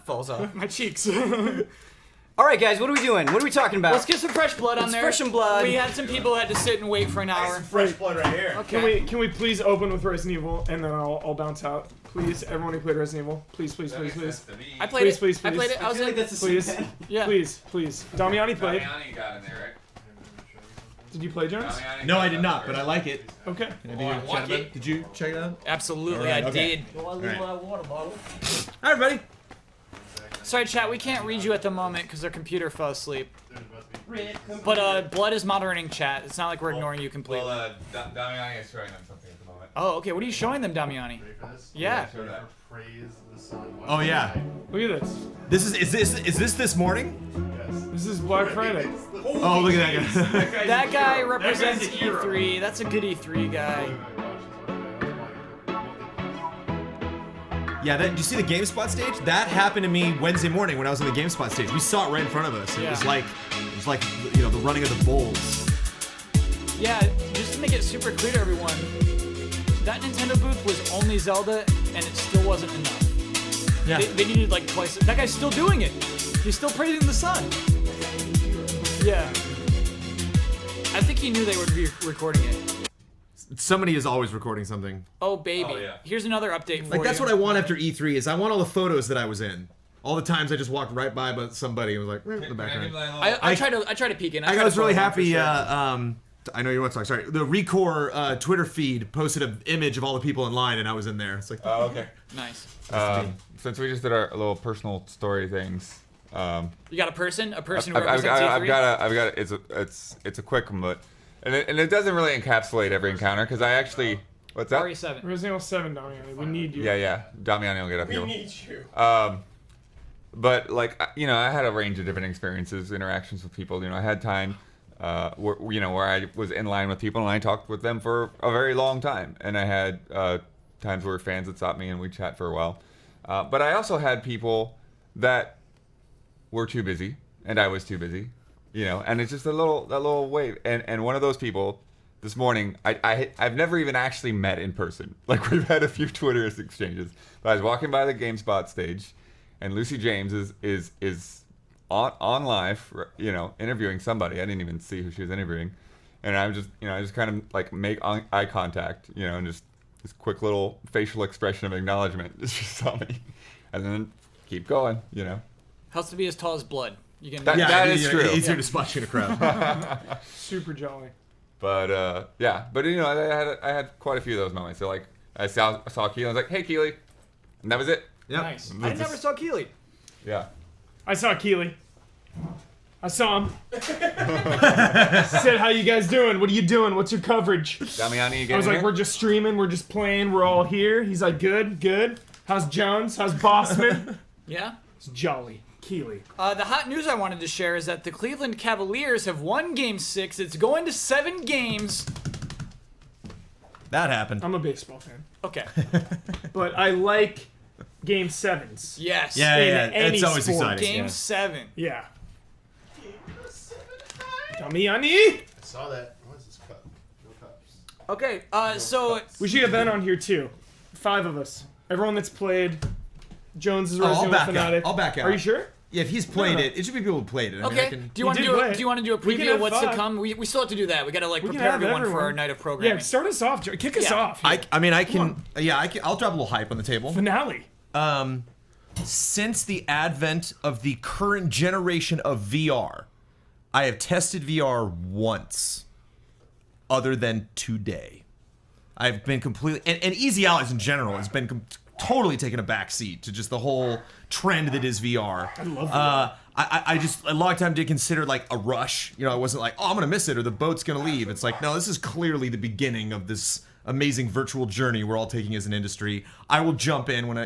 falls off. My cheeks. All right, guys, what are we doing? What are we talking about? Let's get some fresh blood on there. Fresh and blood. We had some people who had to sit and wait for an hour. Fresh blood right here. Okay. Can we please open with Resident Evil and then I'll bounce out. Please, everyone who played Resident Evil. Please. I played it. Please. I played it. I was like, that's the Please. same. yeah. Please. Damiani played. Damiani got in there, right? Did you play, Jones? Damiani No, got I in did there not, first. but I like it. Okay. Did you check it out? Absolutely, Alright, I okay. did. Well, I leave my water bottle. All right, buddy. Sorry, chat. We can't read you at the moment because our computer fell asleep. But blood is moderating chat. It's not like we're ignoring you completely. Well, Damiani is showing them something at the moment. Oh, okay. What are you showing them, Damiani? Yeah. Show that. Oh yeah. Look at this. Is this morning? This is Black Friday. Oh, look at that guy. That guy represents That guy's a hero. E3. That's a good E3 guy. Yeah, did you see the GameSpot stage? That happened to me Wednesday morning when I was on the GameSpot stage. We saw it right in front of us. It was like the running of the bulls. Yeah, just to make it super clear to everyone, that Nintendo booth was only Zelda, and it still wasn't enough. Yeah. They needed like twice. That guy's still doing it. He's still praising the sun. Yeah. I think he knew they would be recording it. Somebody is always recording something. Oh baby. Oh, yeah. Here's another update for Like that's you. what I want after E3 is I want all the photos that I was in. All the times I just walked right by somebody and was like, in the background. I try to peek in. I try was to really follow him for happy. sure. I know you want to talk. Sorry, the Recor Twitter feed posted an image of all the people in line, and I was in there. It's like, Oh, okay. Nice. Since we just did our little personal story things, You got a person who I've represents got E3? it's a quick one, but and it doesn't really encapsulate every encounter because I actually what's that? RE7. Resident Evil 7, Damiani. We need you. Yeah. Damiani will get up here. we need you. But like I had a range of different experiences, interactions with people. I had time, where I was in line with people and I talked with them for a very long time, and I had times where fans would stop me and we'd chat for a while. But I also had people that were too busy, and I was too busy, and it's just that little wave. And one of those people this morning, I've never even actually met in person. Like we've had a few Twitter exchanges, but I was walking by the GameSpot stage. And Lucy James is on live, interviewing somebody. I didn't even see who she was interviewing, and I just kind of like make eye contact, and just this quick little facial expression of acknowledgement. She saw me, and then keep going, Helps to be as tall as blood. You can. That is true. Easier to spot you in a crowd. Super jolly. But I had quite a few of those moments. So like I saw Keely, I was like, hey Keely, and that was it. Yep. Nice. I never saw Keely. Yeah. I saw Keely. I saw him. Said, how you guys doing? What are you doing? What's your coverage? Damiani, you get I was in like, here? we're just streaming. We're just playing. We're all here. He's like, good. How's Jones? How's Bossman? Yeah. It's jolly. Keely. The hot news I wanted to share is that the Cleveland Cavaliers have won Game 6. It's going to 7 games. That happened. I'm a baseball fan. Okay. But I like Game 7s. Yes. Yeah, in any it's always sport. exciting. Game yeah. 7. Yeah. Damiani! I saw that. What is this cup? No cups. Okay. So We should get Ben on here too. 5 of us. Everyone that's played. Jones is a I'll Resident Evil back out. fanatic. I'll back out. Are you sure? Yeah, if he's played No. it should be people who played it. I mean, okay. I can... Do you want to did do? play it. Do you want to do a We can preview of have what's to 5. come? We still have to do that. We got to like We can prepare have everyone for everyone. our night of programming. Yeah, start us off. Kick us Yeah. off. I mean, I can. Yeah, I'll drop a little hype on the table. Finale. Since the advent of the current generation of VR, I have tested VR once, other than today. I've been completely and Easy Allies in general has been totally taken a back seat to just the whole trend that is VR. I love VR. I just a long time did consider like a rush. I wasn't like, oh, I'm gonna miss it or the boat's gonna leave. It's like, no, this is clearly the beginning of this amazing virtual journey we're all taking as an industry. I will jump in when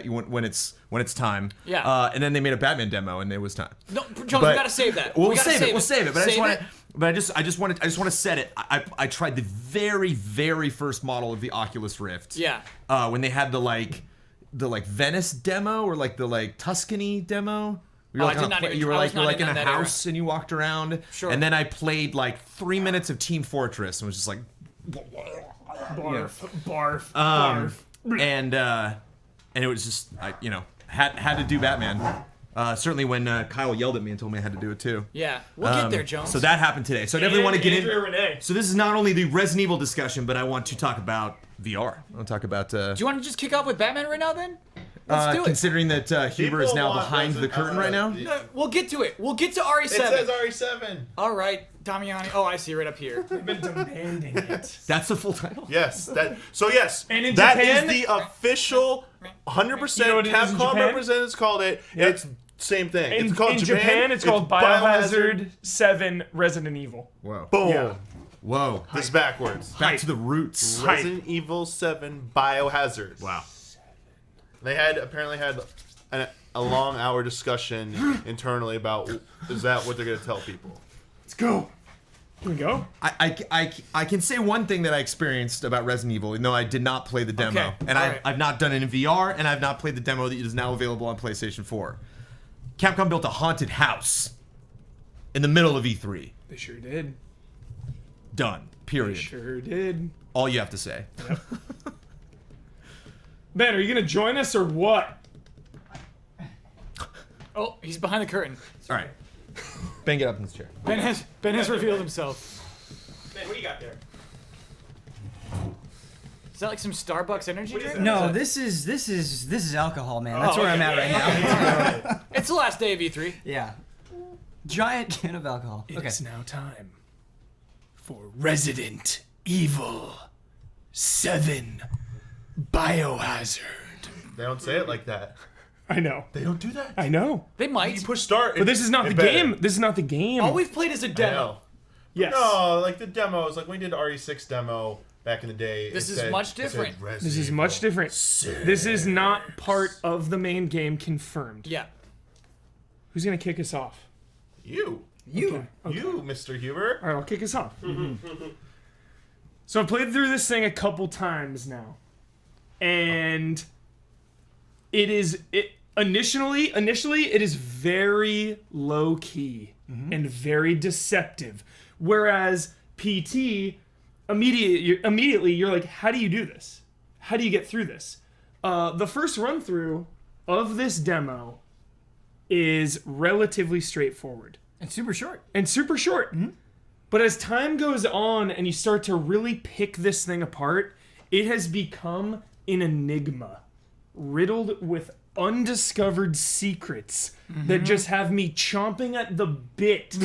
it's time. Yeah. And then they made a Batman demo and it was time. No, Jones, we got to save that. We'll We gotta save it. We'll save it. But Save I just want to set it. I tried the very, very first model of the Oculus Rift. Yeah. When they had the Venice demo or the Tuscany demo. You I did not even- you were I was like not in a that era. house and you walked around. Sure. And then I played 3 minutes of Team Fortress and was just like. Barf. Barf. And it was just Had to do Batman. Certainly when Kyle yelled at me and told me I had to do it too. Yeah, we'll get there, Jones. So that happened today. So I definitely want to get in. Renee. So this is not only the Resident Evil discussion, but I want to talk about VR. I want to talk about. Do you want to just kick off with Batman right now, then? Let's do it. Considering that Huber is People now want behind the curtain right now. No, we'll get to it. We'll get to RE7. It says RE7. All right, Damiani. Oh, I see, right up here. I've been demanding it. That's the full title. Yes. Yes. And in that Japan- is the official 100% You know what it is in Capcom Japan? representatives called it. It's same thing. In, it's called in Japan, it's called Biohazard 7 Resident Evil. Whoa. Boom. Yeah. Whoa. This is backwards. Back to the roots. Hype. Resident Evil 7 Biohazard. Wow. They apparently had a long hour discussion internally about is that what they're going to tell people. Let's go. Here we go. I can say one thing that I experienced about Resident Evil, even though I did not play the demo. Okay, And all right. I've not done it in VR, and I've not played the demo that is now available on PlayStation 4. Capcom built a haunted house in the middle of E3. They sure did. Done. They Period. sure did. All you have to say. Ben, are you going to join us or what? Oh, he's behind the curtain. All right. Ben, get up in this chair. Ben has revealed himself. Ben, what do you got there? Is that like some Starbucks energy drink? No, this is alcohol, man. That's where I'm at right now. It's the last day of E3. Yeah. Giant can of alcohol. Okay. It's now time for Resident Evil 7 Biohazard. They don't say it like that. I know. They don't do that. I know. They You might. push start. But this is not the game. This is not the game. All we've played is a I demo. know. Yes. No, like the demos, like when we did RE6 demo back in the day. This it is said- much it said different. Resident This is Evil much different. 6. This is not part of the main game confirmed. Yeah. Who's going to kick us off? You. You. You, Mr. Huber. All right, I'll kick us off. So I've played through this thing a couple times now. And initially it is very low key and very deceptive. Whereas PT immediately you're like, how do you do this? How do you get through this? The first run through of this demo is relatively straightforward. It's super short. And super short. But as time goes on and you start to really pick this thing apart, it has become an enigma, riddled with undiscovered secrets that just have me chomping at the bit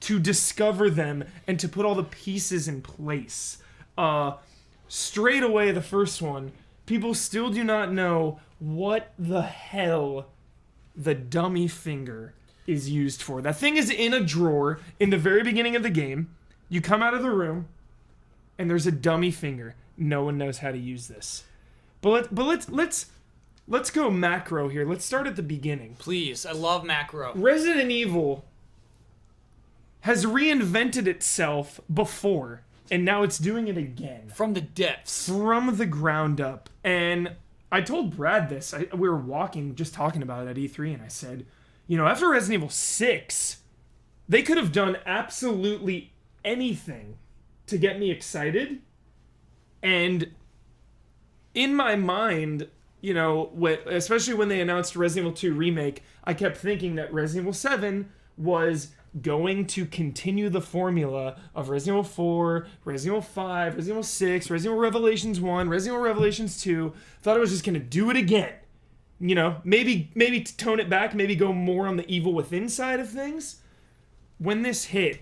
to discover them and to put all the pieces in place. Straight away, the first one, people still do not know what the hell the dummy finger is used for. That thing is in a drawer in the very beginning of the game. You come out of the room, and there's a dummy finger. No one knows how to use this. But let's go macro here. Let's start at the beginning. Please, I love macro. Resident Evil has reinvented itself before, and now it's doing it again From the depths. from the ground up. And I told Brad this. We were walking, just talking about it at E3, and I said, you know, after Resident Evil 6, they could have done absolutely anything to get me excited. And in my mind, you know, especially when they announced Resident Evil 2 Remake, I kept thinking that Resident Evil 7 was going to continue the formula of Resident Evil 4, Resident Evil 5, Resident Evil 6, Resident Evil Revelations 1, Resident Evil Revelations 2. Thought it was just going to do it again. You know, maybe tone it back, maybe go more on the Evil Within side of things. When this hit,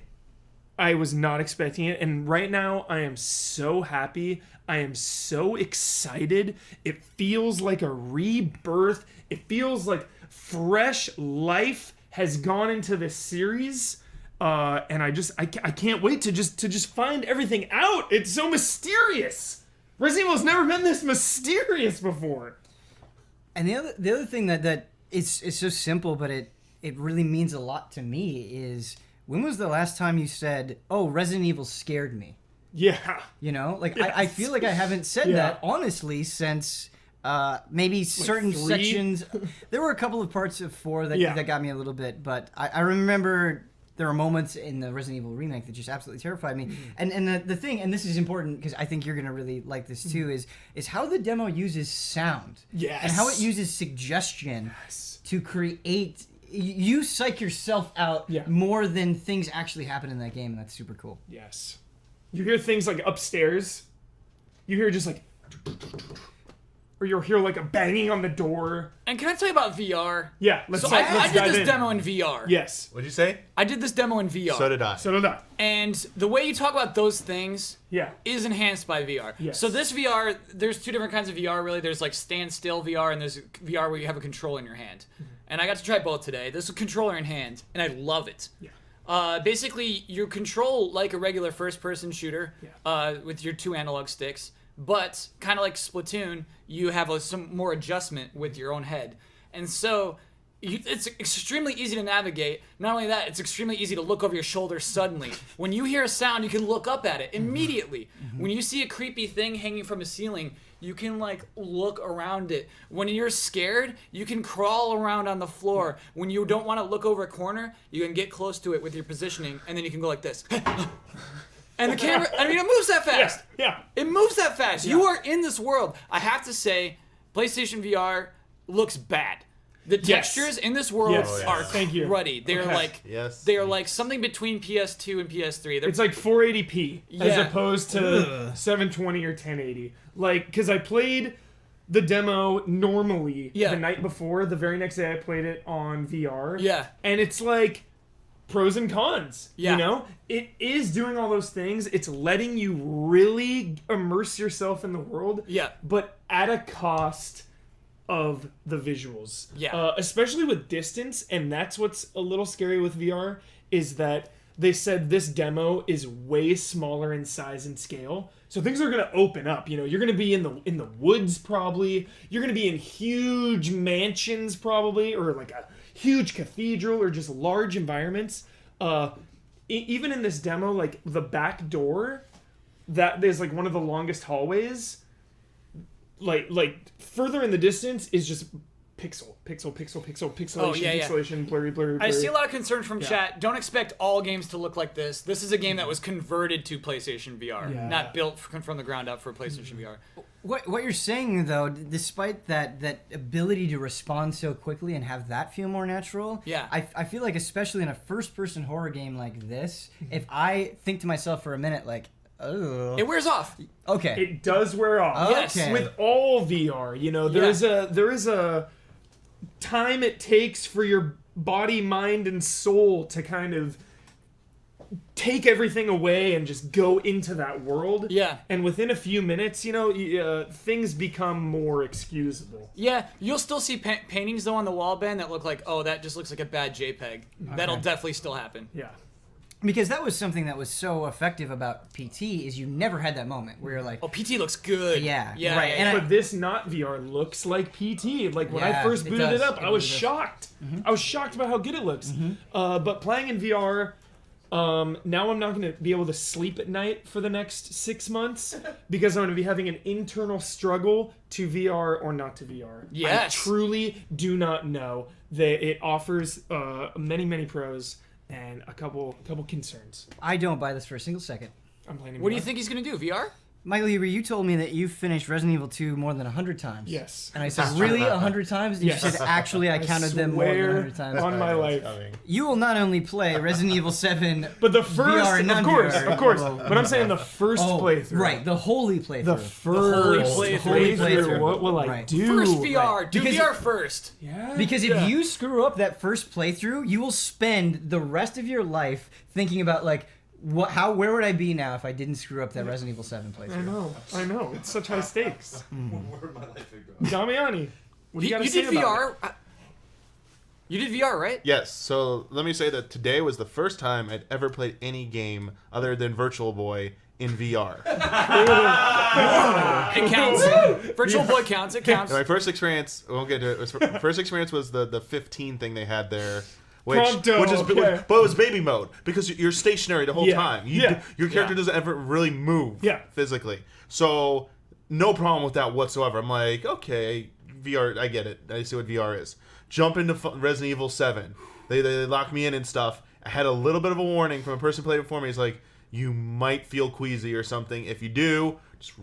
I was not expecting it, and right now I am so happy. I am so excited. It feels like a rebirth. It feels like fresh life has gone into this series, and I can't wait to just find everything out. It's so mysterious. Resident Evil has never been this mysterious before. And the other thing that it's so simple, but it really means a lot to me is, when was the last time you said, "Oh, Resident Evil scared me"? Yeah. You know, like Yes. I feel like I haven't said Yeah. that honestly since maybe certain 3? sections. There were a couple of parts of 4 that Yeah. that got me a little bit, but I remember there are moments in the Resident Evil remake that just absolutely terrified me. And the thing, and this is important because I think you're gonna really like this too, is how the demo uses sound. Yes. And how it uses suggestion to create. You psych yourself out more than things actually happen in that game, and that's super cool. Yes. You hear things like upstairs. You hear just like, or you'll hear like a banging on the door. And can I tell you about VR? Yeah, let's So let's I did dive this in. demo in VR. Yes. What'd you say? I did this demo in VR. So did I. So did I. And the way you talk about those things Yeah. is enhanced by VR. Yes. So this VR, there's two different kinds of VR really. There's like standstill VR and there's VR where you have a controller in your hand. And I got to try both today. This is a controller in hand, and I love it. Yeah. Basically, you control like a regular first-person shooter with your 2 analog sticks, but kind of like Splatoon, you have some more adjustment with your own head. And so it's extremely easy to navigate. Not only that, it's extremely easy to look over your shoulder suddenly. When you hear a sound, you can look up at it immediately. When you see a creepy thing hanging from a ceiling, you can like look around it. When you're scared, you can crawl around on the floor. When you don't want to look over a corner, you can get close to it with your positioning, and then you can go like this. And the camera, I mean, it moves that fast. Yeah. It moves that fast. You are in this world. I have to say, PlayStation VR looks bad. The textures in this world are Thank you. cruddy. They're like Yes. they are like something between PS2 and PS3. They're It's like 480p as Yeah. opposed to 720 or 1080. Like, because I played the demo normally the night before. The very next day I played it on VR. Yeah. And it's like pros and cons. Yeah. You know? It is doing all those things. It's letting you really immerse yourself in the world. Yeah. But at a cost of the visuals. Yeah. Especially with distance, and that's what's a little scary with VR, is that they said this demo is way smaller in size and scale. So things are gonna open up. You know, you're gonna be in the woods probably. You're gonna be in huge mansions probably, or like a huge cathedral, or just large environments. Even in this demo, like the back door, that there's like one of the longest hallways. Like further in the distance is just pixelation, yeah. pixelation, blurry. I see a lot of concerns from chat. Don't expect all games to look like this. This is a game that was converted to PlayStation VR, not built from the ground up for PlayStation VR. What you're saying though, despite that ability to respond so quickly and have that feel more natural, I feel like especially in a first-person horror game like this, if I think to myself for a minute like, oh, It wears off. okay, It does wear off. Yes. Okay. With all VR, you know, there is a time it takes for your body, mind, and soul to kind of take everything away and just go into that world. Yeah. And within a few minutes, you know, things become more excusable. Yeah, you'll still see paintings though on the wall, Ben, that look like, oh, that just looks like a bad JPEG. That'll definitely still happen. Yeah. because that was something that was so effective about PT is you never had that moment where you're like, Oh, PT looks good. Yeah, yeah, right, yeah, and yeah. But this not VR looks like PT. Like when I Yeah, first it booted it does. up, It I was really does. shocked. I was shocked about how good it looks. But playing in VR, now I'm not going to be able to sleep at night for the next 6 months because I'm going to be having an internal struggle to VR or not to VR. Yes. I truly do not know. It offers many pros and a couple concerns. I don't buy this for a single second. I'm playing in What do you VR. think he's gonna do? VR? Michael Huber, you told me that you finished Resident Evil 2 more than 100 times. Yes. And I said, really? 100 times? And Yes. you said, actually, I counted them more than Swear 100 times. on my life. You will not only play Resident Evil 7, But the first, VR and of non-VR. course. But I'm saying the first playthrough. right, the holy playthrough. The first holy playthrough. What will I Right. do? First VR. Do Because- VR first. Yeah. Because if you screw up that first playthrough, you will spend the rest of your life thinking about, like, where would I be now if I didn't screw up that Resident Evil 7 playthrough? I know. It's such high stakes. Where would my life go? Damiani, what do you got to You say did about VR. You did VR, right? Yes, so let me say that today was the first time I'd ever played any game other than Virtual Boy in VR. It counts. Virtual Boy counts. It counts. And my first experience, I won't get into it, first experience was the 15 thing they had there. Pronto, Which is, okay. but it was baby mode because you're stationary the whole Yeah, time. yeah, Your character doesn't ever really move physically. So no problem with that whatsoever. I'm like, okay, VR, I get it. I see what VR is. Jump into Resident Evil 7. They lock me in and stuff. I had a little bit of a warning from a person who played it before me. He's like, you might feel queasy or something. If you do, just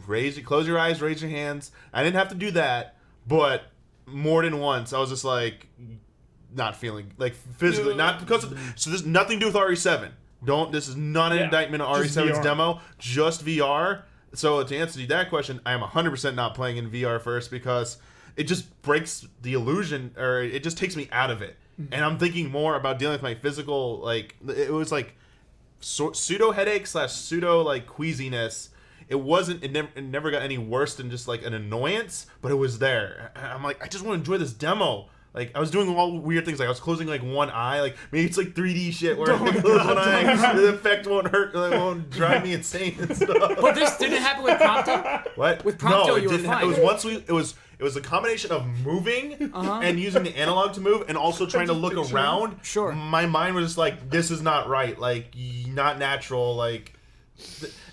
close your eyes, raise your hands. I didn't have to do that, but more than once, I was just like, not feeling, like physically, not because of, so this nothing to do with RE7. This is not an indictment of RE7's demo, just VR. So to answer that question, I am 100% not playing in VR first because it just breaks the illusion, or it just takes me out of it. And I'm thinking more about dealing with my physical, like, it was like pseudo headache / pseudo like queasiness. It never got any worse than just like an annoyance, but it was there. I'm like, I just want to enjoy this demo. Like, I was doing all weird things. Like, I was closing, like, one eye. Like, maybe it's, like, 3D shit where I close one eye. The effect won't hurt. Like, won't drive me insane and stuff. But this didn't happen with Prompto? What? With Prompto, no, you were fine. It was a combination of moving and using the analog to move and also trying to look around. Sure. My mind was just like, this is not right. Like, not natural. Like,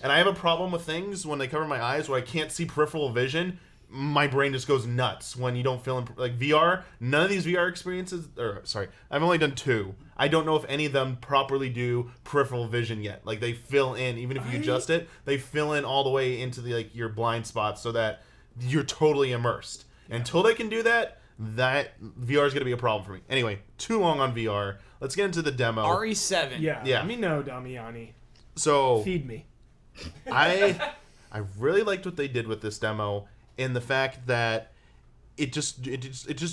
and I have a problem with things when they cover my eyes where I can't see peripheral vision. My brain just goes nuts when you don't feel like VR. None of these VR experiences, I've only done 2. I don't know if any of them properly do peripheral vision yet. Like, they fill in, even if you adjust it, they fill in all the way into the your blind spots so that you're totally immersed. Until they can do that VR is going to be a problem for me. Anyway, too long on VR. Let's get into the demo. RE7. Yeah. Let me know, Damiani. So feed me. I really liked what they did with this demo. In the fact that it just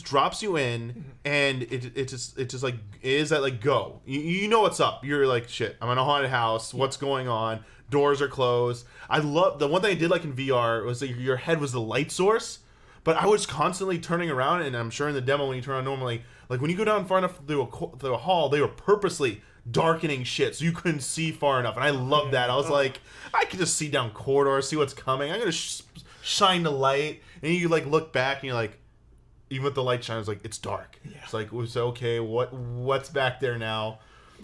drops you in, and it just like is that like go. You know what's up. You're like, shit, I'm in a haunted house. What's going on? Doors are closed. I love the one thing I did like in VR was that your head was the light source, but I was constantly turning around, and I'm sure in the demo when you turn on normally, like when you go down far enough through a hall, they were purposely darkening shit so you couldn't see far enough, and I loved that. I was like, I can just see down corridors, see what's coming. I'm gonna shine the light, and you like look back and you're like, even with the light shine, it's like it's dark. It's like, so okay, what's back there now?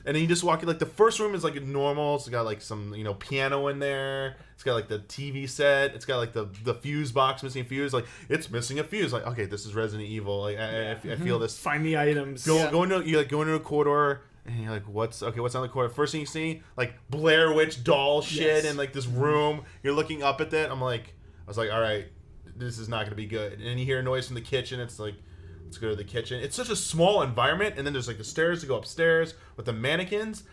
And then you just walk in, like the first room is like normal. It's got like some piano in there. It's got like the TV set. It's got like the fuse box missing a fuse. Like it's missing a fuse. Like, okay, this is Resident Evil. Like I feel this. Find the items. Go into a corridor. And you're like, what's on the corner? First thing you see, like Blair Witch doll shit in like this room. You're looking up at that. I was like, all right, this is not going to be good. And then you hear a noise from the kitchen. It's like, let's go to the kitchen. It's such a small environment. And then there's like the stairs to go upstairs with the mannequins.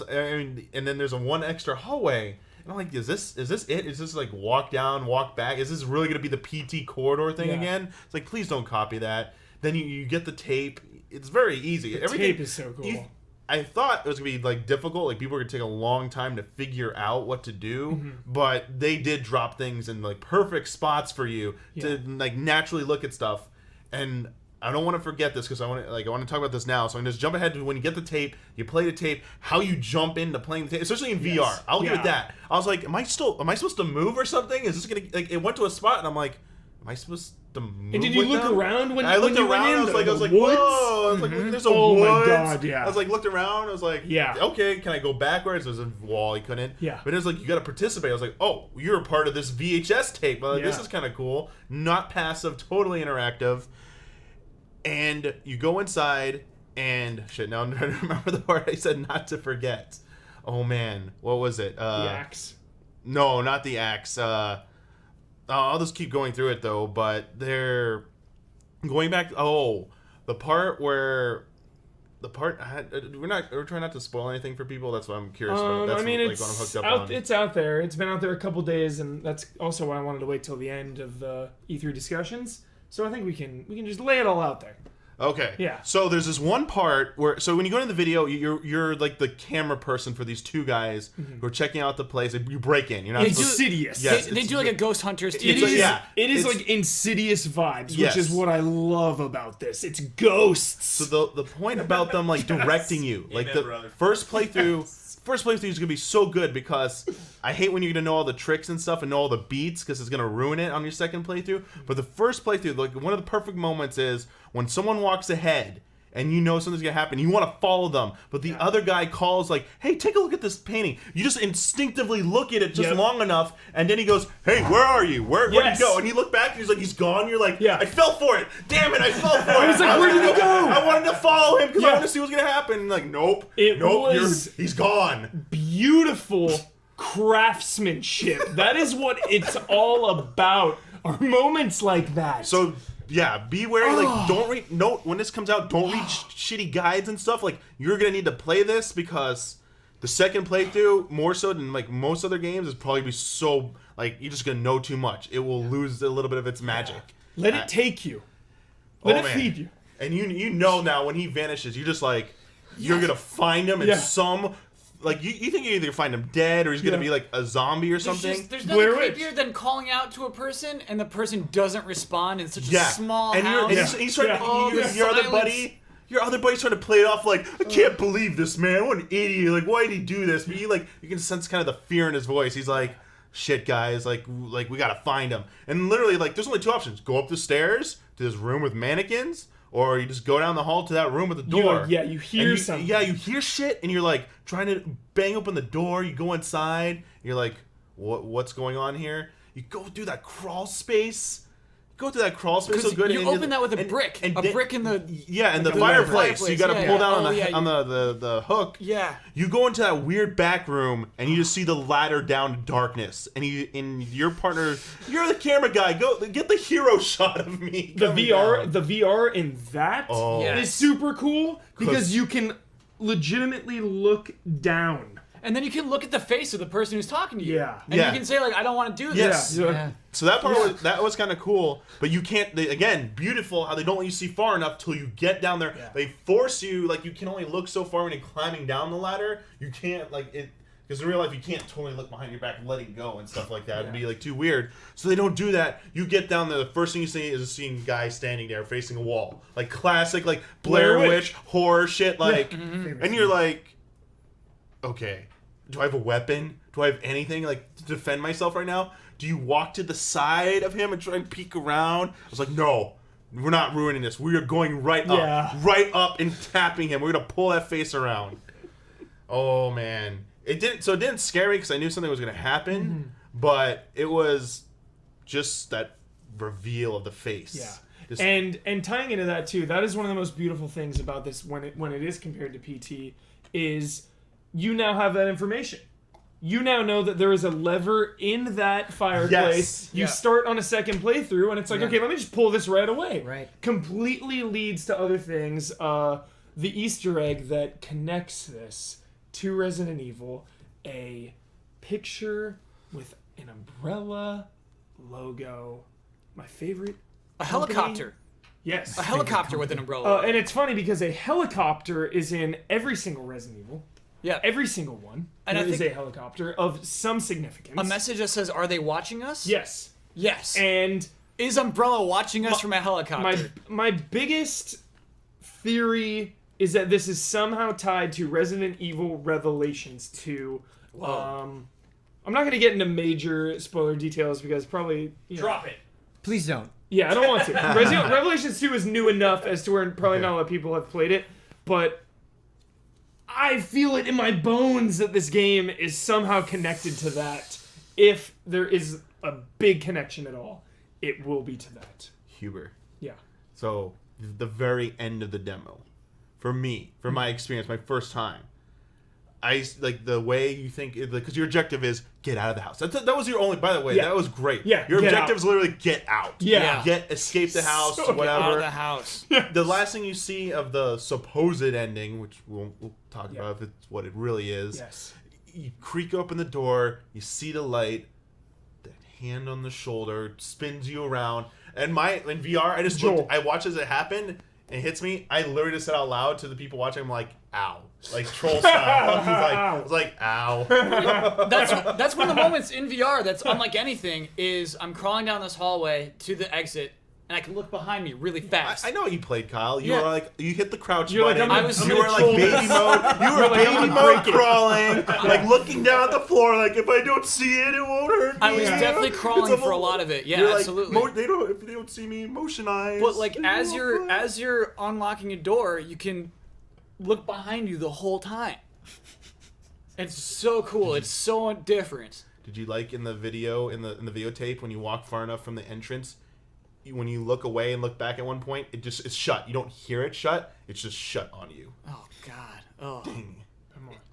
And then there's one extra hallway. And I'm like, is this it? Is this like walk down, walk back? Is this really going to be the PT corridor thing again? It's like, please don't copy that. Then you get the tape. It's very easy. Everything, tape is so cool. I thought it was going to be like difficult, like people were going to take a long time to figure out what to do, but they did drop things in like perfect spots for you to like naturally look at stuff. And I don't want to forget this because I want to talk about this now. So I'm going to just jump ahead to when you get the tape, you play the tape, how you jump into playing the tape, especially in VR. I'll give it that. I was like, am I supposed to move or something? Is this going to, like, it went to a spot and I'm like, am I supposed to move? And did you look around when I looked when you around? went in? I was like, woods? whoa! I was like, there's a oh woods. My God, yeah. I was like, looked around. I was like, okay, can I go backwards? There's a wall. You couldn't. Yeah. But it was like, you got to participate. I was like, oh, you're a part of this VHS tape. Like, this is kind of cool. Not passive, totally interactive. And you go inside, and shit. Now I'm trying to remember the part I said not to forget. Oh man, what was it? The axe. No, not the axe. I'll just keep going through it though. But they're going back. The part where we're trying not to spoil anything for people. That's what I'm curious about. That's it's what I'm hooked up on. It's out there. It's been out there a couple days, and that's also why I wanted to wait till the end of the E3 discussions. So I think we can just lay it all out there. Okay. Yeah. So there's this one part where, so when you go into the video, you're like the camera person for these two guys who are checking out the place. You break in. You're not Insidious. Yes, they do like a Ghost Hunters. It is like Insidious vibes, which is what I love about this. It's ghosts. So the point about them like directing you, like the first playthrough is gonna be so good because I hate when you're gonna know all the tricks and stuff and know all the beats because it's gonna ruin it on your second playthrough. But the first playthrough, like one of the perfect moments is when someone walks ahead and you know something's gonna happen. You want to follow them, but the other guy calls like, "Hey, take a look at this painting." You just instinctively look at it just long enough, and then he goes, "Hey, where are you? Where'd he go?" And you look back, and he's like, "He's gone." You're like, "I fell for it. Damn it, I fell for it." I was like, "Where did he go?" I wanted to follow him because I want to see what's gonna happen. And like, nope, he's gone. Beautiful craftsmanship. That is what it's all about. Are moments like that. So yeah, be wary. Like, don't read. No, when this comes out, don't read shitty guides and stuff. Like, you're gonna need to play this because the second playthrough, more so than like most other games, is probably be so like you're just gonna know too much. It will lose a little bit of its magic. Let it take you. Let it feed you. And you know now when he vanishes, you're just like you're gonna find him in some. Like, you think you either find him dead or he's going to be, like, a zombie or something? There's nothing creepier than calling out to a person and the person doesn't respond in such a small house. And he's trying your other buddy's trying to play it off like, I can't believe this, man. What an idiot. Like, why did he do this? But you can sense kind of the fear in his voice. He's like, shit, guys. Like we got to find him. And literally, like, there's only two options. Go up the stairs to this room with mannequins, or you just go down the hall to that room with the door. You hear something. Yeah, you hear shit, and you're like trying to bang open the door. You go inside. You're like, what's going on here? You go through that crawl space. So good. You open that with a brick. A brick in the the fireplace. You got to pull down on the hook. Yeah. You go into that weird back room and you just see the ladder down to darkness. And your partner, you're the camera guy. Go get the hero shot of me. The VR in that is super cool because you can legitimately look down. And then you can look at the face of the person who's talking to you. Yeah. And you can say, like, I don't want to do this. Yeah. So that part was kind of cool, but you can't. Again, beautiful how they don't let you see far enough till you get down there. Yeah. They force you, like, you can only look so far when you're climbing down the ladder. You can't, like, it because in real life you can't totally look behind your back and letting go and stuff like that. It'd be like too weird. So they don't do that. You get down there. The first thing you see is seeing guys standing there facing a wall, like classic, like Blair Witch horror shit, like, and you're like, okay. Do I have a weapon? Do I have anything like to defend myself right now? Do you walk to the side of him and try and peek around? I was like, no, we're not ruining this. We are going right up and tapping him. We're gonna pull that face around. Oh man, it didn't scare me because I knew something was gonna happen, but it was just that reveal of the face. Yeah. And tying into that too, that is one of the most beautiful things about this when it is compared to PT is. You now have that information. You now know that there is a lever in that fireplace. You start on a second playthrough, and it's like, okay, let me just pull this right away. Right. Completely leads to other things. The Easter egg that connects this to Resident Evil, a picture with an umbrella logo. My favorite. A helicopter. Yes. A helicopter with an umbrella. And it's funny because a helicopter is in every single Resident Evil. Yeah. Every single one. And there is a helicopter of some significance. A message that says, are they watching us? Yes. Yes. And is Umbrella watching us from a helicopter? My biggest theory is that this is somehow tied to Resident Evil Revelations 2. I'm not going to get into major spoiler details because probably... Drop it. Please don't. Yeah, I don't want to. Revelations 2 is new enough as to where probably not a lot of people have played it, but... I feel it in my bones that this game is somehow connected to that. If there is a big connection at all, it will be to that. Huber. Yeah. So, the very end of the demo, for me, for my experience, my first time, I like the way you think, because your objective is get out of the house. That was your only, by the way, that was great. Yeah. Your objective is literally get out. Yeah. Escape the house, whatever. Get out of the house. The last thing you see of the supposed ending, which we'll talk about if it's what it really is. Yes. You creak open the door, you see the light, that hand on the shoulder spins you around, and in VR, I watch as it happened. It hits me. I literally just said out loud to the people watching, I'm like, ow. Like troll style. I was like, ow. That's one of the moments in VR that's unlike anything is I'm crawling down this hallway to the exit and I can look behind me really fast. I know you played, Kyle. You Yeah. were like, you hit the crouch You're like, button. I'm gonna- you were like baby mode. You were baby mode crawling, like looking down at the floor. Like if I don't see it, it won't hurt me. I was definitely crawling It's for a lot of it. Yeah, You're like, absolutely. if they don't see me, motion eyes. But like as you're unlocking a door, you can look behind you the whole time. It's so cool. It's so different. Did you like in the video in the videotape when you walk far enough from the entrance, when you look away and look back at one point, it's shut. You don't hear it shut. It's just shut on you. Oh God. Oh. Dang.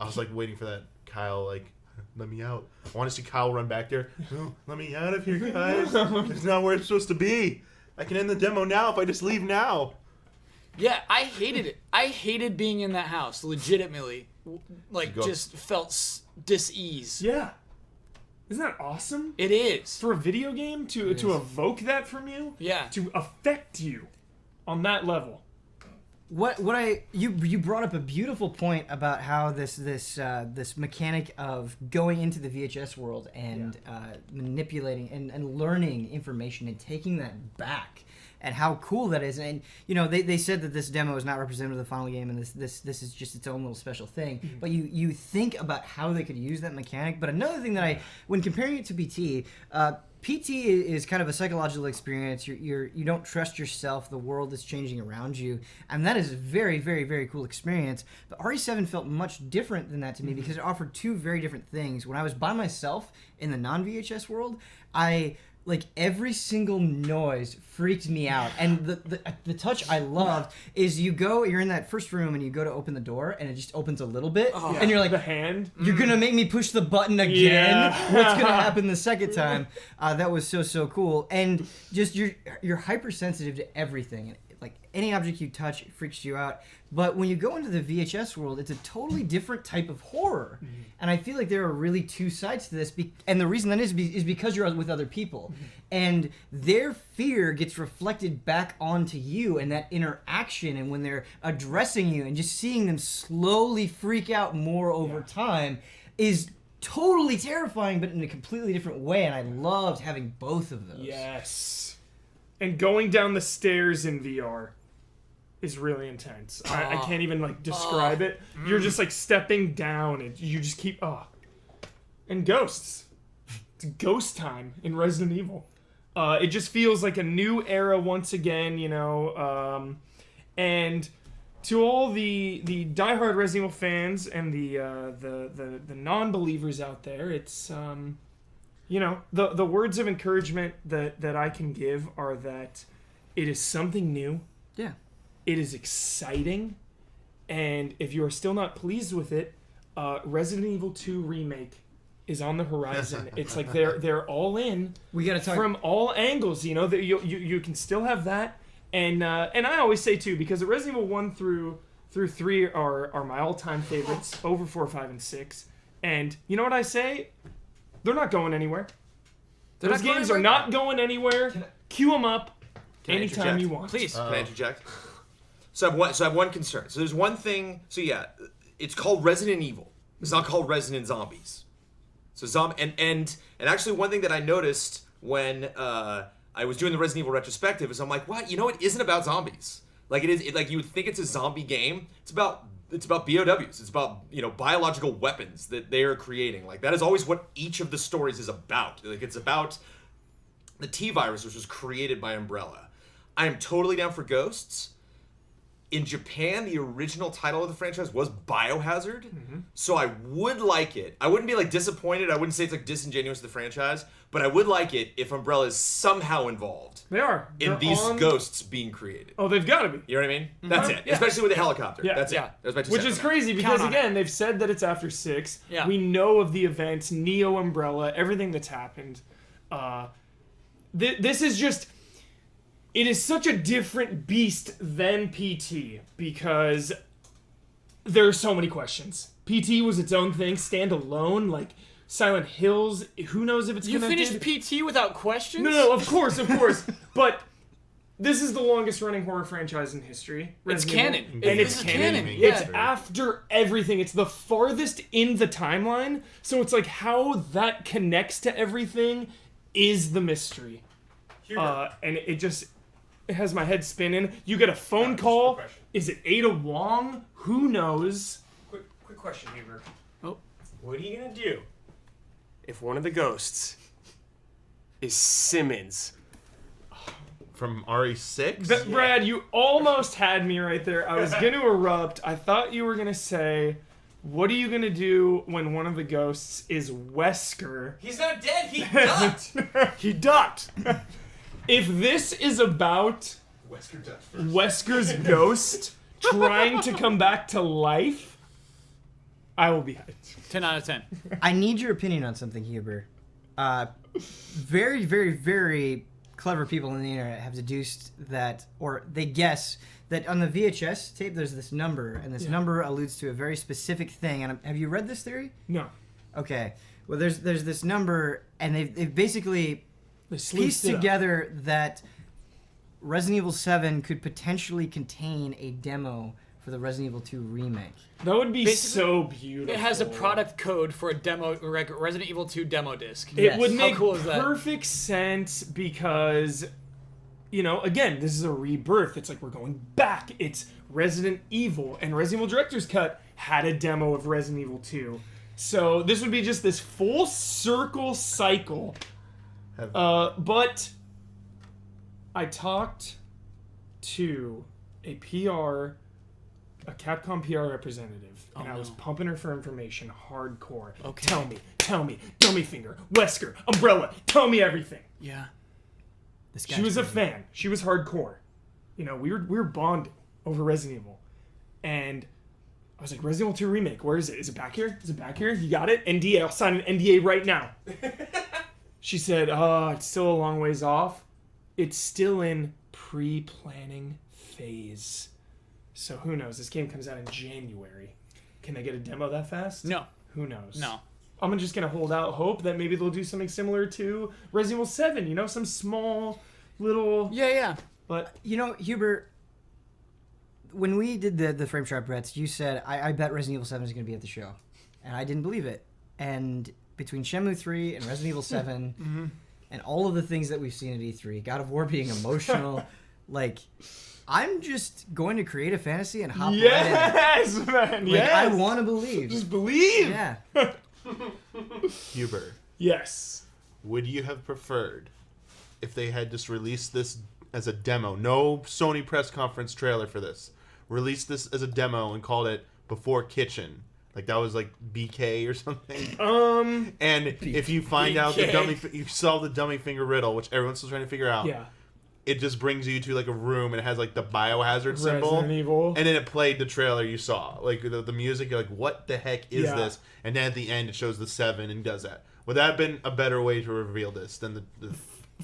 I was like waiting for that Kyle like. Let me out. I want to see Kyle run back there. No, let me out of here, guys. It's not where it's supposed to be. I can end the demo now if I just leave now. Yeah, I hated it. I hated being in that house. Legitimately, like just felt dis-ease. Yeah. Isn't that awesome? It is. For a video game to evoke that from you? Yeah. To affect you on that level. You brought up a beautiful point about how this mechanic of going into the VHS world and manipulating and learning information and taking that back, and how cool that is. And you know, they said that this demo is not representative of the final game, and this is just its own little special thing. Mm-hmm. But you think about how they could use that mechanic. But another thing that when comparing it to PT, PT is kind of a psychological experience. You don't trust yourself. The world is changing around you, and that is a very, very, very cool experience. But RE7 felt much different than that to me because it offered two very different things. When I was by myself in the non-VHS world, like every single noise freaked me out, and the touch I loved is you're in that first room and you go to open the door and it just opens a little bit, and you're like, the hand. You're gonna make me push the button again. Yeah. What's gonna happen the second time? That was so cool, and just you're hypersensitive to everything. Like any object you touch, it freaks you out. But when you go into the VHS world, it's a totally different type of horror. Mm-hmm. And I feel like there are really two sides to this. And the reason that is because you're with other people. Mm-hmm. And their fear gets reflected back onto you and that interaction. And when they're addressing you and just seeing them slowly freak out more over time is totally terrifying, but in a completely different way. And I loved having both of those. Yes. And going down the stairs in VR is really intense. I can't even like describe it. You're just like stepping down and you just keep and ghosts. It's ghost time in Resident Evil. It just feels like a new era once again, you know. And to all the diehard Resident Evil fans and the non-believers out there, it's you know, the words of encouragement that I can give are that it is something new. Yeah. It is exciting, and if you are still not pleased with it, Resident Evil 2 Remake is on the horizon. It's like they're all in. We gotta talk from all angles. You know that you can still have that, and I always say too, because the Resident Evil 1 through 3 are my all-time favorites over 4, 5, and 6. And you know what I say? They're not going anywhere. Those games are not going anywhere. Queue them up anytime you want. Please. Can I interject? So I have one concern. So there's one thing. So yeah, it's called Resident Evil. It's not called Resident Zombies. So and actually one thing that I noticed when I was doing the Resident Evil retrospective is I'm like, what? You know, it isn't about zombies. Like like you would think it's a zombie game. It's about BOWs. It's about, you know, biological weapons that they are creating. Like that is always what each of the stories is about. Like it's about the T virus, which was created by Umbrella. I am totally down for ghosts. In Japan, the original title of the franchise was Biohazard, so I would like it. I wouldn't be like disappointed. I wouldn't say it's like disingenuous to the franchise, but I would like it if Umbrella is somehow involved. They are in these ghosts being created. Oh, they've got to be. You know what I mean? That's it. Yeah. Especially with the helicopter. Yeah. That's it. That's my 2 Which cents is on crazy because again, they've said that it's after 6. Yeah. We know of the events, Neo Umbrella, everything that's happened. This is just. It is such a different beast than PT because there are so many questions. PT was its own thing, standalone, like Silent Hills. Who knows if it's connected? You finished PT without questions? No, of course. But this is the longest running horror franchise in history. It's canon. And it's canon. Yeah. It's after everything. It's the farthest in the timeline. So it's like how that connects to everything is the mystery. And it just... It has my head spinning. You get a phone call. Is it Ada Wong? Who knows? Quick question, Huber. Oh. What are you gonna do if one of the ghosts is Simmons? From RE6? Brad, you almost had me right there. I was going to erupt. I thought you were going to say, what are you going to do when one of the ghosts is Wesker? He's not dead. He ducked. He ducked. If this is about Wesker's ghost trying to come back to life, I will be hyped. 10 out of 10. I need your opinion on something, Huber. Very, very, very clever people on the internet have deduced that, or they guess that on the VHS tape there's this number, and this number alludes to a very specific thing. And have you read this theory? No. Okay. Well, there's this number, and they've basically pieced together that Resident Evil 7 could potentially contain a demo for the Resident Evil 2 remake. That would be so beautiful. It has a product code for a demo, like a Resident Evil 2 demo disc. It would make How cool is that? perfect sense because, you know, again, this is a rebirth. It's like we're going back. It's Resident Evil, and Resident Evil Director's Cut had a demo of Resident Evil 2. So this would be just this full circle cycle. But I talked to a Capcom PR representative, and I was pumping her for information hardcore. Okay. Tell me, Dummy Finger, Wesker, Umbrella, tell me everything. Yeah. She was a fan. She was hardcore. You know, we were bonding over Resident Evil. And I was like, Resident Evil 2 Remake, where is it? Is it back here? Is it back here? You got it? NDA, I'll sign an NDA right now. She said, it's still a long ways off. It's still in pre-planning phase. So who knows? This game comes out in January. Can they get a demo that fast? No. Who knows? No. I'm just going to hold out hope that maybe they'll do something similar to Resident Evil 7. You know, some small little... Yeah. But, you know, Huber, when we did the Frame Trap Brett's, you said, I bet Resident Evil 7 is going to be at the show. And I didn't believe it. And between Shenmue 3 and Resident Evil 7 and all of the things that we've seen at E3, God of War being emotional, like... I'm just going to create a fantasy and hop right in. Yes, man. Like, I want to believe. Just believe. Yeah. Huber. Yes. Would you have preferred if they had just released this as a demo? No Sony press conference trailer for this. Released this as a demo and called it Before Kitchen. Like that was like BK or something. And if you find out you solve the dummy finger riddle, which everyone's still trying to figure out. Yeah. It just brings you to like a room and it has like the biohazard symbol. Resident Evil. And then it played the trailer you saw. Like the music, you're like, what the heck is this? And then at the end it shows the 7 and does that. Would that have been a better way to reveal this than the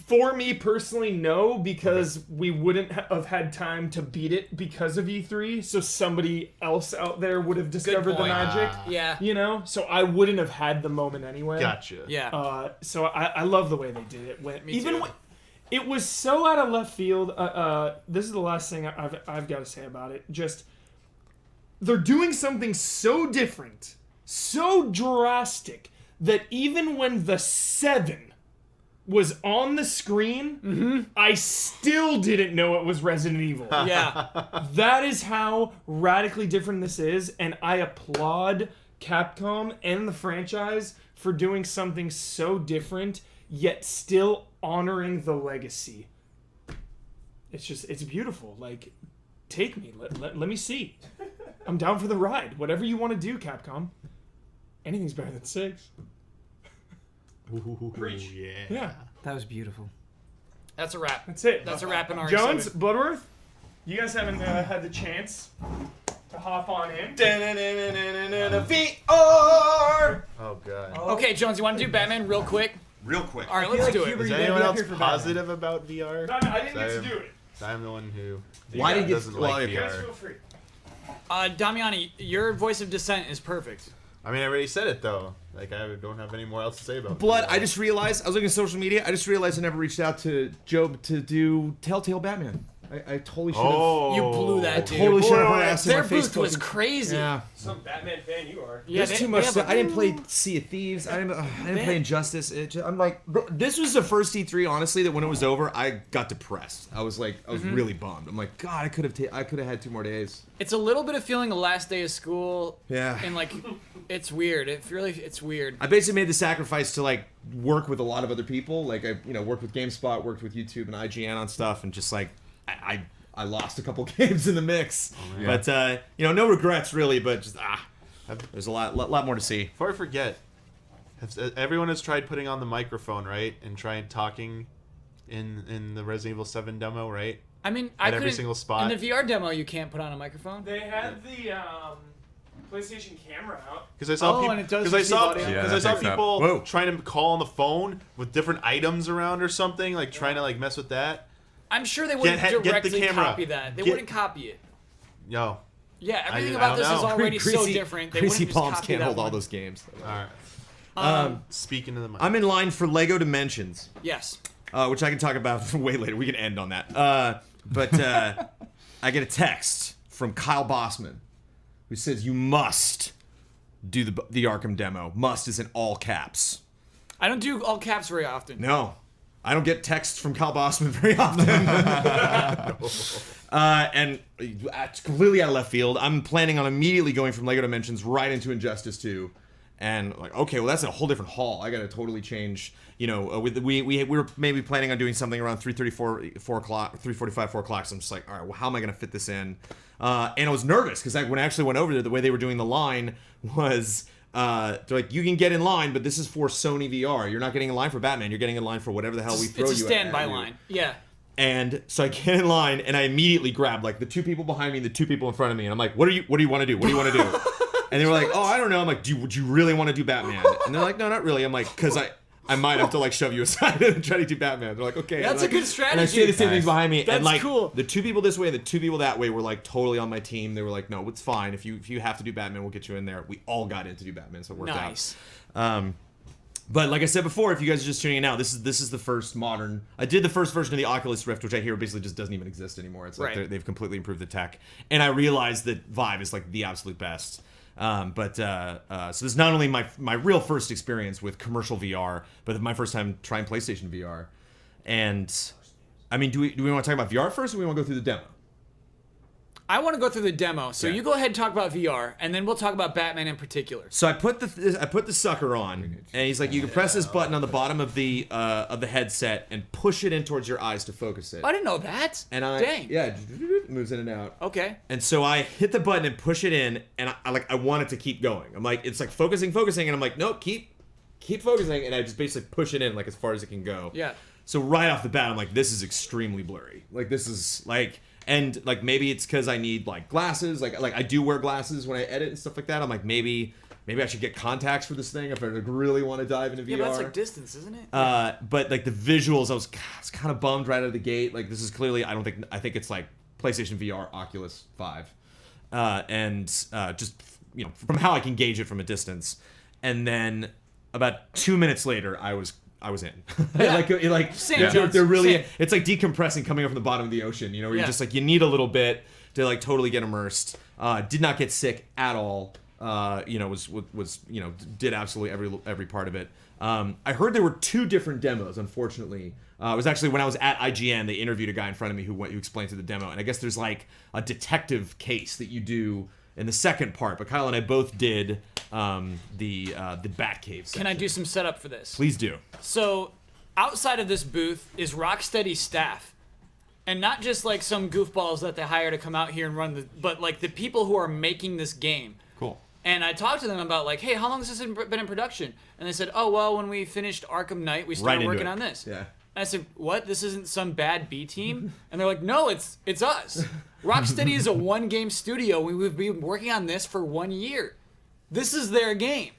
For me personally, no, because we wouldn't have had time to beat it because of E3. So somebody else out there would have discovered the magic. Yeah. You know? So I wouldn't have had the moment anyway. Gotcha. Yeah. So I love the way they did it. It was so out of left field. This is the last thing I've got to say about it. Just, they're doing something so different, so drastic, that even when the 7 was on the screen, I still didn't know it was Resident Evil. Yeah. That is how radically different this is, and I applaud Capcom and the franchise for doing something so different, yet still honoring the legacy. It's beautiful. Like, take me. Let me see. I'm down for the ride. Whatever you want to do, Capcom. Anything's better than 6. Ooh, Preach. Yeah. That was beautiful. That's a wrap. That's it. That's a wrap in our Jones, Bloodworth, you guys haven't had the chance to hop on in. VR. Oh god. Okay, Jones, you want to do Batman real quick? Real quick. All right, let's do it. Is anyone else positive about VR? I didn't get to do it. I'm the one who Why did you doesn't get- like well, You guys VR. feel free. Damiani, your voice of dissent is perfect. I mean, I already said it though. Like, I don't have any more else to say about Blood, VR. I just realized, I was looking at social media, I just realized I never reached out to Job to do Telltale Batman. I totally should have. Oh, You blew that, dude. Totally should have harassed Their my booth Facebook. was crazy. Yeah. Some Batman fan you are. Yeah, There's too much stuff. I didn't play Sea of Thieves. I didn't play Injustice. I'm like, this was the first E3, honestly, that when it was over, I got depressed. I was really bummed. I'm like, God, I could have had 2 more days. It's a little bit of feeling the last day of school. Yeah. And like, it's weird. It's weird. I basically made the sacrifice to like work with a lot of other people. Like I, worked with GameSpot, worked with YouTube and IGN on stuff, and just like I lost a couple games in the mix. Oh, yeah. But no regrets really. But just there's a lot more to see. Before I forget, everyone has tried putting on the microphone, right, and trying talking in the Resident Evil 7 demo, right? I mean, at every single spot. In the VR demo, you can't put on a microphone. They had the PlayStation camera out. Because I saw and it does receive audio? I saw picks up. people Whoa. trying to call on the phone with different items around or something, like trying to like mess with that. I'm sure they wouldn't Get the directly camera. copy that. They wouldn't copy it. Yo, Yeah, everything I about don't this is know. already so different. They Greasy wouldn't just palms copy can't that hold all one. those games. all right. Speaking to the mic. I'm in line for Lego Dimensions, Yes. which I can talk about way later. We can end on that. But I get a text from Kyle Bossman who says you must do the Arkham demo. Must is in all caps. I don't do all caps very often. No, I don't get texts from Kyle Bossman very often. And it's completely out of left field. I'm planning on immediately going from Lego Dimensions right into Injustice 2. And like, okay, well, that's a whole different haul. I got to totally change. We were maybe planning on doing something around 3:35, 4 o'clock. So I'm just like, all right, well, how am I going to fit this in? And I was nervous because when I actually went over there, the way they were doing the line was they're like, you can get in line, but this is for Sony VR. You're not getting in line for Batman. You're getting in line for whatever the hell we throw you at. It's a standby line. Yeah. And so I get in line and I immediately grab like the 2 people behind me, the 2 people in front of me, and I'm like, what do you want to do? What do you want to do? And they were like, oh, I don't know. I'm like, would you really want to do Batman? And they're like, no, not really. I'm like, because I might have to like shove you aside and try to do Batman. They're like, okay. That's like, a good strategy. And I say the same things behind me. That's and like cool. the 2 people this way and the 2 people that way were like totally on my team. They were like, no, it's fine. If you have to do Batman, we'll get you in there. We all got in to do Batman, so it worked out. But like I said before, if you guys are just tuning in now, this is the first modern. I did the first version of the Oculus Rift, which I hear basically just doesn't even exist anymore. It's like they've completely improved the tech, and I realized that Vive is like the absolute best. So this is not only my real first experience with commercial VR, but my first time trying PlayStation VR. And I mean, do we want to talk about VR first, or do we want to go through the demo? I want to go through the demo, so you go ahead and talk about VR, and then we'll talk about Batman in particular. So I put the sucker on, and he's like, you can press this button on the bottom of the headset and push it in towards your eyes to focus it. I didn't know that. And Dang. it moves in and out. Okay. And so I hit the button and push it in, and I want it to keep going. I'm like, it's like focusing, and I'm like, no, keep focusing, and I just basically push it in like as far as it can go. Yeah. So right off the bat, I'm like, this is extremely blurry. Like this is like. And like maybe it's because I need like glasses, like I do wear glasses when I edit and stuff like that. I'm like maybe I should get contacts for this thing if I like, really want to dive into VR. Yeah, but that's like distance, isn't it? But like the visuals, I was kind of bummed right out of the gate. Like this is clearly I think it's like PlayStation VR, Oculus 5, and just from how I can gauge it from a distance. And then about 2 minutes later, I was in. Yeah. They're really. It's like decompressing coming up from the bottom of the ocean. Where you're just like you need a little bit to like totally get immersed. Did not get sick at all. Did absolutely every part of it. I heard there were 2 different demos. Unfortunately, it was actually when I was at IGN. They interviewed a guy in front of me who explained to the demo, and I guess there's like a detective case that you do in the second part. But Kyle and I both did the Batcave section. Can I do some setup for this? Please do. So, outside of this booth is Rocksteady's staff. And not just like some goofballs that they hire to come out here and run but like the people who are making this game. Cool. And I talked to them about like, hey, how long has this been in production? And they said, oh, well, when we finished Arkham Knight, we started working on this. Yeah. And I said, what? This isn't some bad B team? And they're like, no, it's us. Rocksteady is a 1-game studio. We've been working on this for 1 year. This is their game.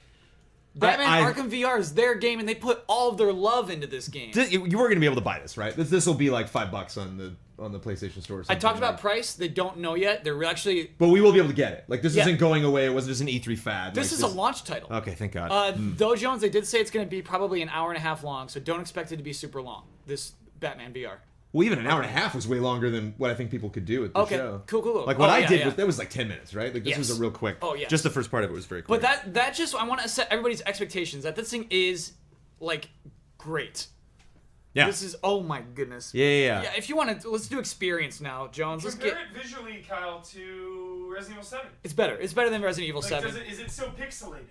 Batman Arkham VR is their game, and they put all of their love into this game. You were going to be able to buy this, right? This will be like $5 on the PlayStation Store. Or something. I talked about price. They don't know yet. They're actually... But we will be able to get it. Like, this isn't going away. It wasn't just an E3 fad. This is a launch title. Okay, thank God. Though, Jones, they did say it's going to be probably an hour and a half long, so don't expect it to be super long, this Batman VR. Well, even an hour and a half was way longer than what I think people could do at the show. Cool. Like what I did that was like 10 minutes, right? Like this was a real quick. Oh yeah. Just the first part of it was very quick. But that just I want to set everybody's expectations that this thing is like great. Yeah. This is oh my goodness. Yeah. Yeah. If you want to, let's do experience now, Jones. Let's Compare it visually, Kyle, to Resident Evil 7. It's better. It's better than Resident Evil 7. Is it so pixelated?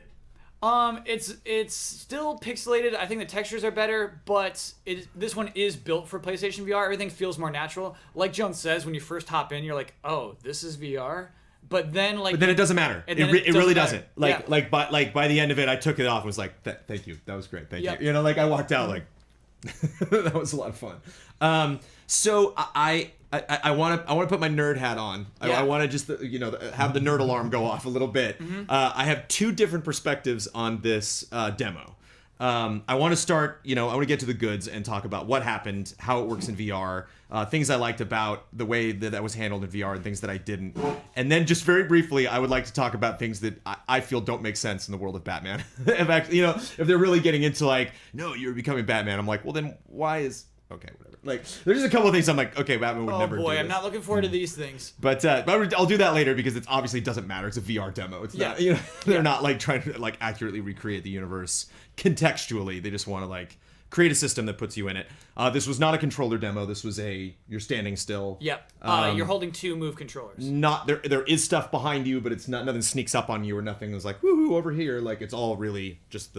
It's still pixelated. I think the textures are better, but this one is built for PlayStation VR. Everything feels more natural. Like Jones says, when you first hop in, you're like, "Oh, this is VR." But then it doesn't matter. It really doesn't. By the end of it, I took it off and was like, "Thank you, that was great, thank you." You know, like I walked out like that was a lot of fun. So I want to put my nerd hat on. I want to just have the nerd alarm go off a little bit. I have two different perspectives on this demo. I want to start, I want to get to the goods and talk about what happened, how it works in VR, things I liked about the way that was handled in VR and things that I didn't. And then just very briefly, I would like to talk about things that I feel don't make sense in the world of Batman. If they're really getting into like, no, you're becoming Batman. I'm like, well, then why is... Okay, whatever. Like, there's just a couple of things I'm like, okay, Batman would never do this. I'm not looking forward to these things. But I'll do that later because it obviously doesn't matter. It's a VR demo. It's not, they're not like trying to like accurately recreate the universe contextually. They just want to like create a system that puts you in it. This was not a controller demo. This was you're standing still. Yep. You're holding two move controllers. Not there is stuff behind you, but it's not, nothing sneaks up on you or nothing is like, woohoo, over here. Like it's all really just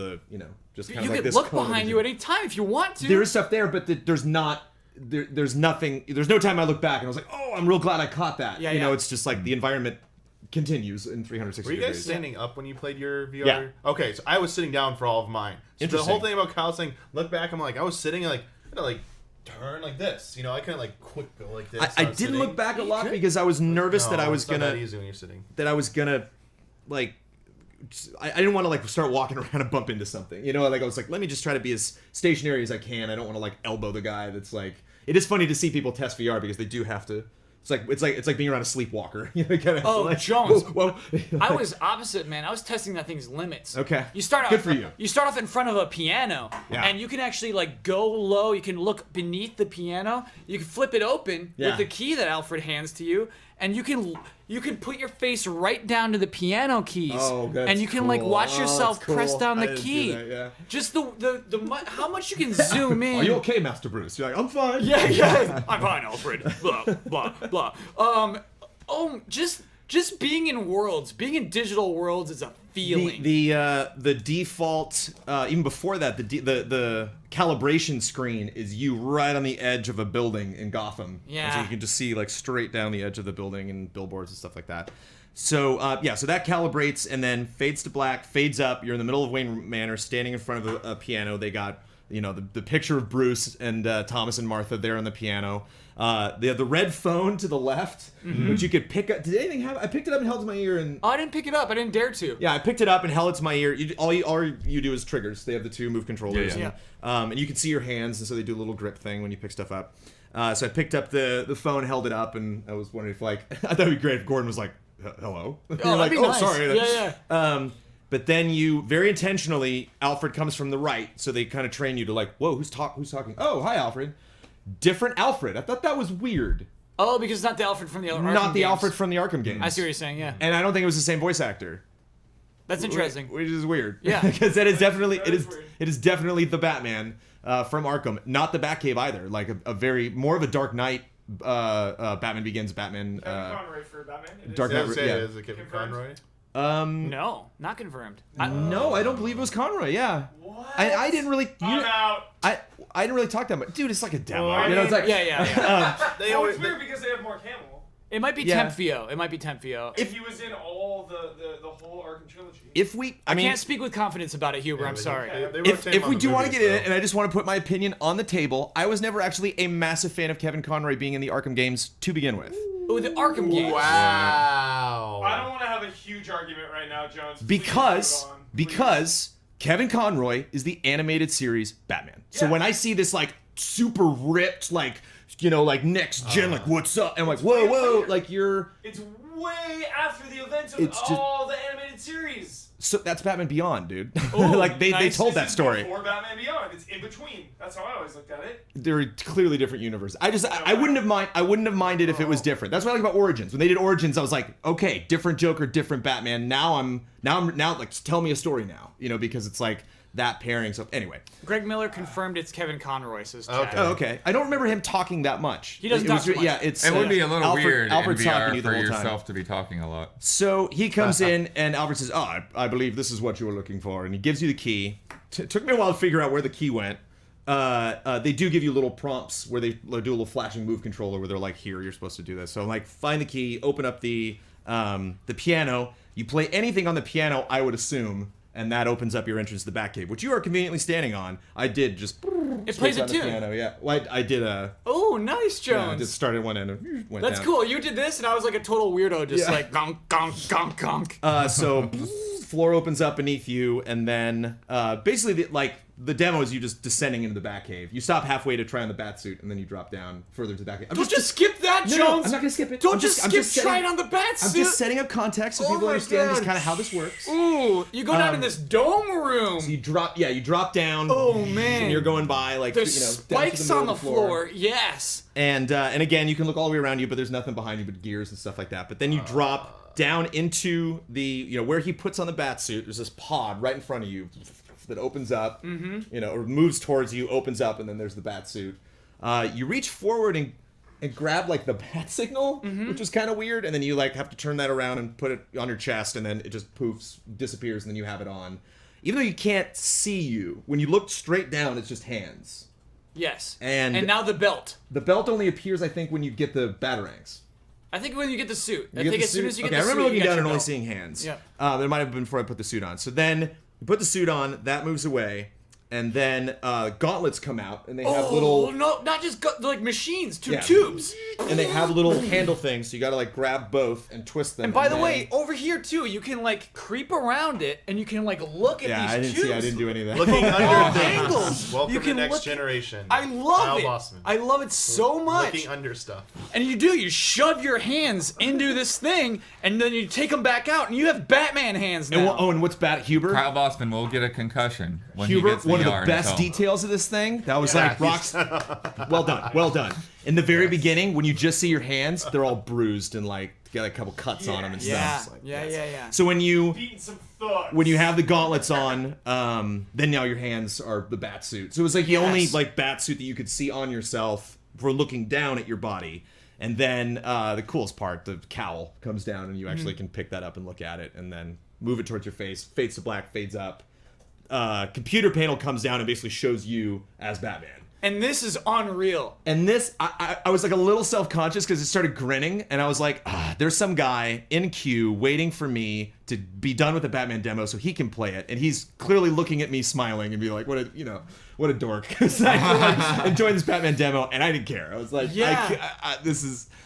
just kind of like this. You can look behind you at any time if you want to. There is stuff there, but there's not. There's nothing. There's no time I look back and I was like, "Oh, I'm real glad I caught that." It's just like the environment continues in 360 Were you degrees. guys standing up when you played your VR? Yeah. Okay, so I was sitting down for all of mine. So the Interesting. whole thing about Kyle saying, look back, I'm like, I was sitting like, turn like this. I kind of like quick go like this. I didn't look back a lot because I was nervous that I was it's not gonna. that easy when you're sitting. That I was gonna, like. I didn't want to like start walking around and bump into something. Like I was like, let me just try to be as stationary as I can. I don't want to like elbow the guy that's like. It is funny to see people test VR because they do have to. It's like being around a sleepwalker. Jones. Whoa. I was opposite, man. I was testing that thing's limits. Okay. You start off. Good for you. You start off in front of a piano, Yeah. and you can actually like go low. You can look beneath the piano. You can flip it open with the key that Alfred hands to you, and you can put your face right down to the piano keys. Oh, that's and you can cool. like watch Oh, yourself that's cool. press down I the didn't key. do that, yeah. Just the how much you can zoom in. Are you okay, Master Bruce? You're like, I'm fine. Yeah. I'm fine, Alfred. Blah blah blah. Just being in worlds, being in digital worlds is a feeling. The default even before that the calibration screen is you right on the edge of a building in Gotham. Yeah. And so you can just see like straight down the edge of the building and billboards and stuff like that. So so that calibrates and then fades to black, fades up. You're in the middle of Wayne Manor, standing in front of a piano. They got the picture of Bruce and Thomas and Martha there on the piano. They have the red phone to the left, which you could pick up. Did anything happen? I picked it up and held it to my ear. And I didn't pick it up. I didn't dare to. yeah, I picked it up and held it to my ear. All you do is triggers. They have the two move controllers. Yeah. And you can see your hands, and so they do a little grip thing when you pick stuff up. So I picked up the phone, held it up, and I was wondering if I thought it'd be great if Gordon was like, hello. Oh, like, that'd be nice. Sorry. Yeah. But then you very intentionally, Alfred comes from the right, so they kind of train you to like, whoa, who's talking? Oh, hi, Alfred. Different Alfred. I thought that was weird. Oh, because it's not the Alfred from the Arkham Not the games. Alfred from the Arkham games. I see what you're saying. Yeah. And I don't think it was the same voice actor. That's interesting. Which is weird. Yeah. Because that is definitely That is weird. it is definitely the Batman from Arkham, not the Batcave either. Like a very more of a Dark Knight Batman Begins Batman. Kevin Conroy for Batman. It is. Dark Knight. Say Yeah. it is a Kevin Confirmed. Conroy. No, not confirmed. No, I don't believe it was Conroy. Yeah. What? I didn't really. I'm out. I didn't really talk that much, dude. It's like a demo. Well, I it's like Yeah. They Oh, always, it's weird because they have Mark Hamill. It might be Yeah. Tempfio. It might be Tempfio. And he was in all the whole Arkham trilogy. if we, I can't speak with confidence about it, Huber. I'm they- sorry. they rotate him if on we the do want to movies, get in it, though. and I just want to put my opinion on the table, I was never actually a massive fan of Kevin Conroy being in the Arkham games to begin with. Oh, the Arkham games. Wow. I don't want to have a huge argument right now, Jones. Please Because move on. because Kevin Conroy is the animated series Batman. So Yeah. when I see this like super ripped like next gen like what's up, and I'm like whoa way later. like you're It's way after the events of It's just- all the animated series. So that's Batman Beyond, dude. Ooh, like they nice. told This that is story. Before Batman Beyond, it's in between. That's how I always looked at it. They're clearly different universes. I wouldn't have minded if it was different. That's what I like about Origins. When they did Origins, I was like, okay, different Joker, different Batman. Now like tell me a story now, because it's like that pairing. So anyway, Greg Miller confirmed it's Kevin Conroy. Says Chad. Okay. oh, okay. I don't remember him talking that much. He doesn't talk too much. Yeah, it's It would be a little Alfred, weird Alfred's in talking to VR you the for whole time. yourself to be talking a lot. So he comes in, and Alfred says, I believe this is what you were looking for. And he gives you the key. Took me a while to figure out where the key went. They do give you little prompts where they do a little flashing move controller where they're like, here, you're supposed to do this. So I'm like, find the key, open up the piano. You play anything on the piano, I would assume, and that opens up your entrance to the Batcave, which you are conveniently standing on. I did just... It plays a on the tune. piano, yeah. Well, I did Oh, nice, I Jones. just started one end and went That's down. cool. You did this, and I was like a total weirdo, just Yeah. like gonk, gonk, gonk, gonk. So floor opens up beneath you, and then basically the demo is you just descending into the Batcave. You stop halfway to try on the Batsuit, and then you drop down further to the Batcave. Don't just skip that, No, Jones. I'm not gonna skip it. Don't I'm just I'm skip setting- trying on the bat I'm suit. just setting up context so Oh people my understand just God. kind of how this works. Ooh, you go down in this dome room. So you drop down. Oh, man. And you're going by like There's down to spikes middle on the of floor. Yes. And again, you can look all the way around you, but there's nothing behind you but gears and stuff like that. But then you drop down into the where he puts on the Batsuit. There's this pod right in front of you that opens up, or moves towards you, opens up, and then there's the Batsuit. You reach forward and grab like the bat signal, which is kind of weird, and then you like have to turn that around and put it on your chest, and then it just poofs, disappears, and then you have it on. Even though you can't see you, when you look straight down, it's just hands. Yes. And now the belt. The belt only appears, I think, when you get the batarangs. I think when you get the suit. I You get think the as soon suit? as you get Okay, the suit, I remember looking you got down your and only belt. seeing hands. Yeah. There might have been before I put the suit on. So then you put the suit on, that moves away, and then gauntlets come out, and they have Oh, little... no, not just like machines, Yeah. tubes. And they have little handle things, so you gotta like grab both and twist them. And by the then- way, over here too, you can like creep around it, and you can like look at yeah, these tubes. I didn't do any of that. Looking All under angles. things. Welcome You to can Next look- Generation. I love Kyle it. Bossman. I love it so much. Looking under stuff. And you shove your hands into this thing, and then you take them back out, and you have Batman hands now. And what's bad, Huber? Kyle Bossman will get a concussion when he Huber, gets one of VR the in best his helmet. details of this thing. That was like rocks. Well done. In the very beginning, when you just see your hands, they're all bruised and like got a couple cuts on them and yeah, stuff. It's like, yeah. So when you Beating some thugs. have the gauntlets on, then now your hands are the bat suit. So it was like the only like bat suit that you could see on yourself for looking down at your body. And then the coolest part, the cowl comes down and you actually can pick that up and look at it and then move it towards your face. Fades to black, fades up. Computer panel comes down and basically shows you as Batman. And this is unreal. And this, I was like a little self-conscious because it started grinning, and I was like, there's some guy in queue waiting for me to be done with the Batman demo so he can play it, and he's clearly looking at me smiling and be like, what a dork. Because I enjoying this Batman demo, and I didn't care. I was like,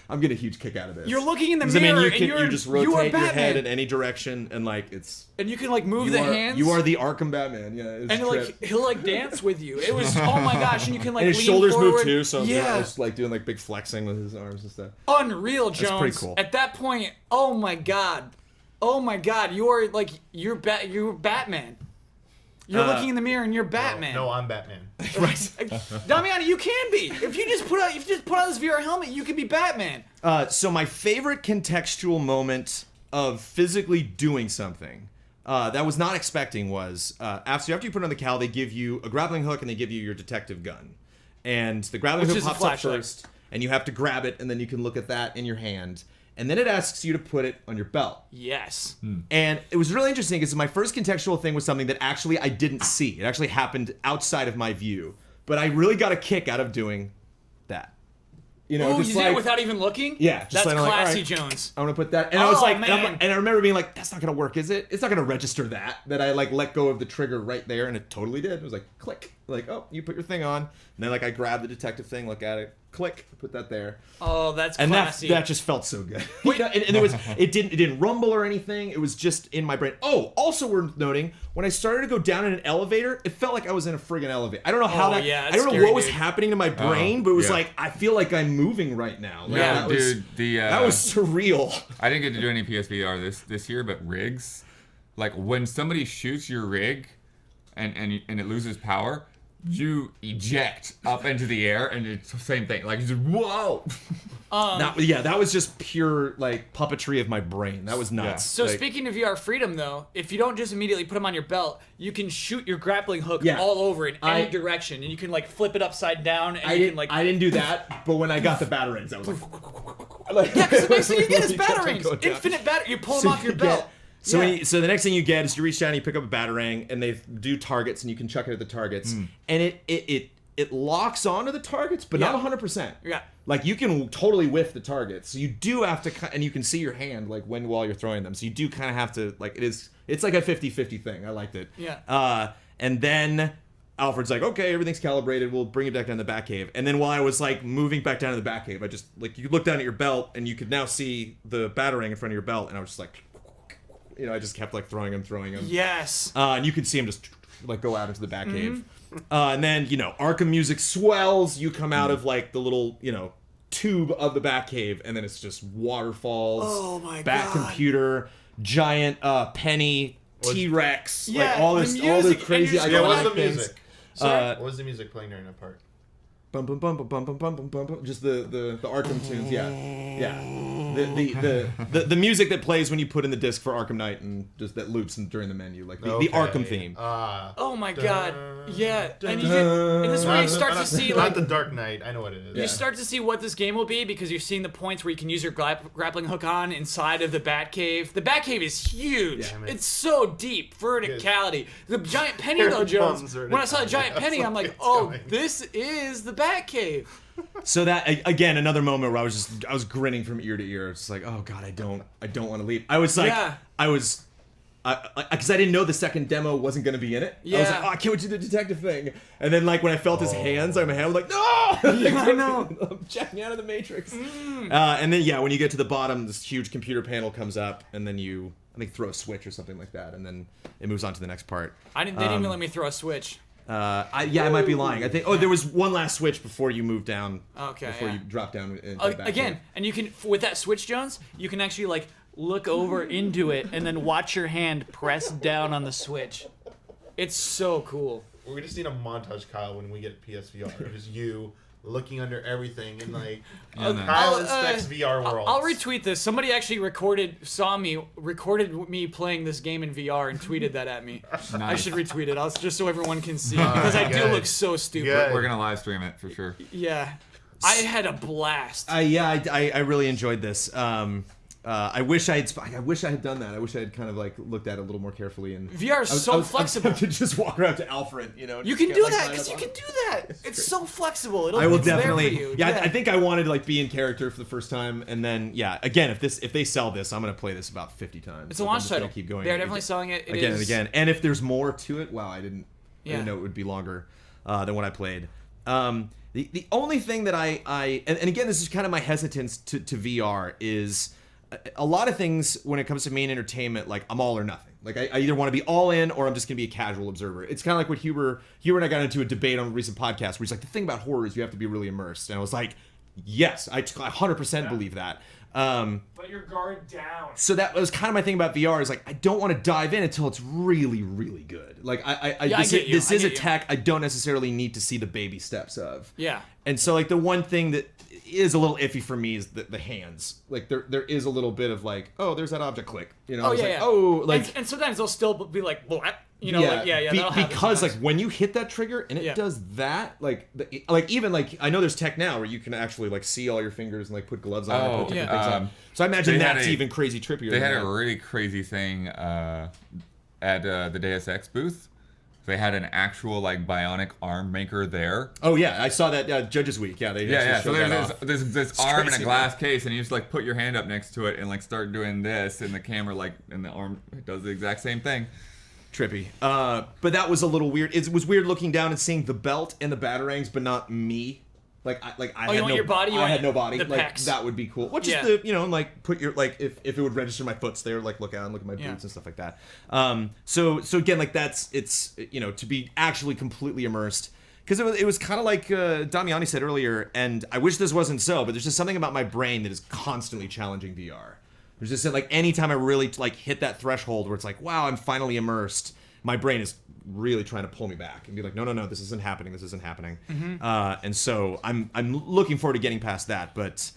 I'm getting a huge kick out of this. You're looking in the 'Cause, mirror, you and just you are rotate your Batman. head in any direction, and like it's. And you can like move You the are, hands. You are the Arkham Batman, yeah. It's and a trip. like he'll like dance with you. It was oh my gosh, and you can like and his lean shoulders forward. move too, so yeah, I was like doing like big flexing with his arms and stuff. Unreal, Jones. pretty cool. At that point, oh my god, you are like you're Batman. You're looking in the mirror and you're Batman. No, I'm Batman. Right. Damiani, you can be. If you just put on this VR helmet, you can be Batman. So my favorite contextual moment of physically doing something that I was not expecting was after you put on the cowl, they give you a grappling hook and they give you your detective gun, and the grappling Which hook is a pops up flashlight. first, and you have to grab it, and then you can look at that in your hand, and then it asks you to put it on your belt. Yes. And it was really interesting because my first contextual thing was something that actually I didn't see. It actually happened outside of my view, but I really got a kick out of doing that. You know, Oh, just you did like, it without even looking? Yeah, just That's like, all classy, right. Jones. I'm gonna put that, and I was Oh, like, man. and I remember being like, "That's not gonna work, is it? It's not gonna register that I like let go of the trigger right there, and it totally did. It was like click, like oh, you put your thing on, and then like I grab the detective thing, look at it, click, put that there. Oh, that's And classy. that just felt so good. You know, and it didn't rumble or anything. It was just in my brain. Oh, also worth noting, when I started to go down in an elevator, it felt like I was in a friggin' elevator. I don't know how I don't know what was happening to my brain, but it was like I feel like I'm moving right now. Like, Yeah, dude. that was surreal. I didn't get to do any PSVR this year, but rigs, like when somebody shoots your rig, and it loses power, you eject up into the air, and it's the same thing. Like, you just, whoa! That was just pure, like, puppetry of my brain. That was nuts. Yeah. So like, speaking of VR freedom, though, if you don't just immediately put them on your belt, you can shoot your grappling hook all over in any direction, and you can, like, flip it upside down, and you can, like... I didn't do that, but when I got the batarangs, I was like... Yeah, because the next thing you get is You kept on batarangs. going down. Infinite batter. You pull them off your belt. So the next thing you get is you reach down, and you pick up a batarang, and they do targets, and you can chuck it at the targets, and it locks onto the targets, but not 100%. Yeah. Like, you can totally whiff the targets, so you do have to, and you can see your hand like while you're throwing them, so you do kind of have to, like, it's like a 50-50 thing. I liked it. Yeah. And then Alfred's like, okay, everything's calibrated, we'll bring it back down to the Batcave. And then while I was like moving back down to the Batcave, I just, like, you could look down at your belt, and you could now see the batarang in front of your belt, and I was just like, you know, I just kept like throwing them. Yes. And you could see him just like go out into the Batcave. And then, you know, Arkham music swells. You come out of like the little, you know, tube of the Batcave, and then it's just waterfalls. Oh my Bat God. computer, giant Penny, T-Rex, Yeah, like all this crazy. and Yeah, iconic what's the things. music? Uh, What was the music playing during that part? Bum bum bum bum bum bum bum bum bum. Just the Arkham tunes, yeah. The music that plays when you put in the disc for Arkham Knight and just that loops during the menu, like the Arkham theme. Oh my God. Yeah. And this is where you start to see, like, not the Dark Knight. I know what it is. you start to see what this game will be, because you're seeing the points where you can use your grappling hook on inside of the Batcave. The Batcave is huge. Yeah, man. It's so deep. Verticality. The giant penny, though, Jones. When I saw the giant penny, I'm like, oh, this is the Batcave. So that again, another moment where I was grinning from ear to ear. It's like, oh God, I don't want to leave. I was like, because I didn't know the second demo wasn't going to be in it. I was like, oh, I can't wait to do the detective thing. And then like when I felt his hands on my hand, I was like, no! Yeah, I know. I'm checking out of the Matrix. And then when you get to the bottom, this huge computer panel comes up, and then you, I think, throw a switch or something like that, and then it moves on to the next part. They didn't even let me throw a switch. I might be lying. I think. Oh, there was one last switch before you moved down. Okay. Before you drop down into the back Again, end. and you can, with that switch, Jones, you can actually like look over into it and then watch your hand press down on the switch. It's so cool. We just need a montage, Kyle, when we get PSVR. Just you looking under everything and like Kyle inspects VR worlds. I'll retweet this. Somebody actually recorded me playing this game in VR and tweeted that at me. Nice. I should retweet it. Just so everyone can see, because I do look so stupid. Good. We're gonna live stream it for sure. Yeah, I had a blast. I really enjoyed this. I wish I had done that. I wish I had kind of like looked at it a little more carefully. And VR is so flexible. To just walk around to Alfred, you know. You can do that because you can do that. It's so flexible. I will it's there definitely. for you. Yeah, I think I wanted to like be in character for the first time, and then again, if they sell this, I'm gonna play this about 50 times. It's a launch title. Keep going. They're definitely selling it. Again and again. And if there's more to it, wow, I didn't know it would be longer than what I played. The only thing that I and again, this is kind of my hesitance to VR is a lot of things when it comes to main entertainment, like I'm all or nothing. Like I either want to be all in or I'm just gonna be a casual observer. It's kind of like what Huber and I got into a debate on a recent podcast where he's like, the thing about horror is you have to be really immersed, and I was like, yes, I 100% believe that. Let your guard down. So that was kind of my thing about VR is like I don't want to dive in until it's really, really good. Like this is a tech I don't necessarily need to see the baby steps of. Yeah. And so like the one thing that is a little iffy for me is the hands. Like there is a little bit of like, oh, there's that object click. You know, and sometimes they'll still be like, blah, you know, because like when you hit that trigger and it does that, like even like I know there's tech now where you can actually like see all your fingers and like put gloves on and put different things on. So I imagine that's even crazy trippier. They had a really crazy thing at the Deus Ex booth. They had an actual like bionic arm maker there. Oh yeah, I saw that Judges Week. Yeah, they So there's this arm in a glass case, and you just like put your hand up next to it and like start doing this, and the camera like and the arm does the exact same thing. Trippy. But that was a little weird. It was weird looking down and seeing the belt and the batarangs, but not me. I you had want your body? I had no body. The Like pecs. that would be cool. Which is put your if it would register my foots there, like look at my boots and stuff like that. So again, like it's to be actually completely immersed. Because it was kind of like Damiani said earlier, and I wish this wasn't so, but there's just something about my brain that is constantly challenging VR. There's just like anytime I really like hit that threshold where it's like, wow, I'm finally immersed, my brain is really trying to pull me back and be like, no, this isn't happening. Mm-hmm. And so I'm looking forward to getting past that, but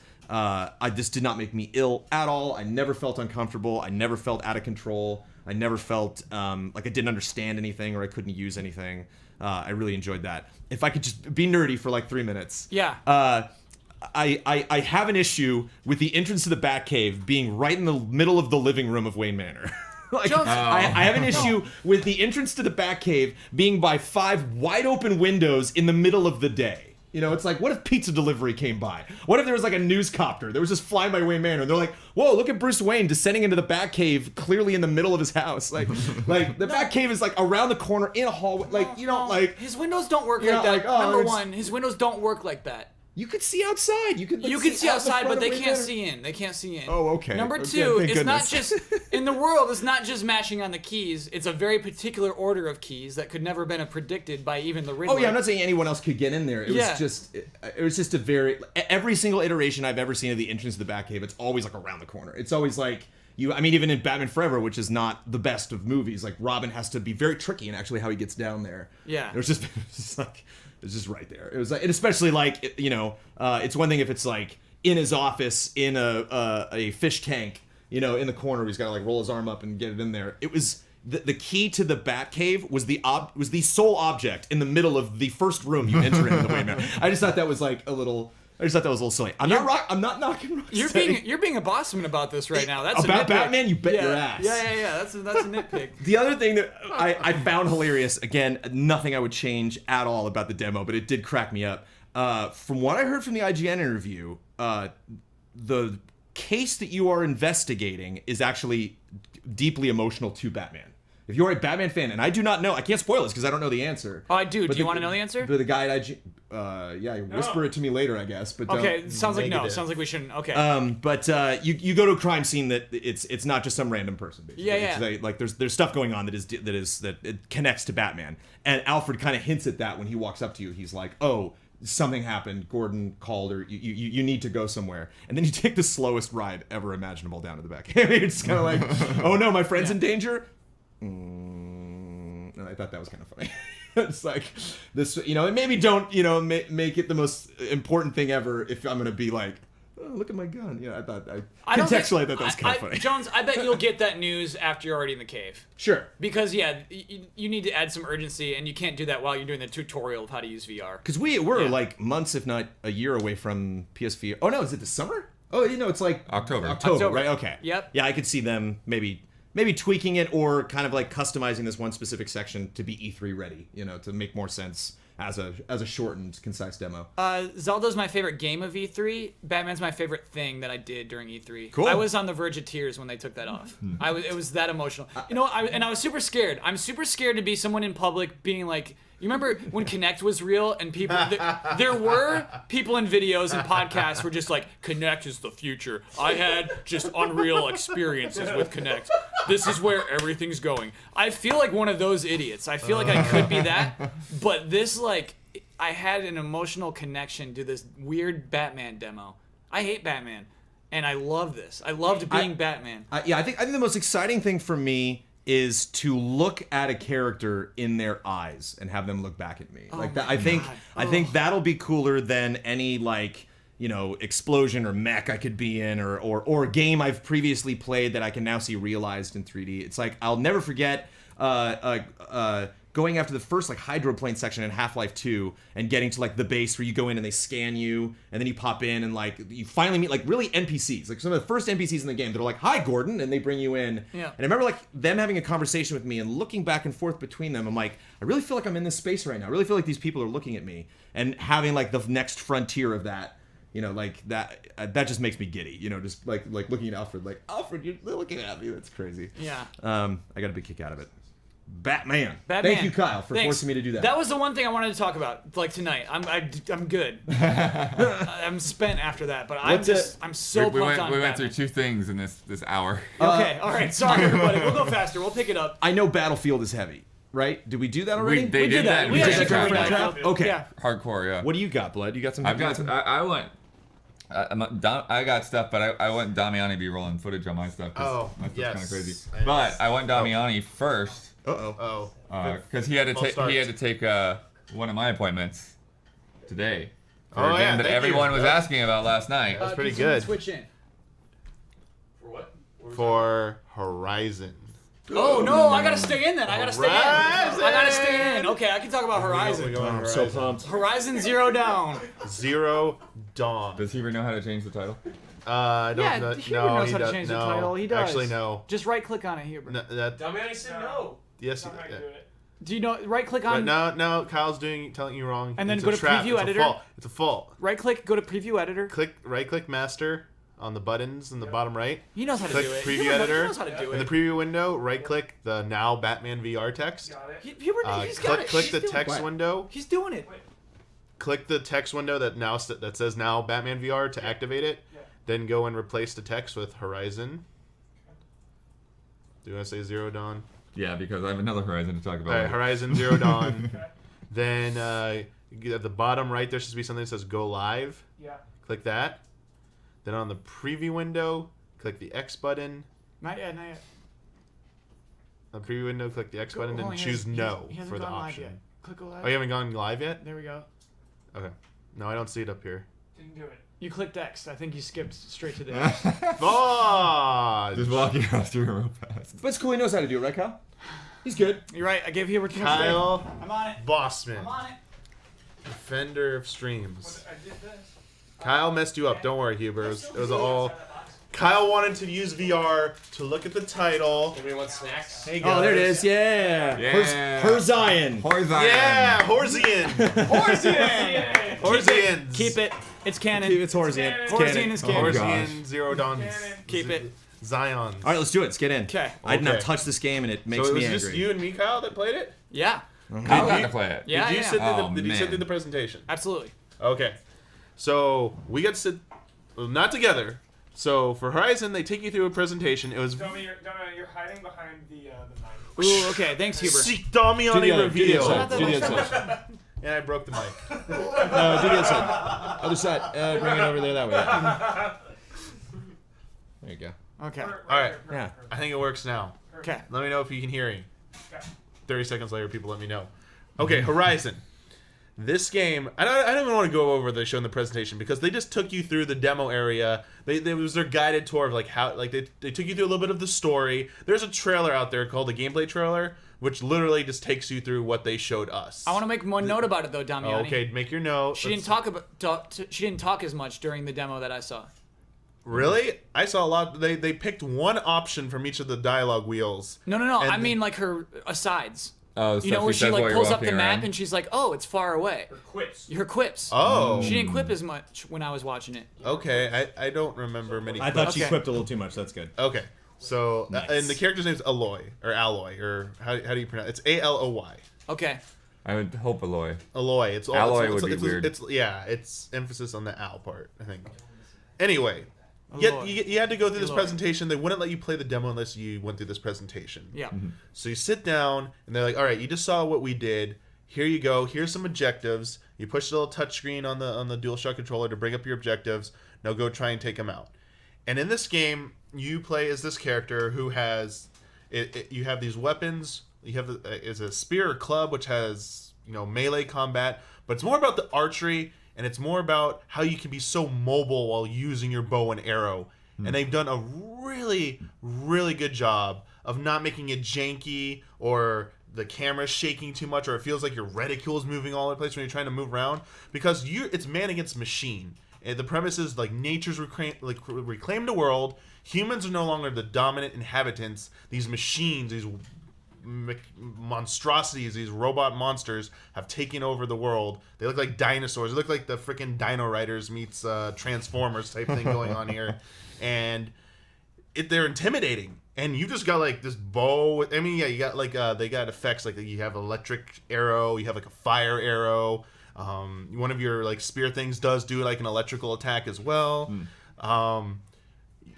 this did not make me ill at all. I never felt uncomfortable. I never felt out of control. I never felt like I didn't understand anything or I couldn't use anything. I really enjoyed that. If I could just be nerdy for like 3 minutes. Yeah. I have an issue with the entrance to the Batcave being right in the middle of the living room of Wayne Manor. I have an issue with the entrance to the Batcave being by 5 wide open windows in the middle of the day. It's like, what if pizza delivery came by? What if there was like a newscopter that was just flying by Wayne Manor? And they're like, whoa, look at Bruce Wayne descending into the Batcave clearly in the middle of his house. Like the Batcave is like around the corner in a hallway. Like, his windows don't work like that. Like, Number one, his windows don't work like that. You could see outside. You could see outside, but they can't see in. They can't see in. Oh, okay. Number Okay, two, thank it's not goodness. just in the world. It's not just mashing on the keys. It's a very particular order of keys that could never been predicted by even the Riddler. Oh yeah, I'm not saying anyone else could get in there. It was just a very every single iteration I've ever seen of the entrance to the Batcave. It's always like around the corner. It's always like even in Batman Forever, which is not the best of movies, like Robin has to be very tricky in actually how he gets down there. Yeah, it was just like. It's just right there. It was like, and especially like it's one thing if it's like in his office in a fish tank, in the corner. He's got to like roll his arm up and get it in there. It was the key to the Batcave was the sole object in the middle of the first room you enter in the Wayne Manor. I just thought that was like a little. I just thought that was a little silly. I'm not knocking Rocksteady. You're being a bossman about this right now. That's about a nitpick. Batman. You bet your ass. Yeah. That's a nitpick. The other thing that I found hilarious, again, nothing I would change at all about the demo, but it did crack me up. From what I heard from the IGN interview, the case that you are investigating is actually deeply emotional to Batman. If you're a Batman fan, and I do not know, I can't spoil this because I don't know the answer. Oh, I do. Do you want to know the answer? But the guy at IGN, whisper it to me later, I guess. But okay, sounds like no. Sounds like we shouldn't. Okay. But you go to a crime scene that it's not just some random person. Basically. Yeah. It's like there's stuff going on that it connects to Batman, and Alfred kind of hints at that when he walks up to you. He's like, oh. Something happened. Gordon called, or you need to go somewhere, and then you take the slowest ride ever imaginable down to the back. It's kind of like, oh no, my friend's in danger. I thought that was kind of funny. It's like this, and maybe don't, make it the most important thing ever. If I'm gonna be like, oh, look at my gun. I thought I thought that was kind of funny. Jones, I bet you'll get that news after you're already in the cave. Sure. Because you need to add some urgency, and you can't do that while you're doing the tutorial of how to use VR. Because we're like months, if not a year, away from PSVR. Oh no, is it the summer? Oh, it's like October, right? Okay. Yep. Yeah, I could see them maybe tweaking it or kind of like customizing this one specific section to be E3 ready, to make more sense as a shortened, concise demo. Zelda's my favorite game of E3. Batman's my favorite thing that I did during E3. Cool. I was on the verge of tears when they took that off. It was that emotional. I was super scared. I'm super scared to be someone in public being like, you remember when Kinect was real and people, there were people in videos and podcasts were just like, Kinect is the future. I had just unreal experiences with Kinect. This is where everything's going. I feel like one of those idiots. I feel like I could be that, but this I had an emotional connection to this weird Batman demo. I hate Batman, and I love this. I loved being Batman. I think the most exciting thing for me is to look at a character in their eyes and have them look back at me. I think that'll be cooler than any explosion or mech I could be in or a game I've previously played that I can now see realized in 3D. It's like I'll never forget going after the first hydroplane section in Half-Life 2 and getting to the base where you go in and they scan you and then you pop in and you finally meet really NPCs, some of the first NPCs in the game that are like, hi Gordon, and they bring you in. Yeah. And I remember them having a conversation with me and looking back and forth between them. I'm like, I really feel like I'm in this space right now. I really feel like these people are looking at me and having the next frontier of that. That just makes me giddy. Just looking at Alfred, Alfred, you're looking at me. That's crazy. Yeah. I got a big kick out of it. Batman. Batman. Thank you, Kyle, for Thanks. forcing me to do that. That was the one thing I wanted to talk about, like tonight. I'm good. I'm spent after that, but I'm so we pumped on went through Batman. 2 things in this hour. Okay, all right. Sorry, everybody. We'll go faster. We'll pick it up. I know Battlefield is heavy, right? Did we do that already? They We did that. We did actually that. covered Right. Battlefield. Okay. Yeah. Hardcore, yeah. What do you got, Bled? You got some? I got stuff, but I want Damiani be rolling footage on my stuff. Oh, my stuff's yes. kind of crazy. I But I want Damiani first Oh. because he had to False take one of my appointments today for Oh, a game yeah, that thank everyone you. was asking about last night. That's pretty Can someone good. Switch in. For what? For Horizon. Oh no! I gotta stay in then. I gotta stay in. Horizon! I gotta stay in. Okay, I can talk about We're Horizon. going I'm so pumped. Horizon Zero Dawn. Zero Dawn. Does he even know how to change the title? I don't Yeah, know. Huber No, knows he how to does- change the no. title. He does. Actually, no. Just right click on it, Huber. No, that, Damiani said no. yes. That's not how you do it. Do you know? Right click But on. no, Kyle's telling you wrong. And then It's go a to trap. preview It's editor. A fault. It's a fault. Right click. Go to preview editor. Right click master on the buttons in the bottom right. He knows how to Click do it. preview Huber editor. knows how to do In the it. preview window, right click the now Batman VR text. Got it. Huber, he's got it. Click He's the doing text it. window. He's doing it. Click the text window that says now Batman VR to activate it. Yeah. Then go and replace the text with Horizon. Do you want to say Zero Dawn? Yeah, because I have another Horizon to talk about. All right, Horizon Zero Dawn. Okay. Then at the bottom right, there should be something that says Go Live. Yeah. Click that. Then on the preview window, click the X button. Not yet. Not yet. On the preview window, click the X button Hold on, and he choose hasn't- No he hasn't for the gone live option. yet. Click go live. Oh, you haven't gone live yet? There we go. Okay. No, I don't see it up here. Didn't do it. You clicked X. I think you skipped straight to the X. Oh! Just walking across the room real fast. But it's cool. He knows how to do it, right, Kyle? He's good. You're right. I gave Huber too much Kyle credit. I'm on it. Bossman, I'm on it. defender of streams. I did this. Kyle messed you up. Don't worry, Huber. It was all. Kyle wanted to use VR to look at the title. Anybody want snacks? Hey Oh, there it is. Yeah. Yeah. Herzion. Horizon. Yeah, Horzian. Horsian. Horzians. Keep it. It's canon. It's Horzion. It's Horsian canon. is canon. Horzian Zero Dawn. Keep it. Zions. All right, let's do it. Let's get in. 'Kay. I did not Okay. touch this game, and it So makes it was me just angry. you and me, Kyle, that played it? Yeah. Kyle got to play it. Yeah. Did you sit Oh, did you sit man. through the presentation? Absolutely. Okay. So we got to sit, well, not together. So for Horizon, they take you through a presentation. It was Damiani, you're hiding behind the mic. Ooh. Okay. Thanks, Huber. Seek Damiani reveal. side. Do the other side. And I broke the mic. No, do the other side. Other side. Bring it over there that way. Yeah. There you go. Okay. All right. Yeah. I think it works now. Okay. Let me know if you can hear me. Okay. 30 seconds later, people let me know. Okay, Horizon. This game, I don't even want to go over the show in the presentation because they just took you through the demo area. It was their guided tour of like how, like they took you through a little bit of the story. There's a trailer out there called the gameplay trailer, which literally just takes you through what they showed us. I want to make one note about it though, Damiani. Okay, make your note. She didn't she didn't talk as much during the demo that I saw. Really? I saw a lot. They picked one option from each of the dialogue wheels. No. And I mean like her asides. Oh, You know, where she like pulls up the map and she's like, "Oh, it's far away." Or quips. Her quips. Oh. She didn't quip as much when I was watching it. Okay, I don't remember many. I thought she Okay. quipped a little too much. That's good. Okay, so Nice. and the character's name is Alloy or how do you pronounce it? It's Aloy. Okay. I would hope Aloy. Alloy. It's all, Alloy it's, would be it's, weird. It's emphasis on the al part, I think. Anyway, Alloy. you had to go through this Alloy. presentation. They wouldn't let you play the demo unless you went through this presentation. Yeah. So you sit down and they're like, "All right, you just saw what we did. Here you go. Here's some objectives. You push the little touchscreen on the DualShock controller to bring up your objectives. Now go try and take them out." And in this game, you play as this character who has you have these weapons. You have is a spear or club which has melee combat, but it's more about the archery and it's more about how you can be so mobile while using your bow and arrow. And they've done a really, really good job of not making it janky or the camera's shaking too much or it feels like your reticule's moving all over the place when you're trying to move around because it's man against machine. And the premise is like nature's reclaimed the world. Humans are no longer the dominant inhabitants. These machines, these monstrosities, these robot monsters have taken over the world. They look like dinosaurs. They look like the freaking Dino Riders meets Transformers type thing going on here. And they're intimidating. and you just got like this bow. I mean, yeah, you got like they got effects like you have electric arrow, you have like a fire arrow. One of your like spear things does do like an electrical attack as well.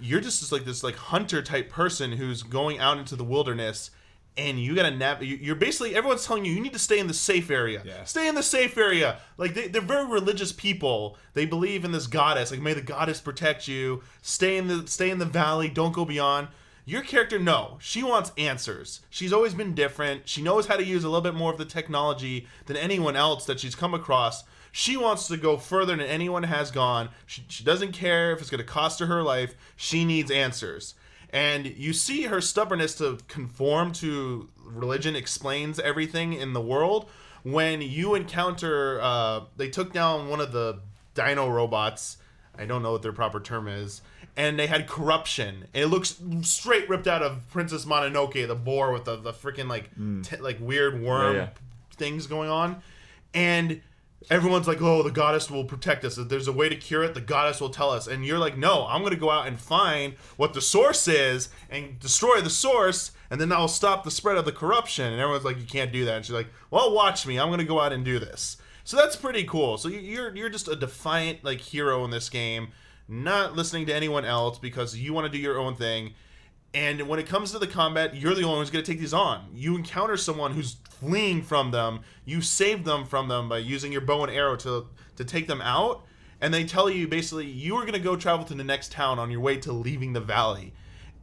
You're just like this like hunter type person who's going out into the wilderness, and you gotta you're basically, everyone's telling you need to stay in the safe area. Yeah. Stay in the safe area. Like they're very religious people. They believe in this goddess. Like, may the goddess protect you. Stay in the valley. Don't go beyond. Your character, no. She wants answers. She's always been different. She knows how to use a little bit more of the technology than anyone else that she's come across. She wants to go further than anyone has gone. She doesn't care if it's going to cost her life. She needs answers. And you see her stubbornness to conform to religion explains everything in the world. When you encounter, they took down one of the dino robots. I don't know what their proper term is. And they had corruption. It looks straight ripped out of Princess Mononoke, the boar with the freaking like weird worm things going on. And everyone's like, oh, the goddess will protect us. If there's a way to cure it, the goddess will tell us. And you're like, no, I'm going to go out and find what the source is and destroy the source, and then I'll stop the spread of the corruption. And everyone's like, you can't do that. And she's like, well, watch me. I'm going to go out and do this. So that's pretty cool. So you're just a defiant like hero in this game, not listening to anyone else because you want to do your own thing. And when it comes to the combat, you're the only one who's going to take these on. You encounter someone who's fleeing from them. You save them from them by using your bow and arrow to take them out. And they tell you basically you are going to go travel to the next town on your way to leaving the valley.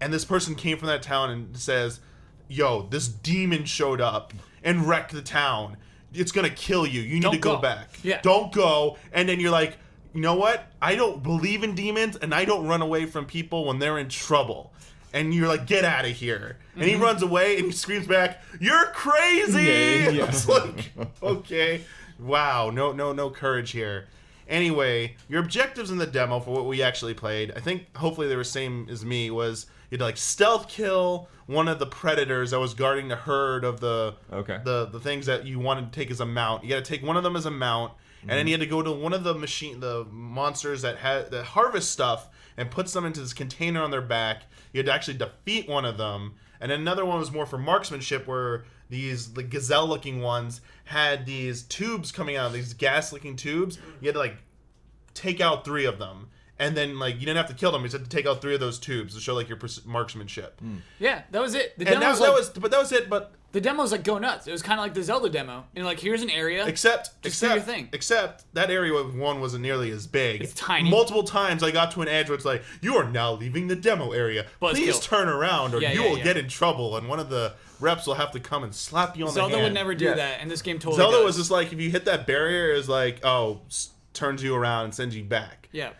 And this person came from that town and says, yo, this demon showed up and wrecked the town. It's going to kill you. You need to go back. Yeah. Don't go. And then you're like, you know what? I don't believe in demons, and I don't run away from people when they're in trouble. And you're like, get out of here. And he runs away and he screams back, you're crazy! Yeah. It's like, okay. Wow, no courage here. Anyway, your objectives in the demo for what we actually played, I think hopefully they were the same as me, was you had to like stealth kill one of the predators that was guarding the herd of the things that you wanted to take as a mount. You got to take one of them as a mount, and then you had to go to one of the monsters that harvest stuff and puts them into this container on their back. You had to actually defeat one of them. And another one was more for marksmanship, where the gazelle-looking ones had these tubes coming out, these gas-leaking tubes. You had to like take out 3 of them. And then like you didn't have to kill them, you just had to take out 3 of those tubes to show like your marksmanship. Yeah, that was it. That was it, but the demo's like go nuts. It was kind of like the Zelda demo. And like, here's an area. Except do your thing. Except that area one wasn't nearly as big. It's tiny. Multiple times I got to an edge where it's like, you are now leaving the demo area. Please turn around or you will get in trouble. And one of the reps will have to come and slap you on the hand. Zelda would never do that, and this game totally Zelda does. was just like, if you hit that barrier, it's like, turns you around and sends you back. Yeah.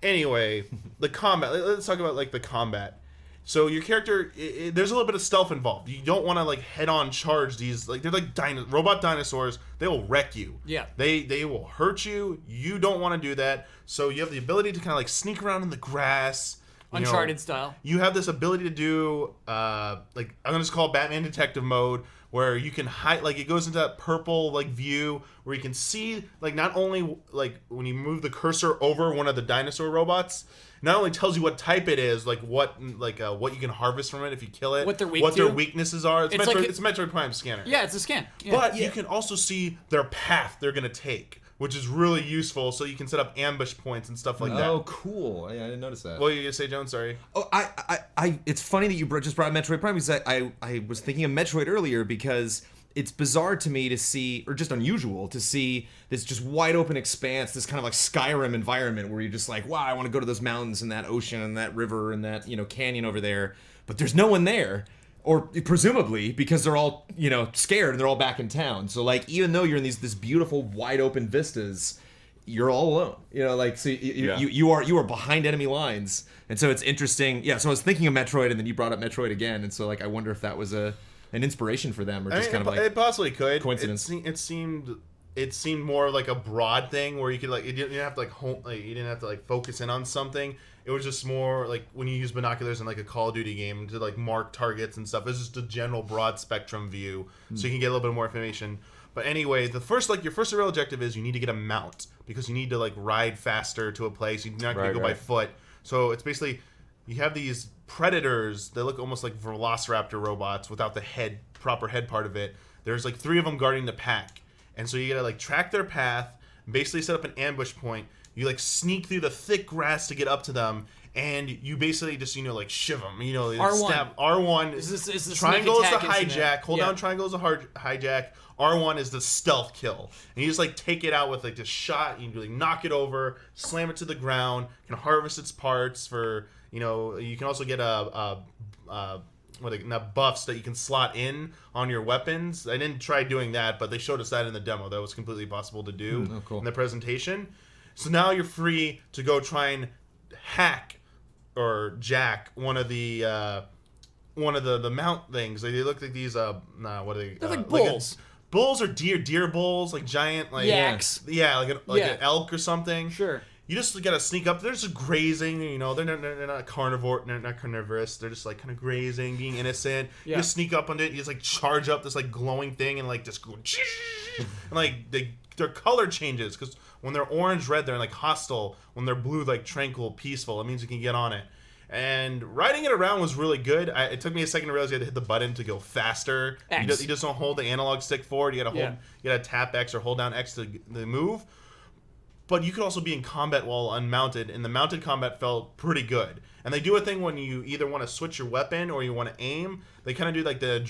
Anyway, the combat. Let's talk about like the combat. So your character, there's a little bit of stealth involved. You don't want to like head-on charge these. Like they're like robot dinosaurs. They will wreck you. Yeah. They will hurt you. You don't want to do that. So you have the ability to kind of like sneak around in the grass. Uncharted style. You have this ability to do like I'm gonna just call it Batman Detective mode, where you can hide. Like it goes into that purple like view where you can see like not only like when you move the cursor over one of the dinosaur robots. Not only tells you what type it is, like what you can harvest from it if you kill it, what their weaknesses are. It's Metroid Metroid Prime Scanner. Yeah, it's a scan. Yeah. But you can also see their path they're gonna take, which is really useful. So you can set up ambush points and stuff like that. Oh, cool! I didn't notice that. What were you gonna say, Jones? Sorry. Oh, I it's funny that you just brought Metroid Prime because I was thinking of Metroid earlier because it's bizarre to me to see, or just unusual to see, this just wide open expanse, this kind of like Skyrim environment where you're just like, wow, I want to go to those mountains and that ocean and that river and that, canyon over there, but there's no one there. Or presumably because they're all, scared and they're all back in town. So like, even though you're in this beautiful wide open vistas, you're all alone. So you are behind enemy lines. And so it's interesting. Yeah, so I was thinking of Metroid and then you brought up Metroid again. And so like, I wonder if that was an inspiration for them, or just kind of like it possibly could. Coincidence. It seemed more like a broad thing where you could like you didn't have to focus in on something. It was just more like when you use binoculars in like a Call of Duty game to like mark targets and stuff. It's just a general broad spectrum view, so you can get a little bit more information. But anyway, your first real objective is you need to get a mount because you need to like ride faster to a place. You're not going to go by foot. So it's basically you have these predators. They look almost like velociraptor robots without the proper head part of it. There's like 3 of them guarding the pack, and so you gotta like track their path, basically set up an ambush point. You like sneak through the thick grass to get up to them, and you basically just like shiv them. R1. Stab R1. Is the triangle is the hijack hijack. Hold down triangle is a hijack. R1 is the stealth kill, and you just like take it out with like this shot. You like knock it over, slam it to the ground. Can harvest its parts for You can also get buffs that you can slot in on your weapons. I didn't try doing that, but they showed us that in the demo. That was completely possible to do in the presentation. So now you're free to go try and hack or jack one of the mount things. They look like these what are they? They're like bulls. Bulls or deer bulls, like giant, like yaks. Yeah, like an elk or something. Sure. You just gotta sneak up. They're just grazing. They're not carnivore. They're not carnivorous. They're just like kind of grazing, being innocent. Yeah. You just sneak up on it. You just like charge up this like glowing thing and like just go, and like their color changes because when they're orange red, they're like hostile. When they're blue, like tranquil, peaceful. It means you can get on it. And riding it around was really good. It took me a second to realize you had to hit the button to go faster. You just don't hold the analog stick forward. You gotta tap X or hold down X to move. But you could also be in combat while unmounted, and the mounted combat felt pretty good. And they do a thing when you either want to switch your weapon or you want to aim. They kind of do like the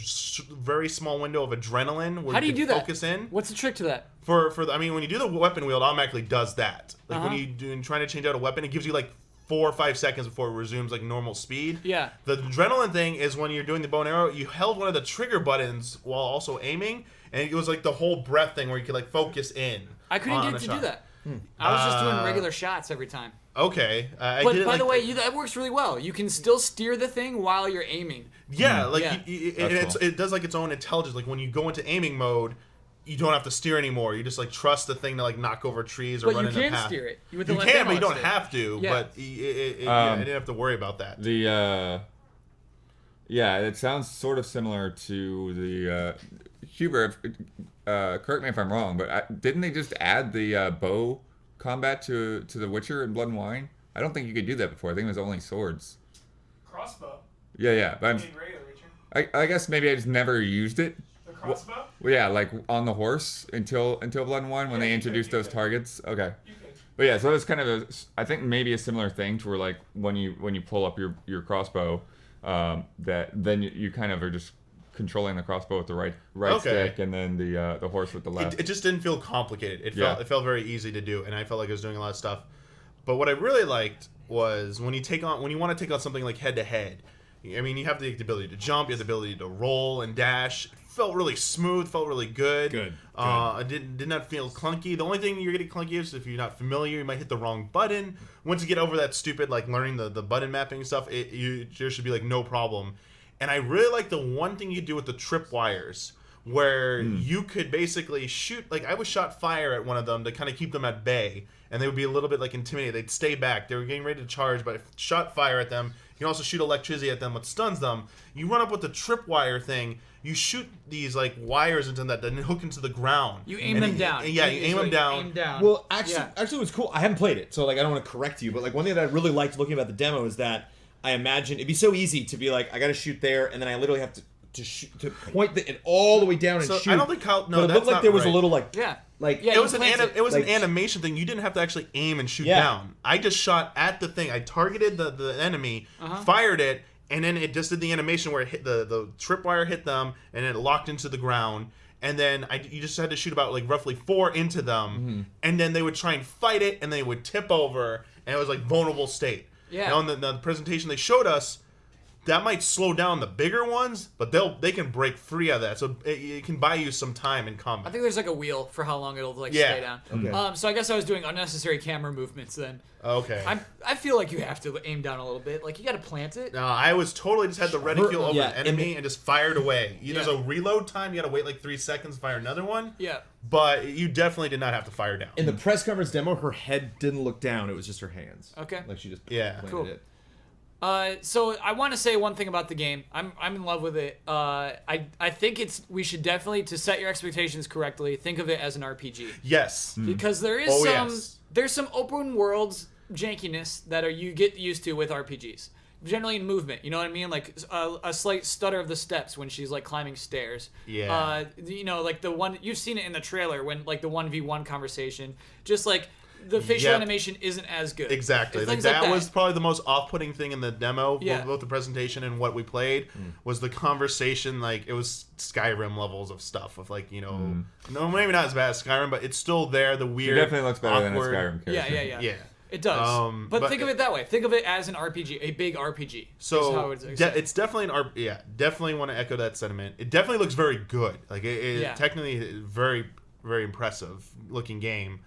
very small window of adrenaline where you can focus in. What's the trick to that? When you do the weapon wheel, it automatically does that. Like when you're trying to change out a weapon, it gives you like 4 or 5 seconds before it resumes like normal speed. Yeah. The adrenaline thing is when you're doing the bow and arrow, you held one of the trigger buttons while also aiming, and it was like the whole breath thing where you could like focus in. I couldn't get to do that. I was just doing regular shots every time. Okay. But by the way, that works really well. You can still steer the thing while you're aiming. Yeah, it does like its own intelligence. Like when you go into aiming mode, you don't have to steer anymore. You just like trust the thing to like knock over trees or run in the path. But you can steer it. You can, but you don't have to. Yeah. But I didn't have to worry about that. It sounds sort of similar to the Huber. Correct me if I'm wrong, but didn't they just add the bow combat to The Witcher and Blood and Wine? I don't think you could do that before. I think it was only swords. Crossbow. Yeah. But I guess maybe I just never used it. The crossbow? Well, yeah, like on the horse until Blood and Wine when they introduced those targets. Okay. But yeah, so it's kind of I think maybe a similar thing to where like when you pull up your crossbow, that then you kind of are just controlling the crossbow with the right stick, and then the horse with the left. It just didn't feel complicated. It felt very easy to do, and I felt like I was doing a lot of stuff. But what I really liked was when you want to take on something like head to head. I mean, you have the ability to jump, you have the ability to roll and dash. It felt really smooth, felt really good. It did not feel clunky. The only thing you're getting clunky is if you're not familiar, you might hit the wrong button. Once you get over that stupid like learning the button mapping stuff, there should be like no problem. And I really like the one thing you do with the tripwires, where you could basically shoot. Like I was shot fire at one of them to kind of keep them at bay, and they would be a little bit like intimidated. They'd stay back. They were getting ready to charge, but I shot fire at them. You can also shoot electricity at them, which stuns them. You run up with the tripwire thing. You shoot these like wires into that, then hook into the ground. You aim them down. Yeah, you aim them down. Well, actually, it was cool. I haven't played it, so like I don't want to correct you, but like one thing that I really liked looking about the demo is that I imagine it'd be so easy to be like, I got to shoot there, and then I literally have to point it all the way down and shoot. I don't think but it looked like there was a little like it was an animation thing. You didn't have to actually aim and shoot down. I just shot at the thing. I targeted the enemy, fired it, and then it just did the animation where it hit the tripwire hit them, and it locked into the ground. And then you just had to shoot about like roughly 4 into them, and then they would try and fight it, and they would tip over, and it was like vulnerable state. Yeah. Now in the presentation they showed us, that might slow down the bigger ones, but they can break free of that, so it can buy you some time in combat. I think there's like a wheel for how long it'll like stay down. Okay. So I guess I was doing unnecessary camera movements then. Okay. I feel like you have to aim down a little bit. Like you got to plant it. No, I was totally just had the reticule over the enemy and just fired away. There's a reload time. You got to wait like 3 seconds to fire another one. Yeah. But you definitely did not have to fire down. In the press conference demo, her head didn't look down. It was just her hands. Okay. Like she just planted it. So I want to say one thing about the game. I'm in love with it. I think we should definitely, to set your expectations correctly, think of it as an RPG. Yes. Because there is there's some open world jankiness that you get used to with RPGs. generally in movement. You know what I mean? Like a slight stutter of the steps when she's like climbing stairs. Yeah. You know, like the one you've seen it in the trailer when like the 1v1 conversation. Just like the facial animation isn't as good. Exactly. Like that was probably the most off-putting thing in the demo, both the presentation and what we played, was the conversation. Like it was Skyrim levels of stuff with like, you know, no, maybe not as bad as Skyrim, but it's still there. The weird, It definitely looks better awkward, than a Skyrim character. Yeah. It does. But think of it that way. Think of it as an RPG, a big RPG. So it's definitely definitely want to echo that sentiment. It definitely looks very good. Like it technically very, very impressive looking game.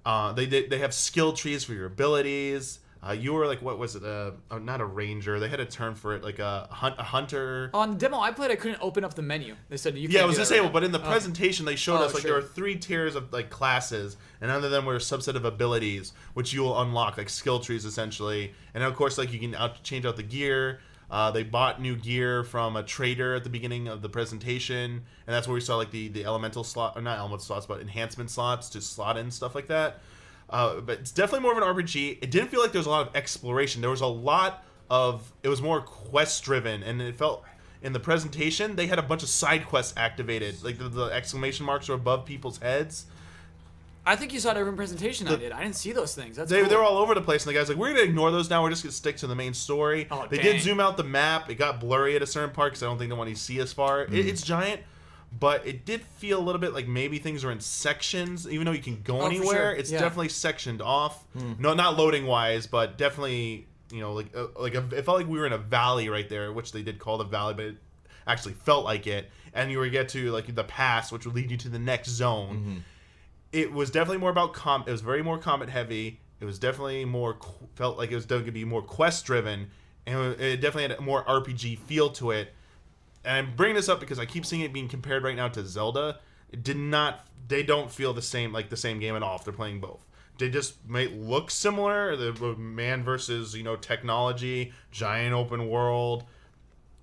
They have skill trees for your abilities. You were like, what was it? Not a ranger. They had a term for it, like a hunter. On the demo I played, I couldn't open up the menu. They said you can't. Yeah, I was gonna say, but in the presentation they showed us like there were 3 tiers of like classes, and under them were a subset of abilities which you will unlock, like skill trees essentially. And of course, like you can change out the gear. They bought new gear from a trader at the beginning of the presentation, and that's where we saw like the elemental slot, or not elemental slots, but enhancement slots to slot in stuff like that. But it's definitely more of an RPG. It didn't feel like there was a lot of exploration. There was a lot of, it was more quest driven, and it felt in the presentation they had a bunch of side quests activated, like the exclamation marks were above people's heads. I think you saw it every presentation I did. I didn't see those things. They were all over the place, and the guy's like, we're going to ignore those now. We're just going to stick to the main story. They did zoom out the map. It got blurry at a certain part because I don't think they want to see as far. It's giant, but it did feel a little bit like maybe things are in sections. Even though you can go anywhere, it's definitely sectioned off. No, not loading-wise, but definitely, you know, it felt like we were in a valley right there, which they did call the valley, but it actually felt like it. And you would get to like the pass, which would lead you to the next zone. It was definitely more about it was very more combat heavy. It was definitely felt like it was going to be more quest driven, and it definitely had a more RPG feel to it. And I'm bringing this up because I keep seeing it being compared right now to Zelda. They don't feel the same game at all if they're playing both. They just might look similar. The man versus, you know, technology, giant open world.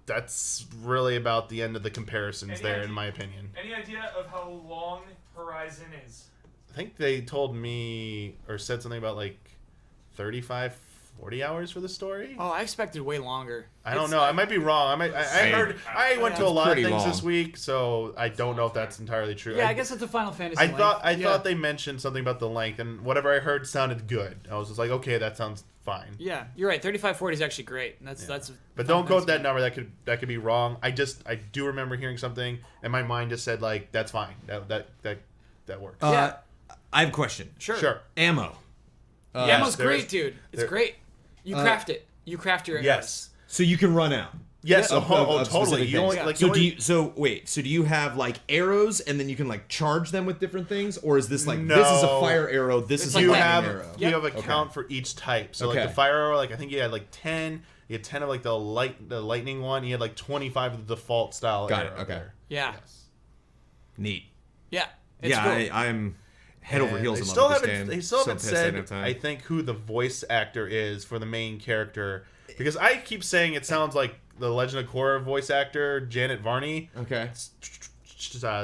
That's really about the end of the comparisons in my opinion. Any idea of how long Horizon is? I think they told me or said something about like 35, 40 hours for the story. Oh, I expected way longer. I don't know. I might be wrong. I went to a lot of things this week, so I don't know if that's entirely true. Yeah, I guess it's a Final Fantasy. I thought they mentioned something about the length, and whatever I heard sounded good. I was just like, okay, that sounds fine. Yeah, you're right. 35-40 is actually great. That's. But don't quote that number. That could be wrong. I do remember hearing something, and my mind just said like, that's fine. That works. I have a question. Sure. Ammo. Ammo's great, dude. It's great. You craft it. You craft your arrows. So you can run out. Yes, totally. So do you have like arrows and then you can like charge them with different things, or is this like this is a fire arrow, this is a lightning arrow? You have a count for each type. So like the fire arrow, like I think you had like 10. You had 10 of like the lightning one. You had like 25 of the default style. Got it. Okay. Yeah. Yes. Neat. Yeah. I'm head over heels in love with this game. They still haven't said, I think, who the voice actor is for the main character. Because I keep saying it sounds like the Legend of Korra voice actor, Janet Varney. Okay.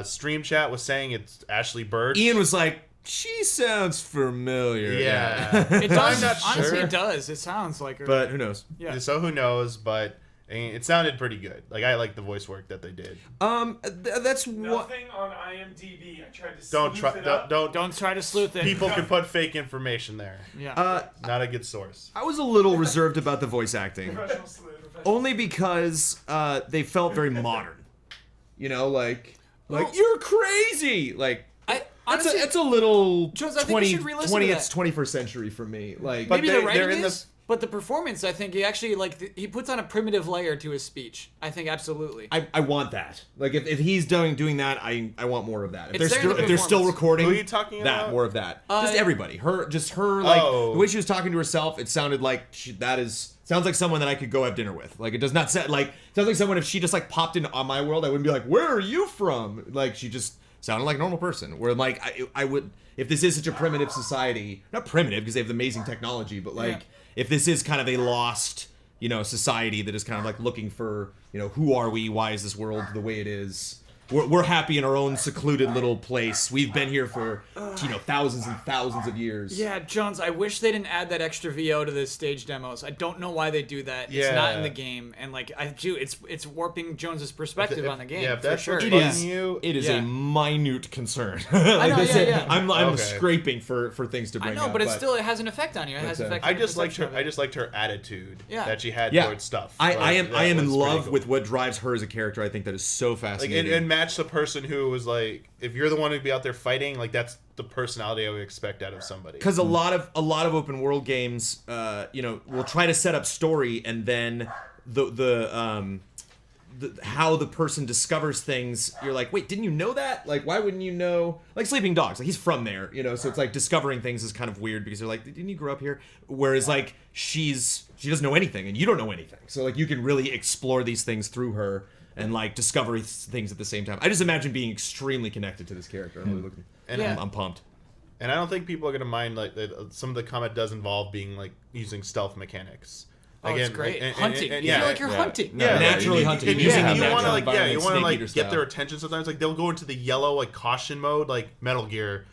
Stream chat was saying it's Ashley Birch. Ian was like, she sounds familiar. Yeah. It does. Honestly, it does. It sounds like her. But who knows? Yeah. So who knows, but... it sounded pretty good. Like I like the voice work that they did. That's nothing on IMDb. I tried to don't try to sleuth it. People can put fake information there. Yeah. Not a good source. I was a little reserved about the voice acting, only because they felt very modern. You know, like you're crazy. Like honestly, it's a little 20th, 21st century for me. Like, maybe the writing is. But the performance, I think, he actually, he puts on a primitive layer to his speech. I think, absolutely. I want that. Like, if he's doing that, I want more of that. If they're still Who recording are you talking about? more of that. Just everybody. Her, the way she was talking to herself, it sounded like sounds like someone that I could go have dinner with. Like, it does not sound like someone, if she just, popped into On My World, I wouldn't be like, where are you from? Like, she just sounded like a normal person. Where, I would, if this is such a primitive society, not primitive, because they have amazing technology, but, if this is kind of a lost, society that is kind of looking for, who are we? Why is this world the way it is? We're happy in our own secluded little place. We've been here for thousands and thousands of years. Yeah, Jones, I wish they didn't add that extra VO to the stage demos. I don't know why they do that. It's not in the game, and like it's warping Jones's perspective on the game. Yeah, if that's for sure. It is a minute concern. I know, I'm scraping for things to bring I know, up, but it has an effect on you. It has an effect. I just liked her attitude that she had towards stuff. I am in love with what drives her as a character. I think that is so fascinating. Like, and match the person who was like, if you're the one who'd be out there fighting, like that's the personality I would expect out of somebody. Because a lot of open world games, will try to set up story, and then the how the person discovers things, you're like, wait, didn't you know that? Like, why wouldn't you know? Like Sleeping Dogs, like he's from there, so it's like discovering things is kind of weird because they're like, didn't you grow up here? Whereas like she doesn't know anything and you don't know anything, so like you can really explore these things through her and like discover things at the same time. I just imagine being extremely connected to this character. I'm really looking, I'm pumped. And I don't think people are gonna mind like some of the combat does involve being like using stealth mechanics. Again, it's great. Hunting. You feel like you're hunting. Naturally hunting. And you want to like get their attention sometimes. Like they'll go into the yellow like caution mode, like Metal Gear.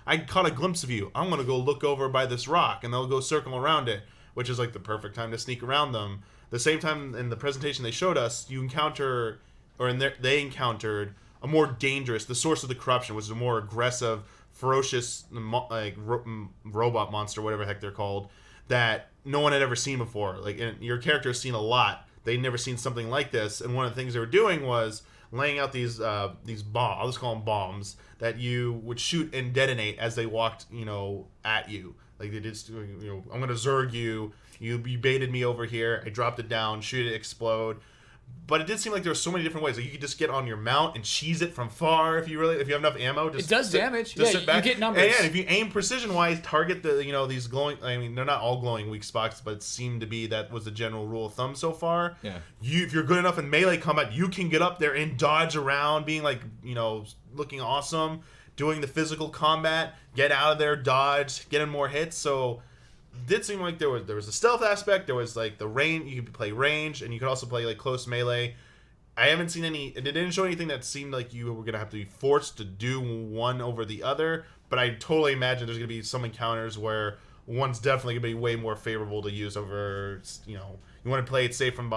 I caught a glimpse of you. I'm gonna go look over by this rock, and they'll go circle around it, which is like the perfect time to sneak around them. The same time in the presentation they showed us, you encounter, they encountered a more dangerous, the source of the corruption, which is a more aggressive, ferocious like robot monster, whatever the heck they're called, that no one had ever seen before. Like, and your character has seen a lot. They'd never seen something like this. And one of the things they were doing was laying out these bombs. I'll just call them bombs that you would shoot and detonate as they walked, at you. Like they just, I'm gonna zerg you. You baited me over here. I dropped it down, shoot it, explode. But it did seem like there were so many different ways. Like you could just get on your mount and cheese it from far if you have enough ammo. It does damage. Just sit back. You get numbers. And if you aim precision wise, target the these glowing. I mean, they're not all glowing weak spots, but it seemed to be that was the general rule of thumb so far. Yeah. If you're good enough in melee combat, you can get up there and dodge around, being like looking awesome, doing the physical combat, get out of there, dodge, get in more hits. So. Did seem like there was a stealth aspect. There was like the range. You could play range, and you could also play like close melee. I haven't seen any. It didn't show anything that seemed like you were gonna have to be forced to do one over the other. But I totally imagine there's gonna be some encounters where one's definitely gonna be way more favorable to use over. You want to play it safe from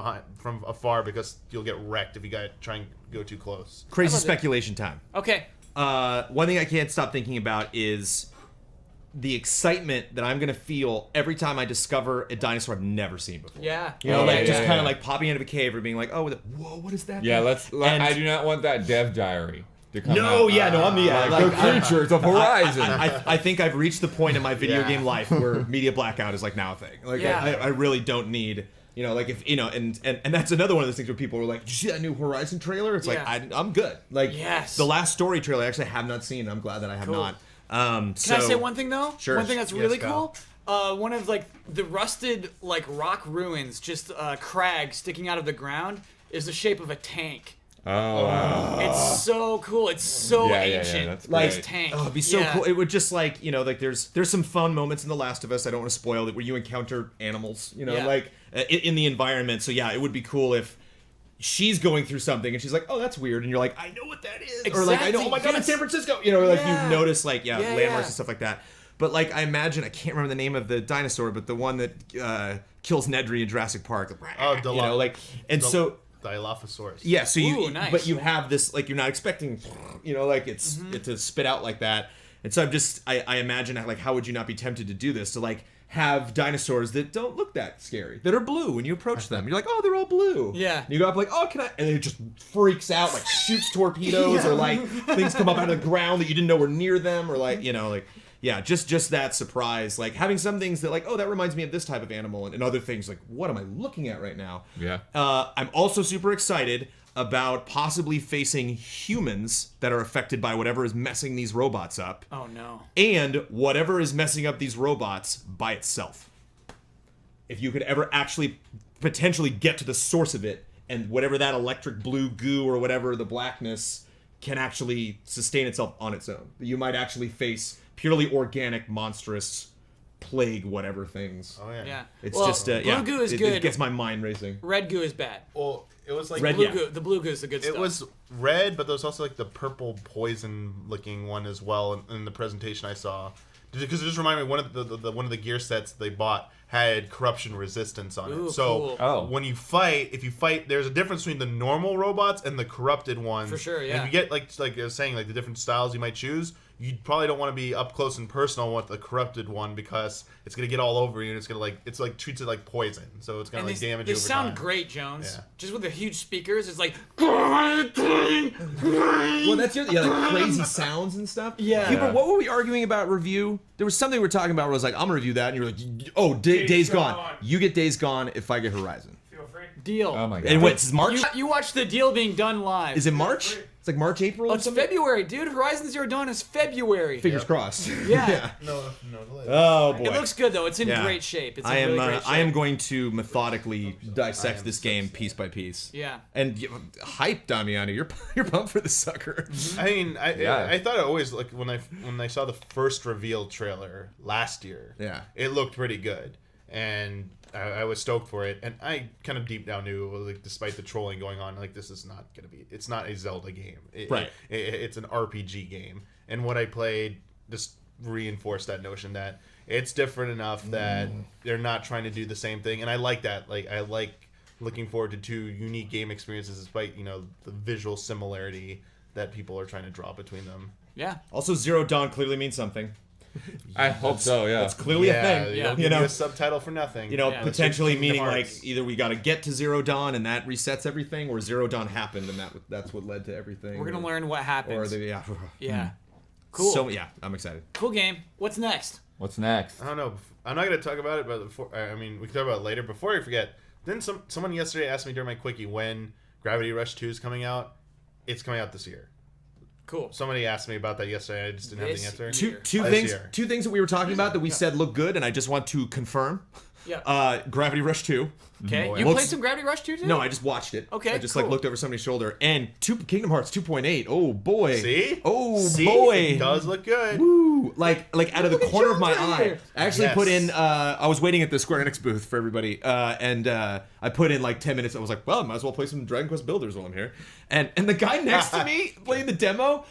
afar because you'll get wrecked if you try and go too close. Crazy speculation time. Okay. One thing I can't stop thinking about is the excitement that I'm gonna feel every time I discover a dinosaur I've never seen before. Yeah. Kind of like popping out of a cave or being like, oh, whoa, what is that? Yeah, I do not want that dev diary to come out. I'm the the creatures of Horizon. I think I've reached the point in my video game life where media blackout is like now a thing. Like I really don't need. If and that's another one of those things where people are like, "Did you see that new Horizon trailer?" It's like I'm good. Like the last story trailer I actually have not seen. I'm glad that I have not. Can I say one thing though? Sure. One thing that's really cool. One of like the rusted like rock ruins, just crag sticking out of the ground, is the shape of a tank. Oh, wow. It's so cool. It's so ancient. That's like great. tank. Oh, it'd be so cool. It would just like there's some fun moments in The Last of Us. I don't want to spoil it where you encounter animals. In the environment. So it would be cool if she's going through something and she's like, oh, that's weird, and you're like, I know what that is. Exactly. Or like, I know, oh my god, it's San Francisco. You notice landmarks and stuff like that. But like, I imagine, I can't remember the name of the dinosaur, but the one that kills Nedry in Jurassic Park. Dilophosaurus. Yeah, so nice. But you have this, like, you're not expecting, it to spit out like that. And so I imagine, like, how would you not be tempted to do this? To, like, have dinosaurs that don't look that scary, that are blue when you approach them. You're like, oh, they're all blue. Yeah. And you go up like, oh, can I? And it just freaks out, like shoots torpedoes or like things come up out of the ground that you didn't know were near them, or like, just that surprise. Like having some things that like, oh, that reminds me of this type of animal, and other things like, what am I looking at right now? Yeah. I'm also super excited about possibly facing humans that are affected by whatever is messing these robots up. Oh no. And whatever is messing up these robots by itself. If you could ever actually potentially get to the source of it, and whatever that electric blue goo or whatever the blackness can actually sustain itself on its own. You might actually face purely organic, monstrous plague whatever things. Oh yeah. Yeah. It's blue just goo is good. It gets my mind racing. Red goo is bad. Well, It was like Red, The blue goose, the good stuff. It was red, but there was also like the purple poison-looking one as well in the presentation I saw. Because it just reminded me one of the gear sets they bought had corruption resistance on it. So cool. when you fight, if you fight, there's a difference between the normal robots and the corrupted ones. For sure, yeah. And if you get like I was saying, like the different styles you might choose, you probably don't want to be up close and personal with the corrupted one because it's gonna get all over you and it's like treats it like poison. So it's gonna damage you over They sound time. great, Jones. Yeah. Just with the huge speakers, it's like. Well, that's like crazy sounds and stuff. Yeah. Hubert, what were we arguing about review? There was something we were talking about where I was like, I'm gonna review that, and you're like, oh, Days Gone. You get Days Gone if I get Horizon. Feel free. Deal. Oh my god. And wait, it's March? You watched the deal being done live. Is it March? It's like March, April. Oh, or it's something? February, dude. Horizon Zero Dawn is February. Fingers crossed. Yeah. No delay. Oh boy. It looks good though. It's in Yeah. great shape. It's in I am. really great shape. I am going to methodically dissect this game piece by piece. Yeah. And hype, Damiani. You're pumped for this sucker. I mean, Yeah. I thought it always like when I saw the first reveal trailer last year. Yeah. It looked pretty good, and I was stoked for it. And I kind of deep down knew, like, despite the trolling going on, like this is not gonna be. It's not a Zelda game. Right. It's an RPG game, and what I played just reinforced that notion that it's different enough that they're not trying to do the same thing. And I like that. Like I like looking forward to two unique game experiences, despite the visual similarity that people are trying to draw between them. Yeah. Also, Zero Dawn clearly means something. I hope so. Yeah. That's clearly a thing. Yeah. You know, a subtitle for nothing. Yeah. Potentially Kingdom meaning like Hearts. either we got to get to Zero Dawn and that resets everything, or Zero Dawn happened and that's what led to everything. We're gonna learn what happened. Or yeah. Yeah. Cool. So yeah, I'm excited. Cool game. What's next? What's next? I don't know. I'm not going to talk about it, but before, I mean, we can talk about it later. Before I forget, then someone yesterday asked me during my quickie when Gravity Rush 2 is coming out. It's coming out this year. Cool. Somebody asked me about that yesterday. I just didn't have the answer. Two This year. things that we were talking about that we said look good, and I just want to confirm. Yeah. Gravity Rush 2. Okay. Boy. You Looks- played some Gravity Rush 2 too? No, I just watched it. Okay, I just cool. like looked over somebody's shoulder, and Kingdom Hearts 2.8. Oh boy. See? Oh See? boy. It does look good. Woo! Like out of the corner of my Jones right eye, here. I actually Yes. put in. I was waiting at the Square Enix booth for everybody, and I put in like 10 minutes. I was like, well, I might as well play some Dragon Quest Builders while I'm here. And the guy next to me playing the demo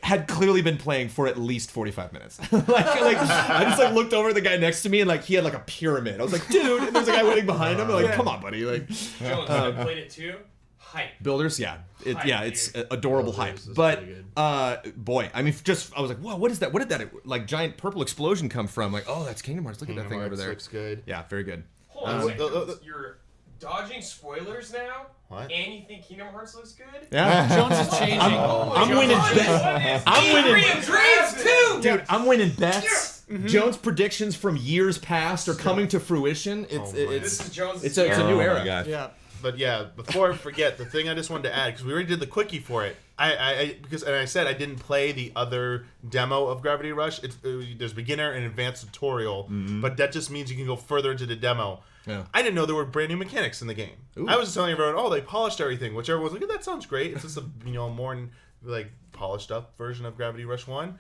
had clearly been playing for at least 45 minutes. like I just like looked over at the guy next to me and like he had like a pyramid. I was like, dude, and there's a guy waiting behind him. I'm like, come on, buddy. Like Jones, I played it too. Hype. Builders, yeah, it's adorable hype. Builders is But pretty boy, I mean, I was like, whoa, what is that? What did that like giant purple explosion come from? Like, oh, that's Kingdom Hearts. Look at that thing over there. Looks good. Yeah, very good. Hold on a second. the- You're dodging spoilers now? What? And you think Kingdom Hearts looks good? Yeah, Jones is changing. I'm winning bets. I'm winning, Dreams too! dude. I'm winning bets. Jones' predictions from years past are coming to fruition. It's This is Jones' it's a new Oh era. my gosh. Yeah. But yeah, before I forget, the thing I just wanted to add, because we already did the quickie for it. Because I said I didn't play the other demo of Gravity Rush. There's beginner and advanced tutorial, but that just means you can go further into the demo. Yeah. I didn't know there were brand new mechanics in the game. I was just telling everyone, oh, they polished everything, which everyone was like, that sounds great. It's just a more like polished up version of Gravity Rush 1.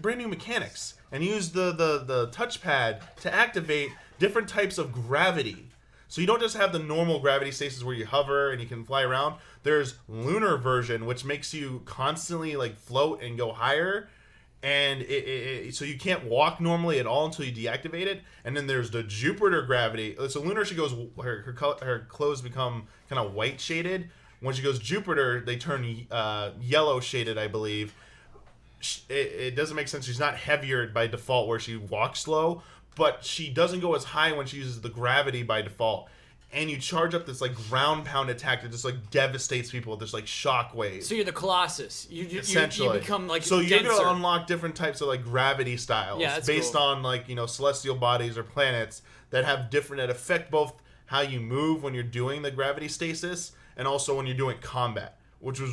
Brand new mechanics, and use the touchpad to activate different types of gravity. So you don't just have the normal gravity stasis where you hover and you can fly around. There's lunar version, which makes you constantly like float and go higher, and so you can't walk normally at all until you deactivate it. And then there's the Jupiter gravity. So lunar, she goes, her clothes become kind of white shaded. When she goes Jupiter, they turn yellow shaded, I believe. It doesn't make sense. She's not heavier by default where she walks slow, but she doesn't go as high when she uses the gravity by default. And you charge up this like ground pound attack that just like devastates people with this like shock wave. So you're the Colossus. You Essentially, become like so you're denser. gonna unlock different types of like gravity styles Yeah, that's based cool. on like celestial bodies or planets that have different that affect both how you move when you're doing the gravity stasis and also when you're doing combat, which was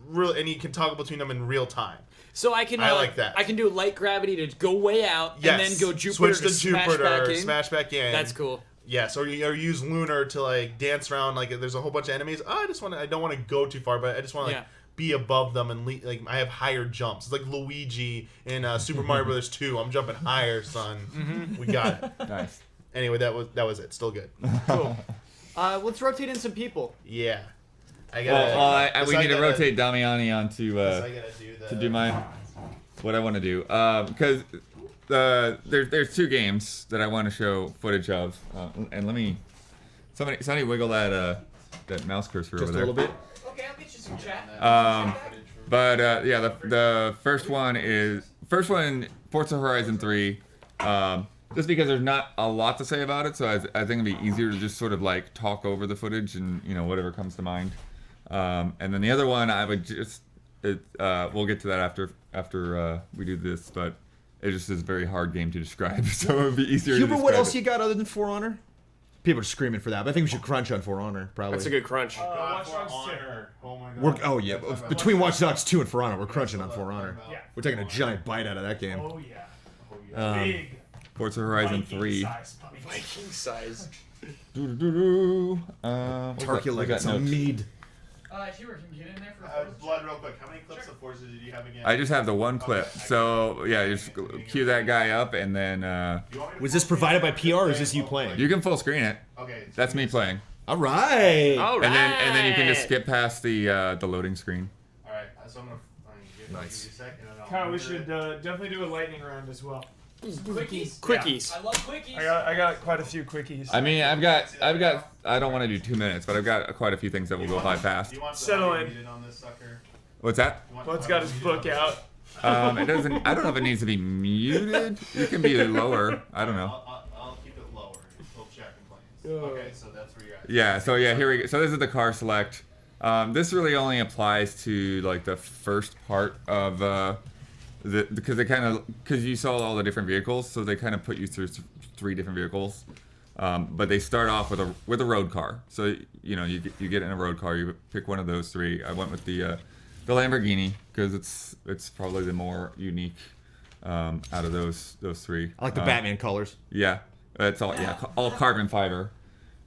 real. And you can toggle between them in real time. So I can like that. I can do light gravity to go way out Yes. and then go Jupiter Switch to Jupiter, smash back in. That's cool. Yes, or use lunar to like dance around. Like there's a whole bunch of enemies. I don't want to go too far, but I just want to like be above them and like I have higher jumps. It's like Luigi in Super Mario Brothers 2. I'm jumping higher, son. We got it. Nice. Anyway, that was it. Still good. Cool. Let's rotate in some people. Yeah. I gotta. We need to rotate Damiani onto I gotta do to do what I want to do because there's 2 games that I want to show footage of, and let me somebody wiggle that mouse cursor Just over a there. little bit. Okay, I'll get you some chat. But yeah, the first one Forza Horizon 3. Just because there's not a lot to say about it, so I think it'd be easier to just sort of like talk over the footage and whatever comes to mind. And then the other one I would just we'll get to that after we do this, but it just is a very hard game to describe, so it would be easier. Huber, to what else it. you got other than For Honor? People are screaming for that, but I think we should crunch on For Honor, probably. That's a good crunch. Watch Dogs 2. Oh my god. Oh yeah, between Watch Dogs 2 and For Honor, we're crunching on For Honor. Yeah. We're taking a giant bite out of that game. Oh yeah. Big. Forza Horizon Viking 3. size puppy. Viking size. Turkey like it's a mead. Hubert, can you get in there for Blood, real quick. How many clips of Forza did you have again? I just have the one clip, so yeah, just cue that guy up, and then Was this provided by PR or is this you playing? you can full screen it. Okay. That's me playing, All right. All right. and then you can just skip past the loading screen. All right. So I'm gonna Nice. give you a second. And I'll Kyle, we should definitely do a lightning round as well. Quickies. I love quickies. I got quite a few quickies. I mean, I've got. I don't want to do 2 minutes, but I've got quite a few things that will go by fast. Do you want the Settle audio in. muted on this sucker? What's that? You want Blood's the got audio his muted book on out. this? It doesn't. I don't know if it needs to be muted. You can be lower. I don't know. I'll keep it lower until chat complains. Okay, so that's where you're at. Yeah. So yeah, here we go. So this is the car select. This really only applies to like the first part of because you saw all the different vehicles, so they kind of put you through 3 different vehicles. But they start off with a road car. So you get in a road car. You pick one of those 3. I went with the Lamborghini because it's probably the more unique out of those 3. I like the Batman colors. Yeah, it's all carbon fiber.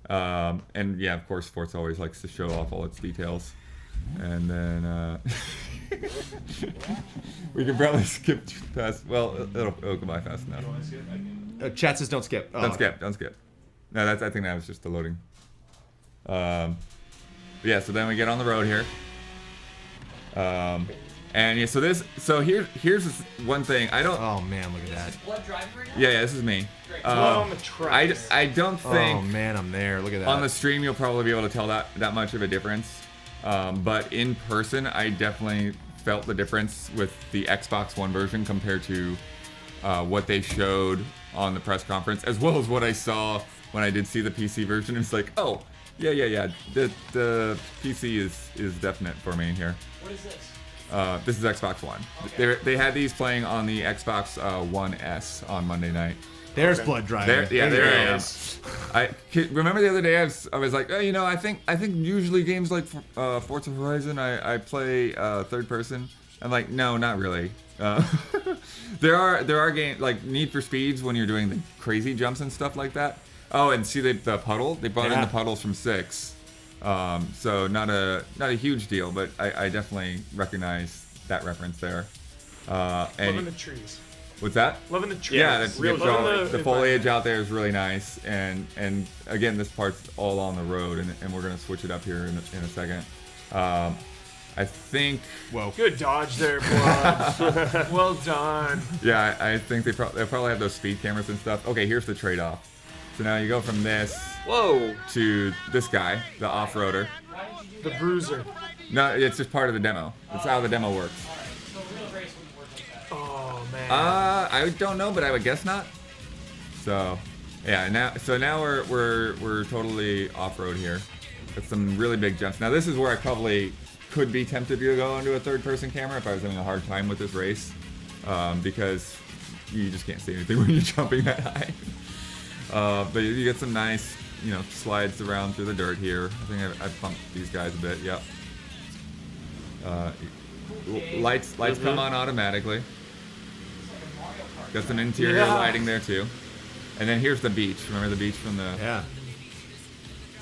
And yeah, of course, Forza always likes to show off all its details. And then we can probably skip past. Well, it'll go by fast enough. Chat says don't skip. Oh. Don't skip. No, I think that was just the loading. Yeah, so then we get on the road here. And yeah, so here's this one thing. I don't. Oh man, look at that. Blood driving right now? Yeah, this is me. Blood on the track. I don't think. Oh man, I'm there. Look at that. On the stream, you'll probably be able to tell that much of a difference. But in person, I definitely felt the difference with the Xbox One version compared to what they showed on the press conference, as well as what I saw when I did see the PC version. It's like, oh, yeah. The PC is definite for me here. What is this? This is Xbox One. Okay. They had these playing on the Xbox One S on Monday night. There's blood driving. There I am. I remember the other day I was like, oh, I think usually games like Forza Horizon I play third person. I'm like, no, not really. There are games like Need for Speeds when you're doing the crazy jumps and stuff like that. Oh, and see the puddle? They brought in the puddles from 6. So not a huge deal, but I definitely recognize that reference there. Loving the trees. What's that? Loving the trees. Yeah, the foliage out there is really nice, and again, this part's all on the road, and we're gonna switch it up here in a second. I think. Whoa. Good dodge there, Blood. Well done. Yeah, I think they'll probably have those speed cameras and stuff. Okay, here's the trade-off. So now you go from this to this guy, the off-roader. The bruiser. No, it's just part of the demo. It's how the demo works. So real race wouldn't work like that. Oh man. I don't know, but I would guess not. So, yeah. Now we're totally off-road here. With some really big jumps. Now this is where I probably could be tempted to go into a third-person camera if I was having a hard time with this race, because you just can't see anything when you're jumping that high. But you get some nice, slides around through the dirt here. I think I've bumped these guys a bit. Yep. Lights come on automatically. Got some interior lighting there too. And then here's the beach. Remember the beach from the? Yeah.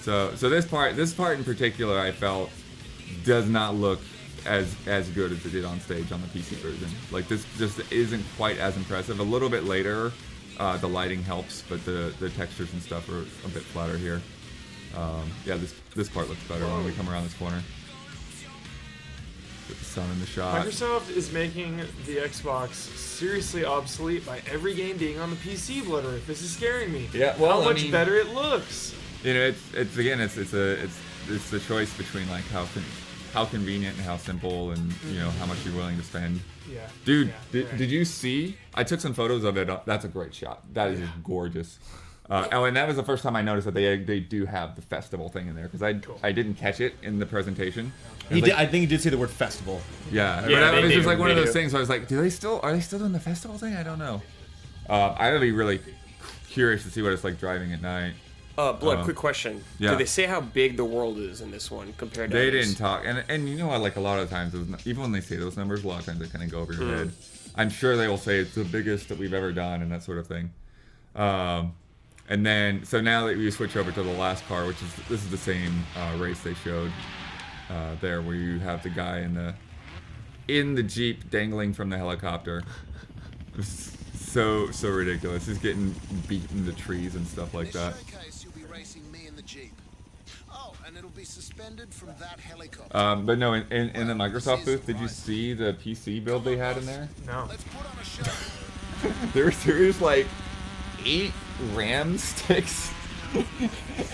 So this part in particular, I felt does not look as good as it did on stage on the PC version. Like this just isn't quite as impressive. A little bit later, the lighting helps, but the textures and stuff are a bit flatter here. Yeah, this part looks better when we come around this corner. Get the sun in the shot. Microsoft is making the Xbox seriously obsolete by every game being on the PC, Bloodworth. This is scaring me. Yeah, well, how I much mean, better it looks. You know, it's the choice between like how convenient and how simple, and you know how much you're willing to spend. Yeah. Dude, Yeah, did you see? I took some photos of it. That's a great shot. That is just gorgeous. Oh, and that was the first time I noticed that they do have the festival thing in there, because I didn't catch it in the presentation. I think he did say the word festival. Yeah, Yeah, but it was they just do. like one of They those do. things where I was like, are they still doing the festival thing? I don't know. I'd be really curious to see what it's like driving at night. Blood, quick question. Yeah. Did they say how big the world is in this one compared to They others? didn't talk, and you know what? Like a lot of times, even when they say those numbers, a lot of times they kind of go over your head. I'm sure they will say it's the biggest that we've ever done and that sort of thing. And then, so now that we switch over to the last car, this is the same race they showed there, where you have the guy in the Jeep dangling from the helicopter. It's so ridiculous. He's getting beaten into trees and stuff like that. You'll be racing me in the Jeep. Oh, and it'll be suspended from that helicopter. But no, in the Microsoft booth, did you see the PC build they had in there? No. Let's put on a show. There's like 8 RAM sticks,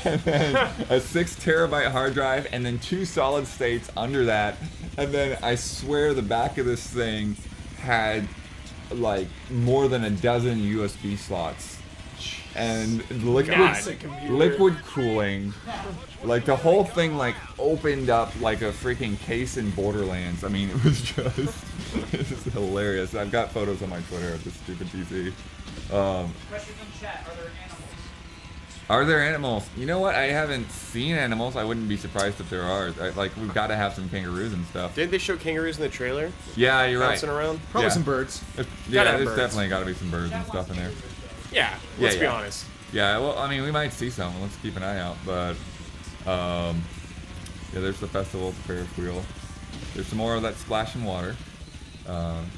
and then a 6 terabyte hard drive, and then 2 solid states under that. And then I swear the back of this thing had like more than a dozen USB slots. And liquid cooling, like the whole thing like opened up like a freaking case in Borderlands. I mean, it was just hilarious. I've got photos on my Twitter of this stupid PC. Question from chat: are there animals? Are there animals? You know what? I haven't seen animals. I wouldn't be surprised if there are. Like we've got to have some kangaroos and stuff. Didn't they show kangaroos in the trailer? Yeah, you're right. Bouncing around? Probably Yeah. some birds. Yeah, Gotta have there's birds. definitely got to be some birds and stuff in there. Yeah, let's be yeah. honest. Yeah, well, I mean, we might see some. Let's keep an eye out. But, yeah, there's the festival, the Ferris wheel. There's some more of that splashing water.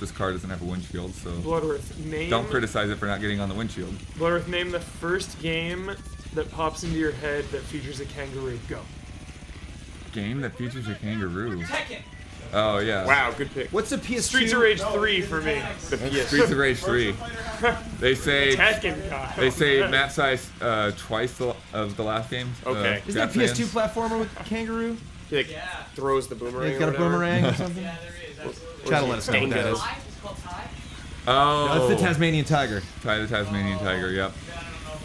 This car doesn't have a windshield, so Bloodworth, name. don't criticize it for not getting on the windshield. Bloodworth, name the first game that pops into your head that features a kangaroo. Go. Game that features a kangaroo. Tekken. Oh, yeah. Wow, good pick. What's the PS2? Streets of Rage 3 for me. The PS. Streets of Rage 3. They say Tekken guy. they say map size twice of the last game. Okay. Isn't that a PS2 platformer with kangaroo? He like throws the boomerang. He's got a or whatever. boomerang or something? Yeah, there is. Absolutely. Try to let us know what that is. Ty? It's called Ty. Oh, No, it's the Tasmanian tiger. Ty the Tasmanian Tiger. Yep.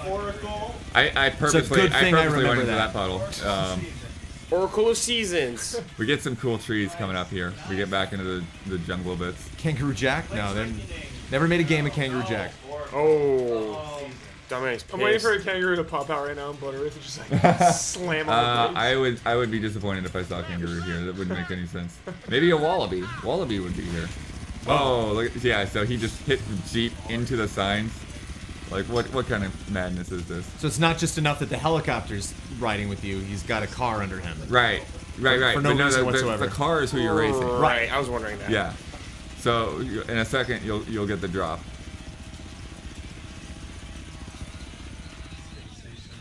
Oracle. I purposely good thing I went remember into that. that puddle. Oracle of Seasons. We get some cool trees coming up here. We get back into the jungle bits. Kangaroo Jack? No, they never made a game of Kangaroo Jack. Oh. Dumbass. I'm waiting for a kangaroo to pop out right now in Bloodworth and just like slam on the brakes. I would be disappointed if I saw a kangaroo here. That wouldn't make any sense. Maybe a wallaby. Wallaby would be here. Oh, look, yeah. So he just hit the Jeep into the signs. Like what kind of madness is this? So it's not just enough that the helicopter's riding with you, he's got a car under him. Right. For no But no, reason whatsoever. the car is who you're racing. Right, I was wondering that. Yeah. So in a second you'll get the drop.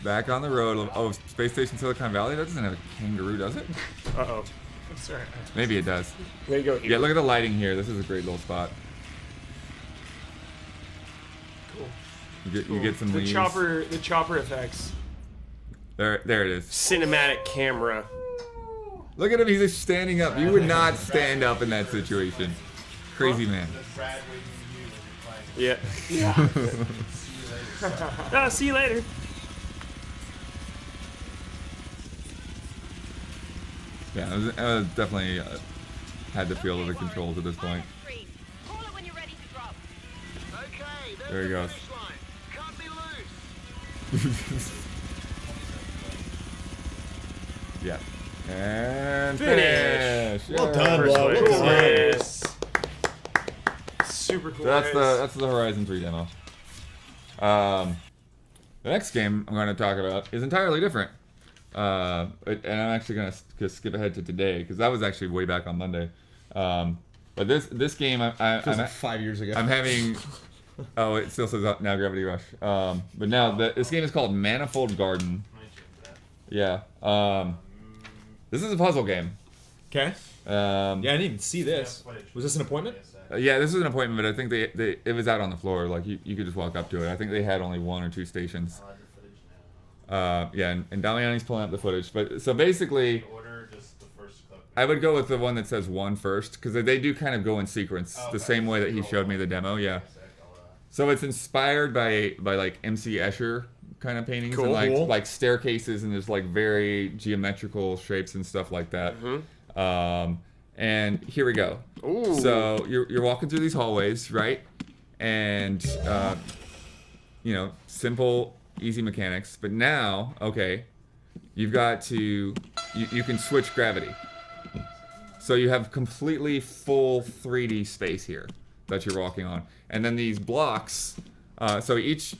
Back on the road. Oh, Space Station Silicon Valley? That doesn't have a kangaroo, does it? Uh-oh. Sorry. Maybe it does. There you go. Yeah, look at the lighting here. This is a great little spot. Cool. You get some The leaves. chopper effects. There it is. Cinematic camera. Look at him. He's just standing up. You would not stand up in that situation. Crazy man. Yeah. Ah, see you later. Yeah, I was definitely had the feel of the controls at this point. Call it when you're ready to drop. Okay, There he goes. finish line. Cut me loose. Yeah. And Finish. finish. Well Yeah. done, First Blood. place. Well done. Yes. Super cool. So that's race. the Horizon 3 demo. The next game I'm going to talk about is entirely different. And I'm actually going to skip ahead to today because that was actually way back on Monday. But this game Feels I'm like 5 years ago. I'm having. Oh, it still says now Gravity Rush. But now this game is called Manifold Garden. Yeah. This is a puzzle game. Okay. Yeah, I didn't even see this. Was this an appointment? Yeah, this was an appointment, but I think it was out on the floor. Like you could just walk up to it. I think they had only 1 or 2 stations. Yeah, and Damiani's pulling up the footage. But so basically, I would go with the one that says 1 first, because they do kind of go in sequence, the same way that he showed me the demo. Yeah. So it's inspired by like MC Escher kind of paintings and like staircases, and there's like very geometrical shapes and stuff like that. And here we go. Ooh. So you're walking through these hallways, right? And simple, easy mechanics. But now, okay, you've got to you can switch gravity. So you have completely full 3D space here that you're walking on, and then these blocks. So each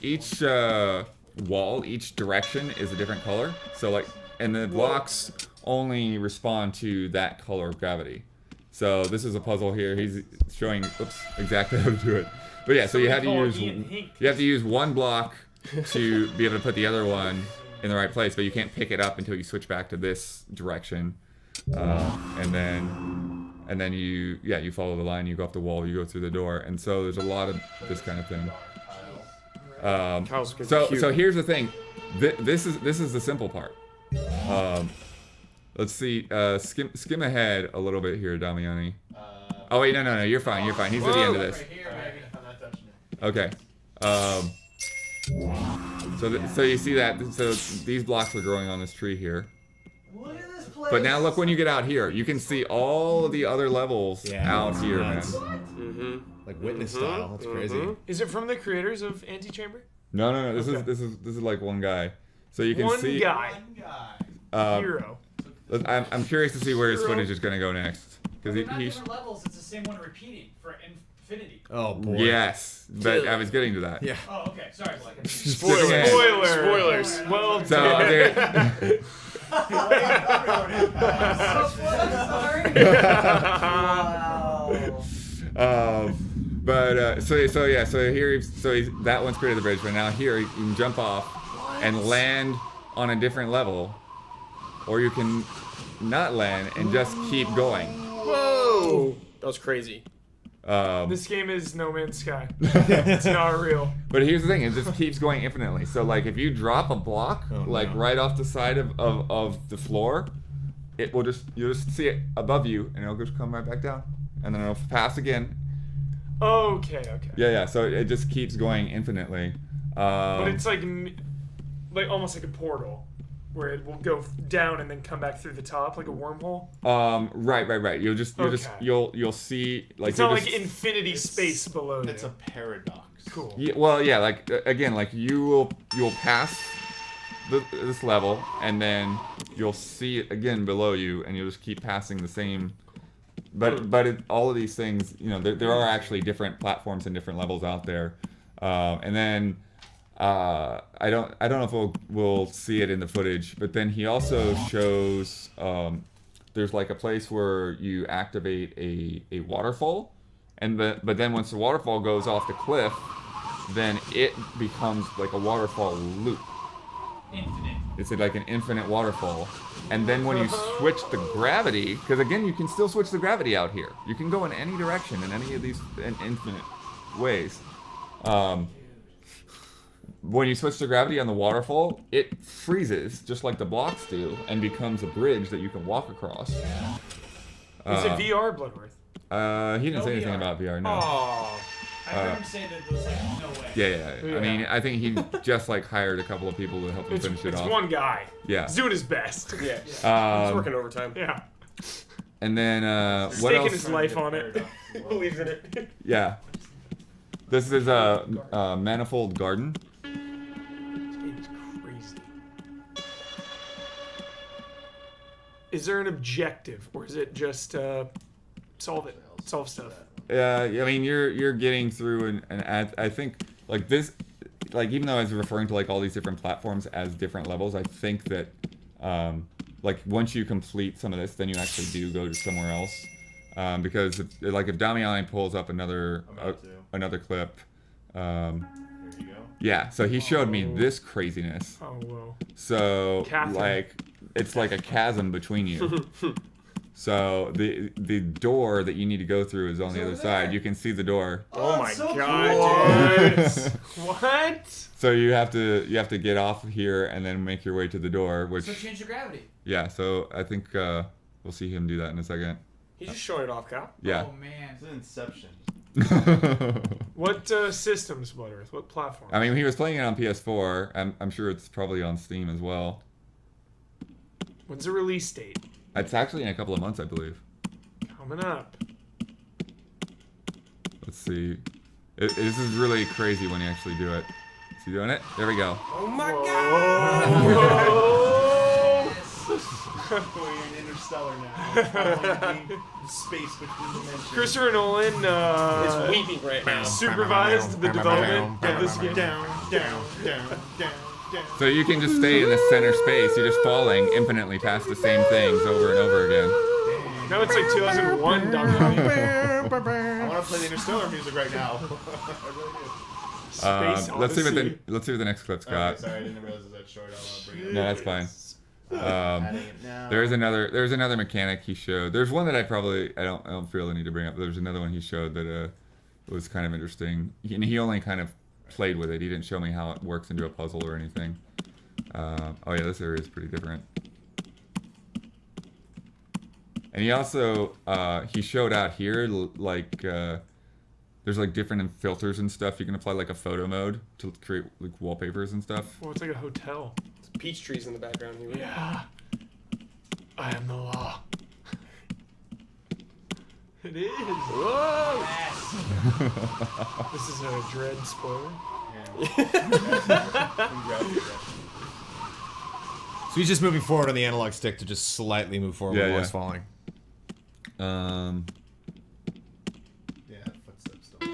wall, each direction is a different color. So like, and the blocks only respond to that color of gravity. So this is a puzzle here. He's showing exactly how to do it. But yeah, so you have to use one block to be able to put the other one in the right place, but you can't pick it up until you switch back to this direction. And then you follow the line, you go up the wall, you go through the door, and so there's a lot of this kind of thing. So here's the thing, this is the simple part. Let's see, skim ahead a little bit here, Damiani. Oh wait, no, you're fine. He's at the end of this. Okay. So you see that? So these blocks are growing on this tree here. Look at this place. But now look when you get out here. You can see all of the other levels out here, man. Like Witness style. That's crazy. Is it from the creators of Antichamber? No. This is like one guy. So you can see one guy. Hero. I'm curious to see where his footage is gonna go next, because he's different levels. It's the same one repeating for infinity. Oh boy. Yes, but I was getting to that. Yeah. Oh, okay. Sorry. Spoilers. Well, so that one's created the bridge, but now here you can jump off and land on a different level, or you can not land and just keep going. Whoa! That was crazy. This game is No Man's Sky. It's not real. But here's the thing, it just keeps going infinitely. So like if you drop a block right off the side of the floor, you'll just see it above you, and it'll just come right back down, and then it'll pass again. Okay. Yeah. So it just keeps going infinitely. But it's like almost like a portal, where it will go down and then come back through the top like a wormhole. Right. You'll see like it's not like infinity space below you. It's a paradox. Cool. Yeah, well, yeah, like again, like you'll pass this level, and then you'll see it again below you, and you'll just keep passing the same. But all of these things, there are actually different platforms and different levels out there, and then. I don't know if we'll see it in the footage, but then he also shows there's like a place where you activate a waterfall, but then once the waterfall goes off the cliff, then it becomes like a waterfall loop. Infinite. It's like an infinite waterfall, and then when you switch the gravity, because again you can still switch the gravity out here. You can go in any direction in any of these infinite ways. When you switch to gravity on the waterfall, it freezes just like the blocks do and becomes a bridge that you can walk across. Is it VR, Bloodworth? He didn't say anything about VR, no. Oh. I heard him say that there was like no way. Yeah. I mean, I think he just like hired a couple of people to help him finish it off. It's one guy. Yeah. He's doing his best. Yeah. He's working overtime. Yeah. And then what Staking else? his life on it. Believes in it. Yeah. This is a Manifold Garden. Is there an objective, or is it just solve stuff? Yeah, I mean you're getting through an ad. I think like this, like even though I was referring to like all these different platforms as different levels, I think that like once you complete some of this, then you actually do go to somewhere else, because if Damiani pulls up another clip, Here you go. Yeah, so he showed me this craziness. Oh, whoa. So, Catherine. like, it's like a chasm between you. So the door that you need to go through is on the other side. You can see the door. Oh my so god, dude. What? So you have to get off here and then make your way to the door. Which So change the gravity. yeah. So I think we'll see him do that in a second. He's just showing it off, Kyle. Yeah. Oh man. It's an Inception. What systems, Butterworth? What platform? I mean, he was playing it on PS4. I'm sure it's probably on Steam as well. When's the release date? It's actually in a couple of months, I believe. Coming up. Let's see. This is really crazy when you actually do it. Is he doing it? There we go. Oh my We're in Interstellar now. Space between dimensions. Christopher Nolan It's weeping right now. supervised the development of this game. Down. So you can just stay in the center space. You're just falling infinitely past the same things over and over again. Now it's like 2001 Donkey I want to play the Interstellar music right now. I really do. Space Let's see what Odyssey. the next clip's got. Okay, sorry, I didn't realize it was that short. I'll bring it up. No, that's fine. Adding it now. There's another mechanic he showed. There's one that I don't feel the need to bring up. There's another one he showed that was kind of interesting. He only kind of played with it. He didn't show me how it works into a puzzle or anything. Oh yeah, this area is pretty different. And he also he showed out here like there's like different filters and stuff. You can apply like a photo mode to create like wallpapers and stuff. Well, it's like a hotel. There's peach trees in the background here. Yeah. I am the law. It is. Whoa! This is a Dread spoiler. So he's just moving forward on the analog stick to just slightly move forward Yeah, while yeah. he's falling. Yeah, footsteps still.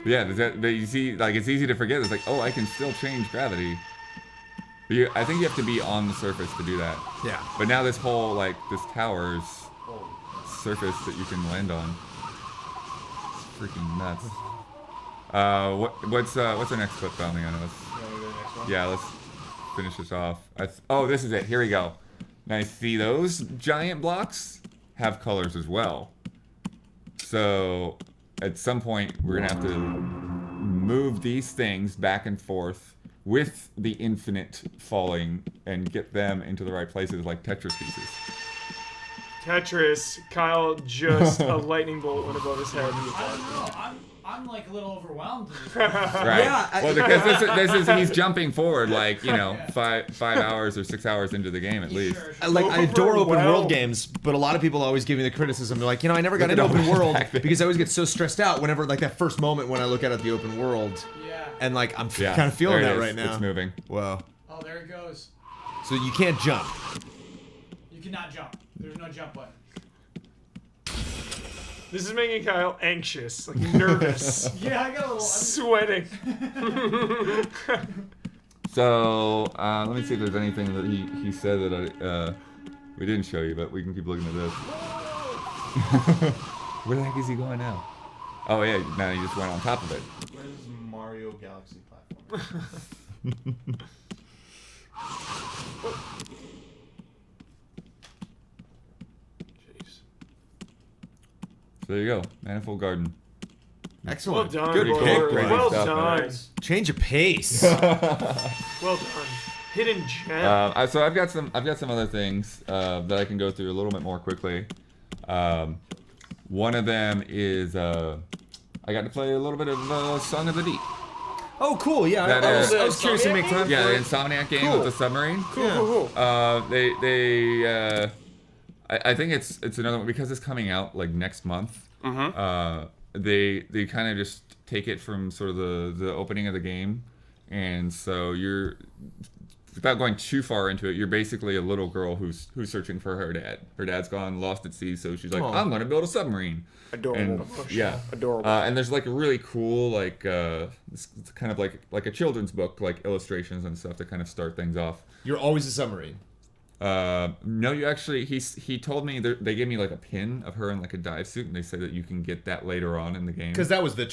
Yeah, but you see, like it's easy to forget. It's like, oh, I can still change gravity. But I think you have to be on the surface to do that. Yeah. But now this whole this tower's surface that you can land on. It's freaking nuts. What's our next clip, Bounty, on us? You want me to do the next one? Yeah, let's finish this off. Oh, this is it. Here we go. Now, see those giant blocks have colors as well. So, at some point, we're going to have to move these things back and forth with the infinite falling and get them into the right places like Tetris pieces. Tetris, Kyle just a lightning bolt went above his head. I don't know. I'm like a little overwhelmed. Right. Yeah, Well, because this is he's jumping forward like, 5 hours or 6 hours into the game at least. I adore open Overwhelmed. world games, but a lot of people always give me the criticism. They're like, I never got into open world because I always get so stressed out whenever, like, that first moment when I look at the open world. Yeah. And, like, I'm Yeah, kind of feeling there it that is. right now. It's moving. Whoa. Oh, there it goes. So you can't jump. You cannot jump. There's no jump button. This is making Kyle anxious, like nervous, Yeah, I got a little. sweating. So, let me see if there's anything that he said that we didn't show you, but we can keep looking at this. Where the heck is he going now? Oh yeah, now he just went on top of it. Where's Mario Galaxy platform? So there you go, Manifold Garden. Well Excellent. done, Good boy. pick, Brady. Well Stuff, done. Change of pace. Well done. Hidden gem. So I've got some other things that I can go through a little bit more quickly. One of them is I got to play a little bit of Song of the Deep. Oh, cool. Yeah, That I is- was curious to make time Yeah, for the it. Insomniac game Cool. with the submarine. Cool. I think it's another one because it's coming out like next month. They kind of just take it from sort of the opening of the game, and so you're, without going too far into it, you're basically a little girl who's searching for her dad. Her dad's gone lost at sea, so she's like, Aw. I'm gonna build a submarine. Adorable. And, yeah, Adorable. and there's like a really cool it's kind of like a children's book, like illustrations and stuff to kind of start things off. You're always a submarine. No, you actually. He told me they gave me like a pin of her in like a dive suit, and they said that you can get that later on in the game. Because that was the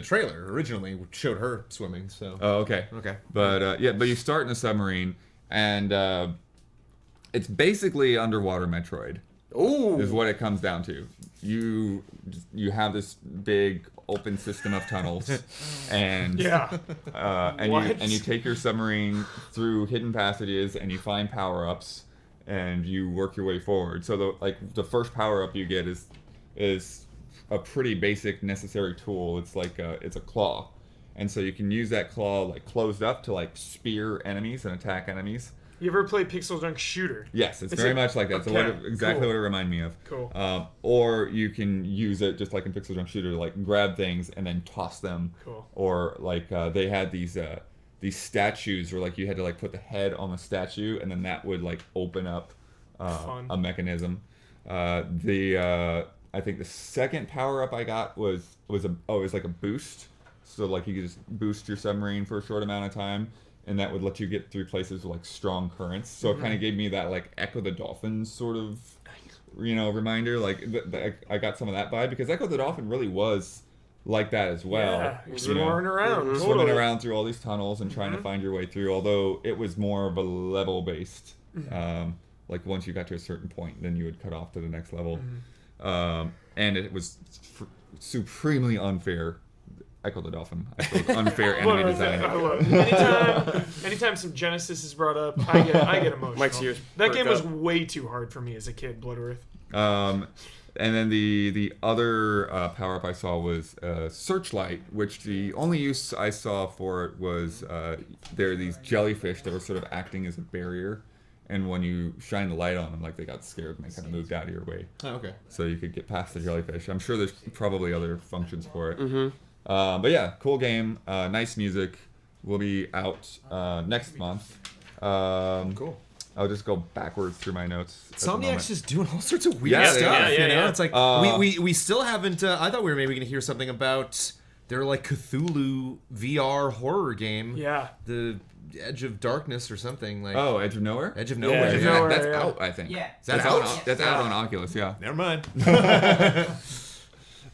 trailer originally showed her swimming. So. Oh, okay. Okay. But but you start in a submarine, and it's basically underwater Metroid. Ooh. Is what it comes down to. You have this big open system of tunnels, and and you take your submarine through hidden passages, and you find power-ups, and you work your way forward. So the first power-up you get is a pretty basic necessary tool. It's like it's a claw, and so you can use that claw like closed up to like spear enemies and attack enemies. You ever play Pixel Junk Shooter? Yes, it's very much like that. Okay, So exactly what it reminded me of. Cool. Or you can use it just like in Pixel Junk Shooter to like grab things and then toss them. Cool. Or like they had these statues where like you had to like put the head on the statue and then that would like open up a mechanism. I think the second power up I got was it was like a boost. So like you could just boost your submarine for a short amount of time. And that would let you get through places with like strong currents. So it kind of gave me that like Echo the Dolphin sort of, reminder. Like I got some of that vibe because Echo the Dolphin really was like that as well. Yeah, you're swimming around. Swimming around through all these tunnels and trying to find your way through. Although it was more of a level based. Like once you got to a certain point, then you would cut off to the next level. And it was supremely unfair. Echo the Dolphin. I suppose unfair enemy design. I love it. Anytime some Genesis is brought up, I get emotional. Mike's ears that game was up. way too hard for me as a kid, Blood Earth. And then the other power up I saw was Searchlight, which the only use I saw for it was there are these jellyfish that were sort of acting as a barrier. And when you shine the light on them, like they got scared and they kind of moved out of your way. Oh, okay. So you could get past the jellyfish. I'm sure there's probably other functions for it. But yeah, cool game. Nice music. Will be out next month. Cool. I'll just go backwards through my notes. Insomniac's just doing all sorts of weird stuff. Yeah. It's like we still haven't. I thought we were maybe going to hear something about their like Cthulhu VR horror game. Yeah. The Edge of Darkness or something like. Oh, Edge of Nowhere. Edge of Nowhere. Edge of Nowhere, That's yeah. out, I think. Yeah. Is that That's out? That's out on Oculus. Yeah. Never mind.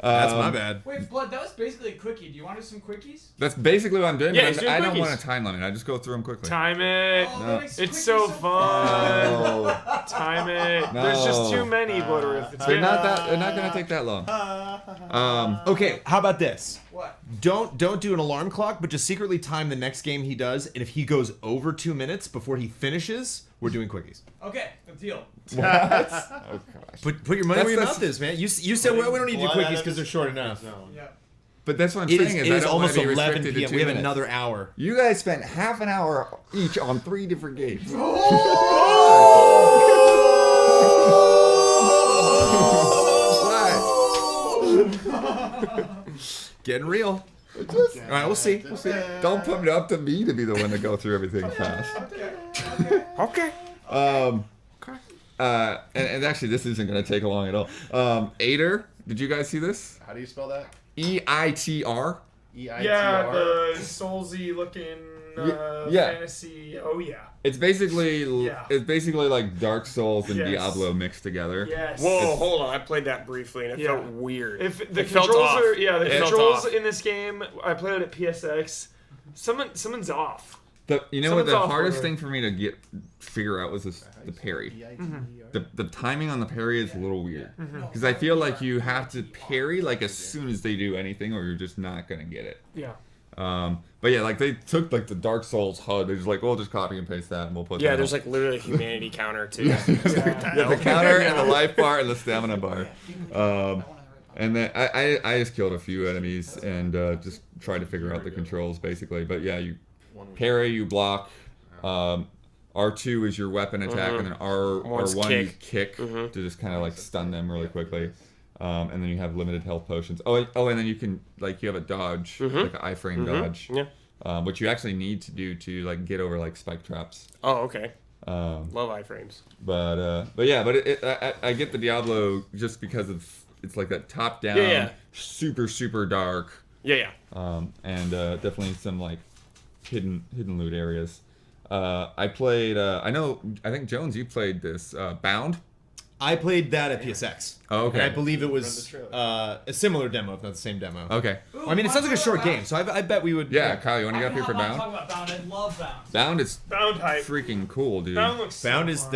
That's my bad. Wait, Blood, that was basically a quickie. Do you want to do some quickies? That's basically what I'm doing. Yeah, but he's doing I don't quickies. want a time limit. I just go through them quickly. Time it. No. It's so fun. No. Time it. No. There's just too many, Blood Earth. They're not gonna take that long. Okay, how about this? What? Don't do an alarm clock, but just secretly time the next game he does, and if he goes over 2 minutes before he finishes, we're doing quickies. Okay, a deal. Oh gosh. Put your money where your That's- mouth is, man. You said we don't need to do quickies because they're short enough. Yeah. But that's what I'm It saying is I don't almost want to be 11 restricted to p.m. 2 We have minutes. another hour. You guys spent half an hour each on 3 different games. Getting real. All right, we'll see. Don't put it up to me to be the one to go through everything fast. Okay. And actually, this isn't going to take long at all. Eitr, did you guys see this? How do you spell that? EITR. EITR. Yeah, the Soulsy looking Yeah. fantasy. Oh yeah. It's basically Yeah. like Dark Souls and Yes. Diablo mixed together. Yes. Whoa, hold on. I played that briefly and it Yeah. felt weird. If the It felt controls off. are the It felt controls off. in this game, I played it at PSX. Someone's off. You know what Someone's the off hardest order. thing for me to figure out was the parry. The timing on the parry is a little weird because I feel like you have to parry like as soon as they do anything, or you're just not gonna get it. Yeah. But yeah, like they took like the Dark Souls HUD. They're just like, well, just copy and paste that, and we'll put. Yeah, that there's on. like literally a humanity counter too. Yeah, the counter and the life bar and the stamina bar. And then I just killed a few enemies and just tried to figure out the controls basically. But yeah, you parry, you block. R2 is your weapon attack, and then One's R1 you kick. kick to just kind of like stun them really quickly. And then you have limited health potions. Oh, and then you can like you have a dodge, like an iframe dodge, Yeah. which you actually need to do to like get over like spike traps. Oh, okay. Um, Love iframes. but yeah, I get the Diablo just because of it's like that top down, Yeah. super dark, Yeah. and definitely some like hidden loot areas. I played. I think Jones, you played this Bound. I played that at PSX. Oh, okay. And I believe it was a similar demo, if not the same demo. Okay. I mean, it sounds like a short game, so I bet we would. Yeah, Kyle, you want to get up here for I'm Bound? talking about Bound. I love Bound. Bound is Bound hype. freaking cool, dude. Bound looks so Bound is fun.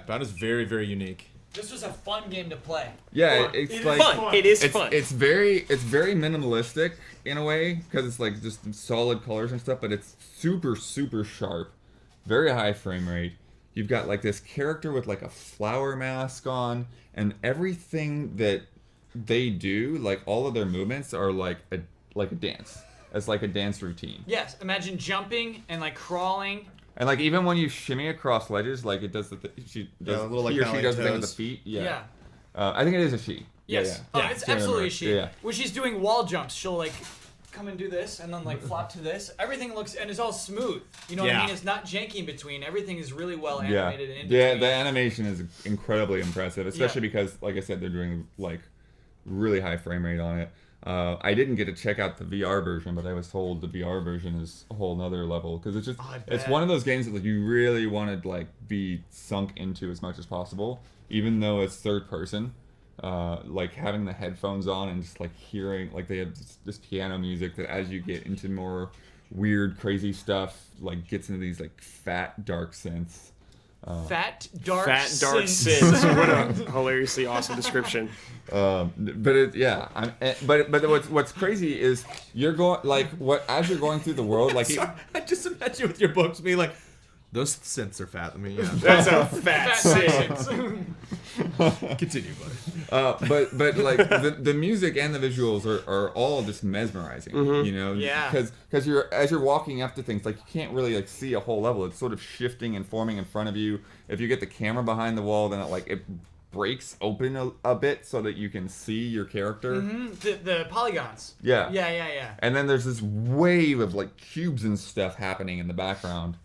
Bound is very, very unique. This was a fun game to play. Yeah, it's It is like fun. It is it's fun. it's very minimalistic in a way because it's like just solid colors and stuff, but it's super sharp, very high frame rate. You've got like this character with like a flower mask on, and everything that they do, like all of their movements are like a dance. It's like a dance routine. Yes, imagine jumping and like crawling. And like even when you shimmy across ledges, like it does she does a little, like, he or she ballet does the thing with the toes. feet. Yeah. Yeah. I think it is a she. Yes. Yeah. Oh, it's Can't absolutely a remember. she. Yeah. When she's doing wall jumps, she'll like come and do this and then like flop to this. Everything looks and it's all smooth. You know what I Yeah. mean? It's not janky in between. Everything is really well Yeah. animated and in Yeah, between. the animation is incredibly impressive, especially Yeah. because, like I said, they're doing like really high frame rate on it. I didn't get to check out the VR version, but I was told the VR version is a whole nother level because it's just it's one of those games that like, you really want to like be sunk into as much as possible, even though it's third person. Like having the headphones on and just like hearing like they have this piano music that as you get into more weird crazy stuff like gets into these like fat dark synths. Fat dark Sins. What a hilariously awesome description. But what's crazy is you're going like as you're going through the world like Sorry, I just imagine with your books being like, those synths are fat. I mean, yeah. That's a fat Fat sin. Continue, buddy. but like the music and the visuals are all just mesmerizing, you know? Yeah. Because as you're walking up to things, like you can't really like see a whole level. It's sort of shifting and forming in front of you. If you get the camera behind the wall, then it breaks open a bit so that you can see your character. The polygons. Yeah. Yeah. And then there's this wave of like cubes and stuff happening in the background.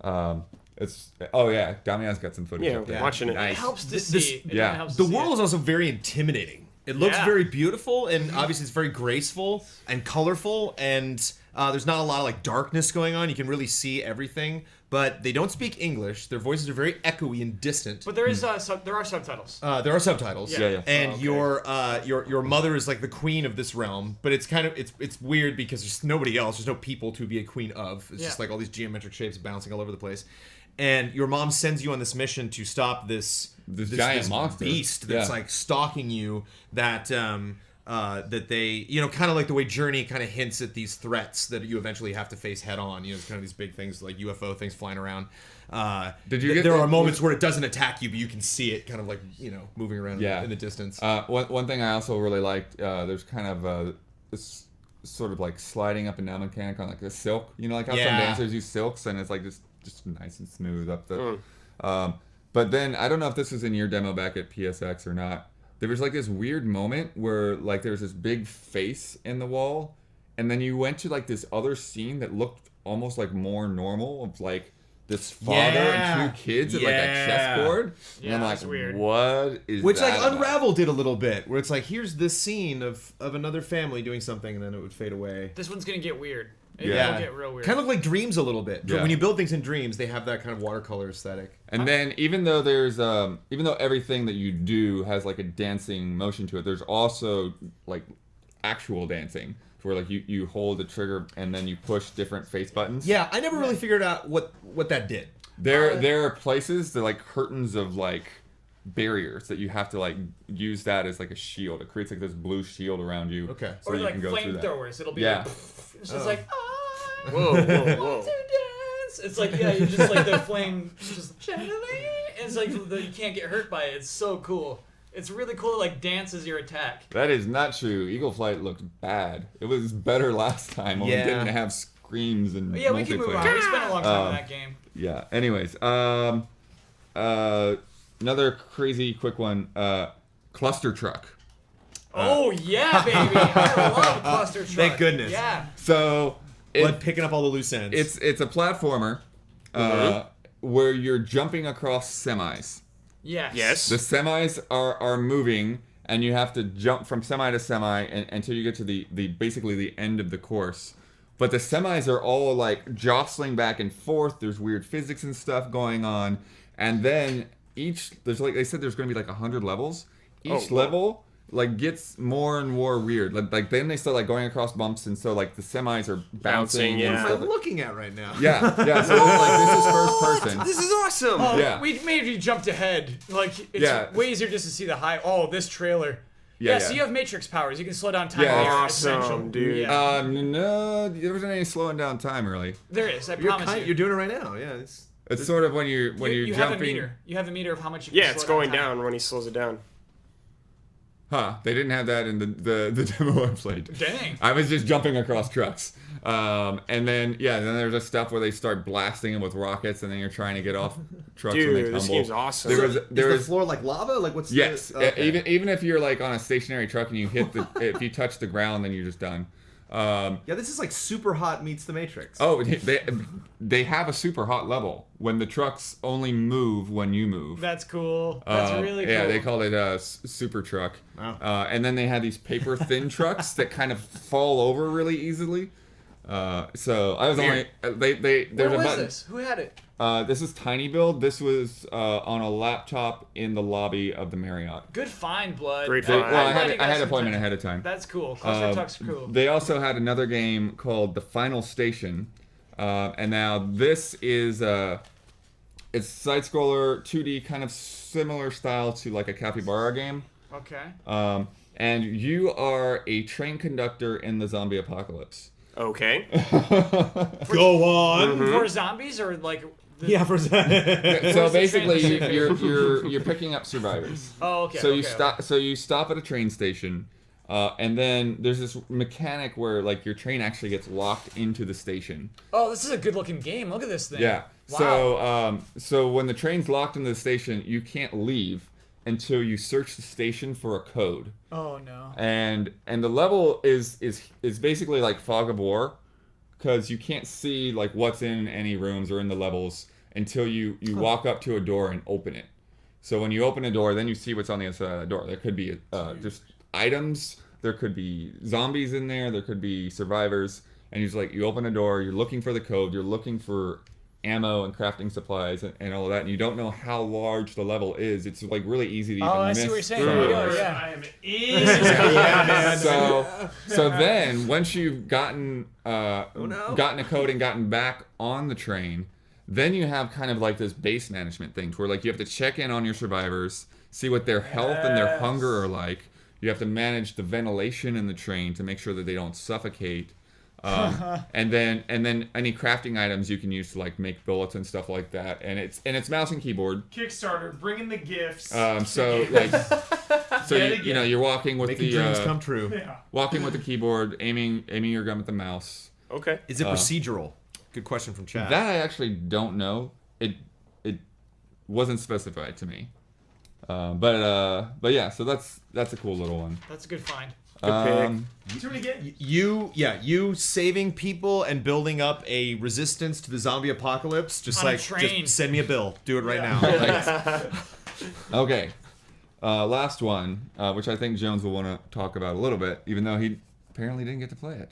Damian's got some footage Yeah, up there. watching it. It Nice. helps to This- see. It yeah. helps The to see world it. is also very intimidating. It looks Yeah. very beautiful, and obviously it's very graceful and colorful, and there's not a lot of like darkness going on. You can really see everything, but they don't speak English. Their voices are very echoey and distant. But there is there are subtitles. There are subtitles. Yeah. And your mother is like the queen of this realm, but it's kind of it's weird because there's nobody else. There's no people to be a queen of. It's just like all these geometric shapes bouncing all over the place. And your mom sends you on this mission to stop this giant monster beast that's like stalking you. That that they kind of like the way Journey kind of hints at these threats that you eventually have to face head on. It's kind of these big things like UFO things flying around. There are moments where it doesn't attack you, but you can see it kind of like moving around in the distance. One thing I also really liked, there's kind of this sort of like sliding up and down mechanic on like the silk. Like how some dancers use silks, and it's like just nice and smooth up the. But then I don't know if this was in your demo back at PSX or not. There was like this weird moment where like there was this big face in the wall, and then you went to like this other scene that looked almost like more normal of like this father and two kids at like a chessboard. Yeah, and I'm that's like, weird. what is Which that like about? Unravel did a little bit, where it's like here's this scene of another family doing something, and then it would fade away. This one's gonna get weird. It Yeah. will get real weird. Kind of like Dreams a little bit. Yeah. When you build things in Dreams, they have that kind of watercolor aesthetic. And then even though everything that you do has like a dancing motion to it, there's also like actual dancing where like you hold the trigger and then you push different face buttons. Yeah, I never really figured out what that did. There are places that like curtains of like barriers that you have to like use that as like a shield. It creates like this blue shield around you. Okay. So or you like can go through that. flamethrowers. It'll be Yeah. like, it's just like, Whoa. want to dance. It's like, you just like the flame, just, and it's like you can't get hurt by it. It's so cool. It's really cool. It like dances your attack. That is not true. Eagle Flight looked bad. It was better last time. Only Yeah. didn't have screams and But yeah, we can move on. multiplayer. We spent a long time on that game. Yeah. Anyways, another crazy quick one. Cluster Truck. Oh yeah, baby! I love Cluster Truck. Thank goodness. Yeah. So Blood picking up all the loose ends. it's a platformer where you're jumping across semis. Yes. Yes. The semis are moving, and you have to jump from semi to semi until you get to the basically the end of the course, But the semis are all like jostling back and forth. There's weird physics and stuff going on. And then there's like they said there's going to be like 100 levels. Each level like gets more and more weird. Like then they start like going across bumps, and so like the semis are bouncing. Yeah. And What stuff. am I looking at right now? Yeah. So like this is first person. This is awesome. Oh, Yeah. we made you jumped ahead. Like it's Yeah. way easier just to see the high. Oh, this trailer. Yeah, So yeah. you have Matrix powers. You can slow down time. Yeah, there. awesome, Essential. dude. Yeah. No, there wasn't any slowing down time really. There is. I promise you. You're doing it right now. Yeah. It's sort of when you're you have a jumping. meter. You have a meter of how much you can Yeah, it's slow going time. down when he slows it down. Huh? They didn't have that in the demo I played. Dang. I was just jumping across trucks. And then then there's a stuff where they start blasting them with rockets, and then you're trying to get off trucks and they Dude, tumble. this game's awesome. There was Is the floor like lava? Like what's yes. the... Okay. Even if you're like on a stationary truck and you hit if you touch the ground, then you're just done. Yeah, this is like Super Hot meets The Matrix. Oh, they have a super hot level when the trucks only move when you move. That's cool. That's really cool. Yeah, they call it super truck. Wow. And then they had these paper thin trucks that kind of fall over really easily. So I was only there's Where a was button. this? Who had it? This is Tiny Build. This was on a laptop in the lobby of the Marriott. Good find, Blood. Great Well, find. I glad had you I got had some appointment time. ahead of time. That's cool. Cluster Talk's cool. They also had another game called The Final Station, and now this is it's side scroller 2D, kind of similar style to like a Capybara game. Okay. And you are a train conductor in the zombie apocalypse. Okay. Go on. For zombies or like? Yeah, for that. So Where's the basically, train? you're picking up survivors. Oh, okay. So you okay, stop. So you stop at a train station, and then there's this mechanic where like your train actually gets locked into the station. Oh, this is a good-looking game. Look at this thing. Yeah. Wow. So when the train's locked into the station, you can't leave until you search the station for a code. Oh no. And the level is basically like Fog of War, because you can't see like what's in any rooms or in the levels until you walk up to a door and open it. So when you open a door, then you see what's on the other side of the door. There could be just items, there could be zombies in there, there could be survivors, and you open a door, you're looking for the code, you're looking for ammo and crafting supplies and all of that, and you don't know how large the level is. It's like really easy to even Oh, I miss. see what you're saying. some There of you it. go. Yeah. I am in. So then once you've gotten gotten a code and gotten back on the train, then you have kind of like this base management thing where like you have to check in on your survivors, see what their health and their hunger are like. You have to manage the ventilation in the train to make sure that they don't suffocate. And then any crafting items you can use to like make bullets and stuff like that. And it's mouse and keyboard. Kickstarter, bring in the gifts. So you're walking with Making dreams come true. Yeah. walking with the keyboard, aiming your gun with the mouse. Okay. Is it procedural? Good question from chat. That I actually don't know. It wasn't specified to me. But yeah, so that's a cool little one. That's a good find. Do it again. You saving people and building up a resistance to the zombie apocalypse. Just On a like, train. just send me a bill. Do it right now. Like, Okay. Last one, which I think Jones will want to talk about a little bit, even though he apparently didn't get to play it.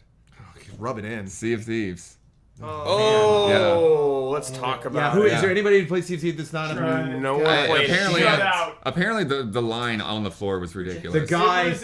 rub it in. Sea of Thieves. Oh, let's talk about Who it. is there anybody who plays CFC that's not a No one played Apparently, Shut out. apparently the line on the floor was ridiculous. The guy-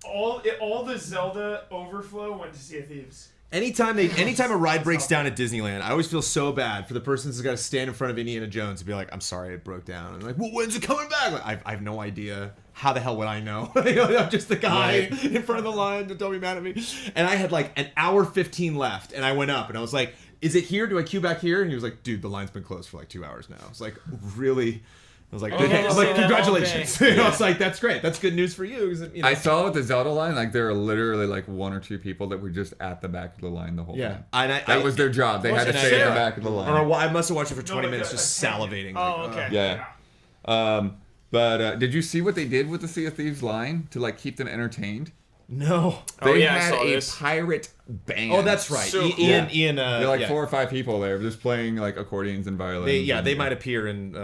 All the Zelda overflow went to Sea of Thieves. Anytime a ride breaks down at Disneyland, I always feel so bad for the person who's got to stand in front of Indiana Jones and be like, "I'm sorry, it broke down." And like, "Well, when's it coming back?" Like, I have no idea. How the hell would I know? I'm just the guy in front of the line. Don't be mad at me. And I had like an hour 15 left, and I went up and I was like, "Is it here? Do I queue back here?" And he was like, "Dude, the line's been closed for like 2 hours now." I was like, "Really?" I was like, Okay, I'm like, so "Congratulations!" okay. I was like, "That's great. That's good news for you." 'Cause, you know. I saw with the Zelda line, like there are literally like one or two people that were just at the back of the line the whole Yeah, time. and That was their job. They had to and stay at the I- back of the I don't know line. why. I must have watched it for 20 like minutes, a just tangent. salivating. Oh, like, okay. Yeah. But did you see what they did with the Sea of Thieves line to like keep them entertained? No. They Oh, yeah, I had saw a this. pirate band. Oh, that's right. So cool. Ian. There were like yeah. 4 or 5 people there just playing like accordions and violins. They might appear in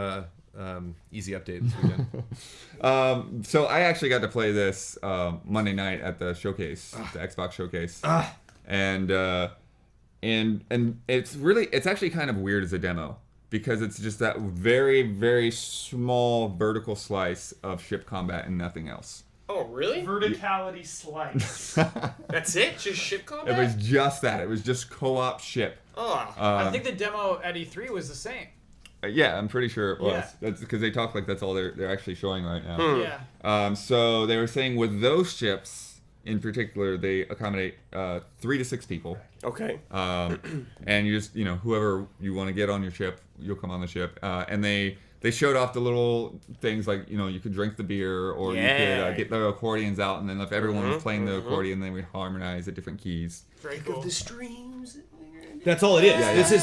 Easy Update this weekend. So I actually got to play this Monday night at the showcase, the Xbox showcase, and and it's actually kind of weird as a demo because it's just that very, very small vertical slice of ship combat and nothing else. Oh, really? Verticality slice. That's it? Just ship combat? It was just that. It was just co-op ship. Oh. I think the demo at E3 was the same. Yeah, I'm pretty sure it was. Yeah. That's because they talk like that's all they're actually showing right now. Yeah. So they were saying with those ships in particular, they accommodate 3 to 6 people. Okay. And you just, whoever you want to get on your ship, you'll come on the ship. And they showed off the little things like, you could drink the beer or you could get the accordions out. And then if everyone was playing the accordion, then we'd harmonize at different keys. Very cool. The streams. That's all it is. Yeah, This is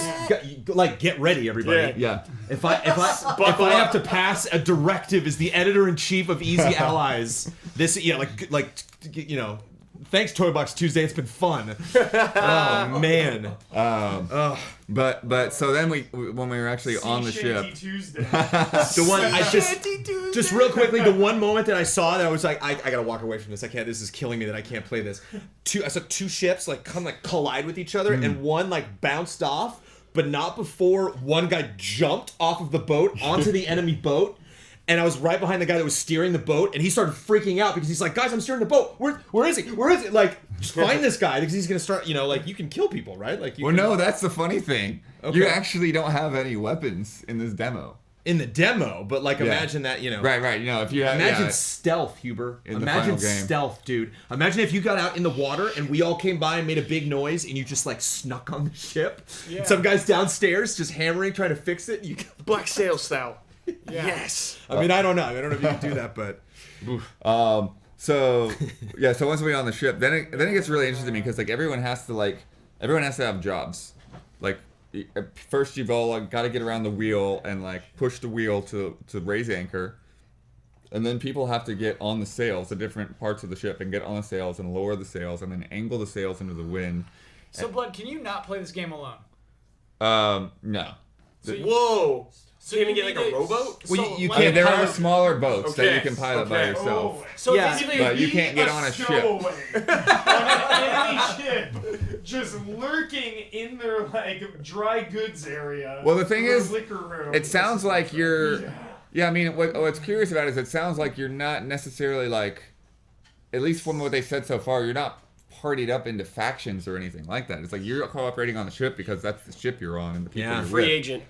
like get ready, everybody. Yeah. If I have to pass a directive as the editor-in-chief of Easy Allies, this thanks Toybox Tuesday. It's been fun. Oh man. But so then when we were actually on the ship, Tuesday. The one I just real quickly, the one moment that I saw that I was like, I gotta walk away from this. I can't. This is killing me that I can't play this. I saw 2 ships collide with each other, and one bounced off, but not before one guy jumped off of the boat onto the enemy boat. And I was right behind the guy that was steering the boat, and he started freaking out because he's like, "Guys, I'm steering the boat. Where is he? Where is it? Like, just find this guy because he's gonna start. You can kill people, right? Like, no, that's the funny thing. Okay. You actually don't have any weapons in this demo. In the demo, but imagine that, Right. If you have imagine stealth, Huber. Imagine stealth, dude. Imagine if you got out in the water and we all came by and made a big noise and you just snuck on the ship. Yeah. Some guy's downstairs just hammering, trying to fix it. You Black Sail style. Yeah. Yes. I mean, I don't know. I don't know if you can do that, but. So once we're on the ship, then it gets really interesting because everyone has to have jobs. First you've all got to get around the wheel and push the wheel to raise anchor, and then people have to get on the sails, the different parts of the ship, and get on the sails and lower the sails and then angle the sails into the wind. So Blood, can you not play this game alone? No. Whoa. So you can even get a rowboat? Well, you can't. There are smaller boats that you can pilot by yourself. Oh. So basically, but you can't get on a ship. On an enemy ship, just lurking in their dry goods area. Well, the thing is, liquor room. it sounds like you're. Yeah, I mean, what's curious about it is it sounds like you're not necessarily at least from what they said so far, you're not partied up into factions or anything like that. It's you're cooperating on the ship because that's the ship you're on and the people you're free with. agent.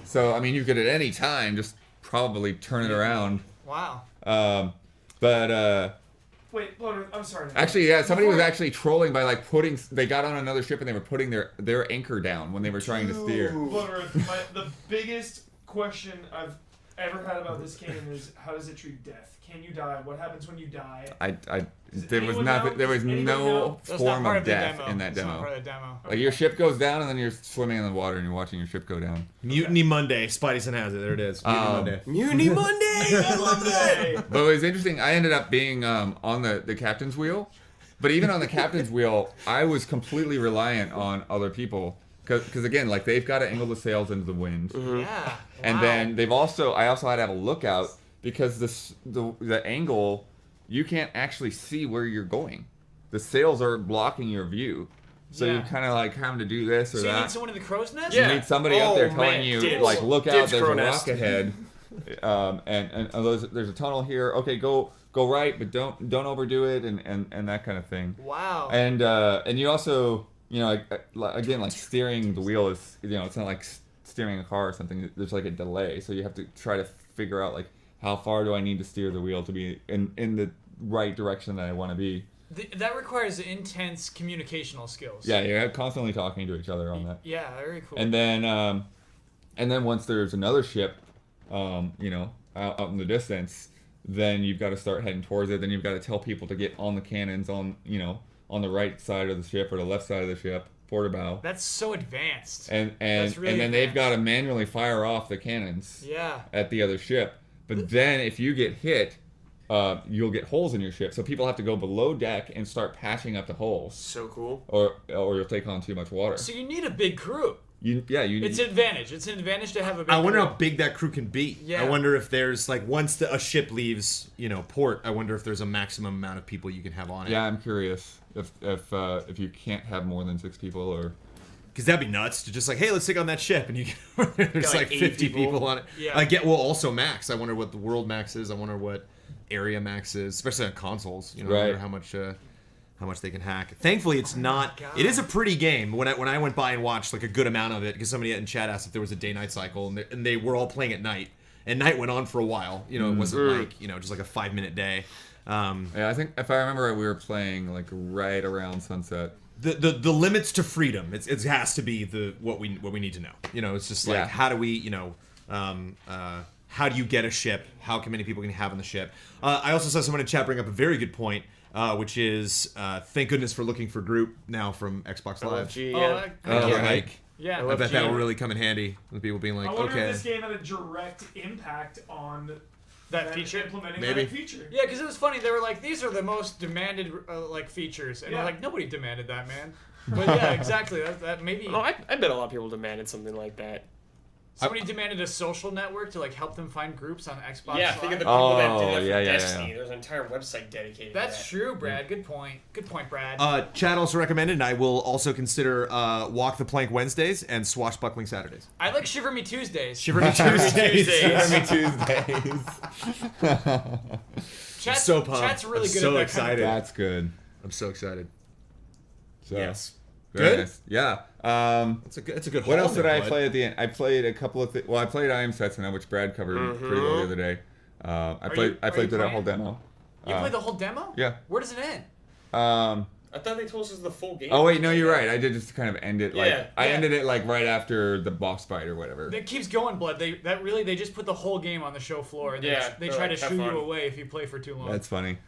So, I mean, you could at any time just probably turn it around. Wow. Wait, I'm sorry. Actually, yeah, somebody was actually trolling by they got on another ship and they were putting their anchor down when they were trying to steer. The biggest question I've ever had about this game is how does it treat death? Can you die? What happens when you die? There was no form of death in that demo. Part of the demo. Your ship goes down and then you're swimming in the water and you're watching your ship go down. Mutiny Monday. Spideyson has it. There it is. Mutiny Monday. Mutiny Monday! I love that! But it was interesting. I ended up being on the captain's wheel. But even on the captain's wheel, I was completely reliant on other people. Because again, they've got to angle the sails into the wind. Mm-hmm. Yeah. And then I also had to have a lookout because the angle, you can't actually see where you're going. The sails are blocking your view. So you're kind of having to do this or that. So you need someone in the crow's nest? You need somebody up there telling you, look out, there's a rock nest. ahead. And there's a tunnel here. Okay, go right, but don't overdo it and that kind of thing. Wow. And you also, again, steering the wheel is, it's not like steering a car or something. There's a delay. So you have to try to figure out how far do I need to steer the wheel to be in the right direction that I want to be. That requires intense communicational skills. Yeah, you're constantly talking to each other on that. Yeah, very cool. And then once there's another ship, out in the distance, then you've got to start heading towards it. Then you've got to tell people to get on the cannons on the right side of the ship or the left side of the ship, port bow. That's so advanced. And really then they've got to manually fire off the cannons. Yeah. At the other ship. But then if you get hit, you'll get holes in your ship. So people have to go below deck and start patching up the holes. So cool. Or you'll take on too much water. So you need a big crew. It's an advantage. It's an advantage to have a big I wonder crew. how big that crew can be. Yeah. I wonder if there's once a ship leaves, port, I wonder if there's a maximum amount of people you can have on it. Yeah, I'm curious if you can't have more than 6 people or Because that'd be nuts to just like, hey, let's take on that ship, and you get there's like like 80 50 people on it. Yeah. I get also max. I wonder what the world max is. I wonder what area max is, especially on consoles. You know, I wonder how much they can hack. Thankfully, it's not. It is a pretty game. When I went by and watched like a good amount of it, because somebody in chat asked if there was a day-night cycle, and they were all playing at night, and night went on for a while. You know, it wasn't like just like a 5-minute day. Yeah, I think if I remember right, we were playing like right around sunset. The limits to freedom. It has to be what we need to know. You know, it's just like how do we how do you get a ship? How many people can you have on the ship? I also saw someone in chat bring up a very good point, which is thank goodness for looking for group now from Xbox Live. LFG, Like, Yeah. I bet that will really come in handy with people being like, I wonder okay. if this game had a direct impact on That feature? implementing Maybe. that feature. Yeah, because it was funny. They were like, "These are the most demanded like features," and Yeah. we're like, "Nobody demanded that, man." But yeah, exactly. That maybe Oh, I bet a lot of people demanded something like that. somebody demanded a social network to like help them find groups on Xbox. Yeah, Live. think of the people that did that for yeah, yeah, Destiny. yeah. There's an entire website dedicated That's to that. true, Brad. Good point. Good point, Brad. Chat also recommended, and I will also consider Walk the Plank Wednesdays and Swashbuckling Saturdays. I like Shiver Me Tuesdays. Shiver Me Tuesdays. Tuesdays. Chat's, so pumped. Chat's really I'm good so at that excited. That's good. I'm so excited. So, Yes. very Good? nice. Yeah. It's a good. What haul else did there, I bud. play at the end? I played a couple of Well, I played I Am Setsuna, which Brad covered pretty well the other day. I played are you through that playing? whole demo. You played the whole demo? Yeah. Where does it end? I thought they told us it was the full game. Oh wait, no, you're right. I did just kind of end it like Yeah, I yeah. ended it like right after the boss fight or whatever. That keeps going, Blood. They just put the whole game on the show floor, and Yeah, they they're try like, to have shoo fun. you away if you play for too long. That's funny.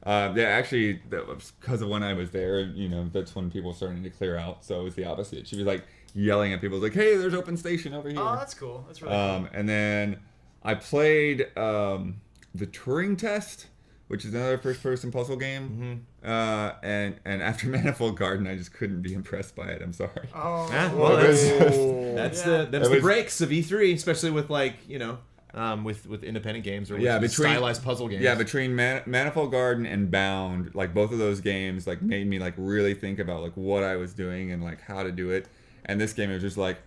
Yeah, actually, that was because of when I was there. That's when people were starting to clear out. So it was the opposite. She was like yelling at people, like, "Hey, there's open station over here." Oh, that's cool. That's really cool. And then I played the Turing Test, which is another first-person puzzle game. And after Manifold Garden, I just couldn't be impressed by it. I'm sorry. Oh, Yeah, well, that's Yeah. the breaks of E3, especially with like with independent games or with stylized puzzle games. Yeah, between Manifold Garden and Bound, like both of those games, like made me like really think about like what I was doing and like how to do it. And this game, it was just like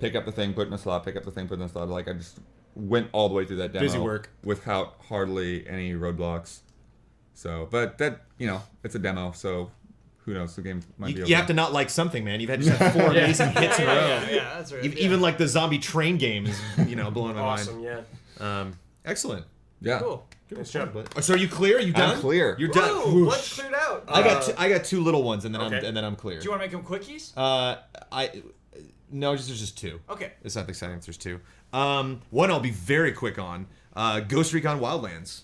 pick up the thing, put it in a slot, pick up the thing, put it in a slot. Like I just went all the way through that demo. Busy work. Without hardly any roadblocks. So, but that it's a demo, so who knows? The game might be. You have to not like something, man. You've had just had 4 amazing hits in a row. yeah, that's right. Even like the zombie train game is blowing my Awesome, mind. yeah. Excellent. Yeah. Cool. Nice job. So are you clear? You done? I'm clear. You're done. Woo, Whoosh. Blood's cleared out. I got 2 little ones and then Okay. I'm clear. Do you want to make them quickies? No, there's just 2. Okay. It's not exciting. There's 2. One I'll be very quick on. Ghost Recon Wildlands.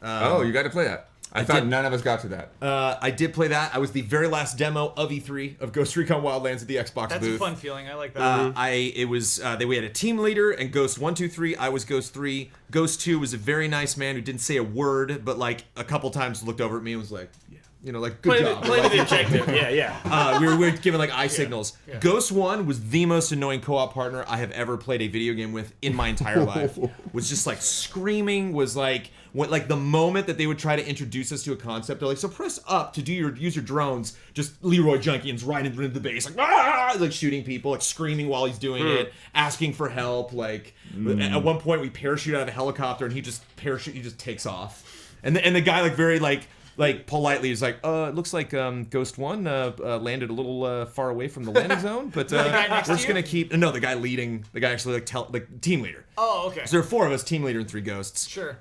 Oh, you got to play that. I thought did- none of us got to that. I did play that. I was the very last demo of E3 of Ghost Recon Wildlands at the Xbox That's booth. a fun feeling. I like that. We had a team leader and Ghost 1, 2, 3. I was Ghost 3. Ghost 2 was a very nice man who didn't say a word, but like a couple times looked over at me and was like, like good job. Play the objective. Yeah. We were giving like eye signals. Ghost 1 was the most annoying co-op partner I have ever played a video game with in my entire life. Was just like screaming, was like the moment that they would try to introduce us to a concept, they're like, so press up to use your drones, just Leroy Jenkins right into the base, like shooting people, like screaming while he's doing it, asking for help. Like at one point we parachute out of a helicopter and he just takes off. And the guy like very like politely is like, it looks like Ghost 1 landed a little far away from the landing zone, but we're just gonna keep. No, the guy actually like team leader. Oh, okay. So there are 4 of us, team leader and 3 ghosts. Sure.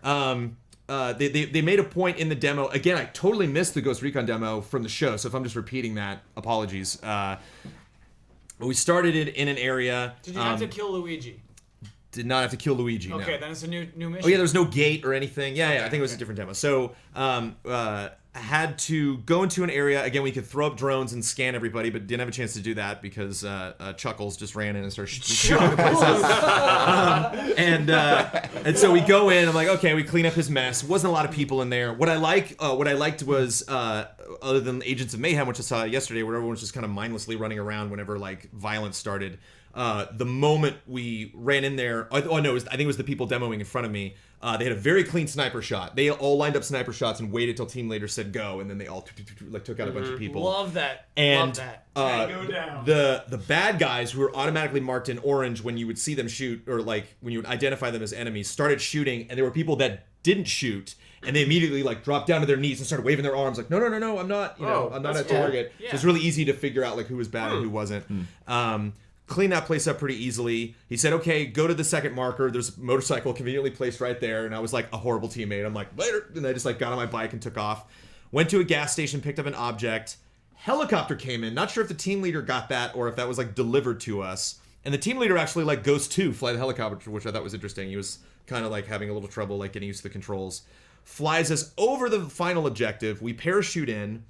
They made a point in the demo. Again, I totally missed the Ghost Recon demo from the show, so if I'm just repeating that, apologies. But we started it in an area. Did you have to kill Luigi? Did not have to kill Luigi. Okay, no. then it's a new mission. Oh yeah, there was no gate or anything. Yeah, I think it was a different demo. So had to go into an area. Again, we could throw up drones and scan everybody, but didn't have a chance to do that because Chuckles just ran in and started shooting places. And so we go in. I'm like, okay, we clean up his mess. Wasn't a lot of people in there. What I liked was other than Agents of Mayhem, which I saw yesterday, where everyone was just kind of mindlessly running around whenever like violence started. The moment we ran in there, I think it was the people demoing in front of me. They had a very clean sniper shot. They all lined up sniper shots and waited till team leader said go, and then they all took out a bunch of people. Love that. And Love that. Go down. the bad guys who were automatically marked in orange when you would see them shoot, or like when you would identify them as enemies, started shooting, and there were people that didn't shoot, and they immediately like dropped down to their knees and started waving their arms like, no, I'm not, I'm not a target. Yeah. So it's really easy to figure out like who was bad and who wasn't. Clean that place up pretty easily. He said, okay, go to the second marker. There's a motorcycle conveniently placed right there. And I was like a horrible teammate. I'm like, later. And I just like got on my bike and took off. Went to a gas station, picked up an object. Helicopter came in. Not sure if the team leader got that or if that was like delivered to us. And the team leader actually like goes to fly the helicopter, which I thought was interesting. He was kind of like having a little trouble like getting used to the controls. Flies us over the final objective. We parachute in.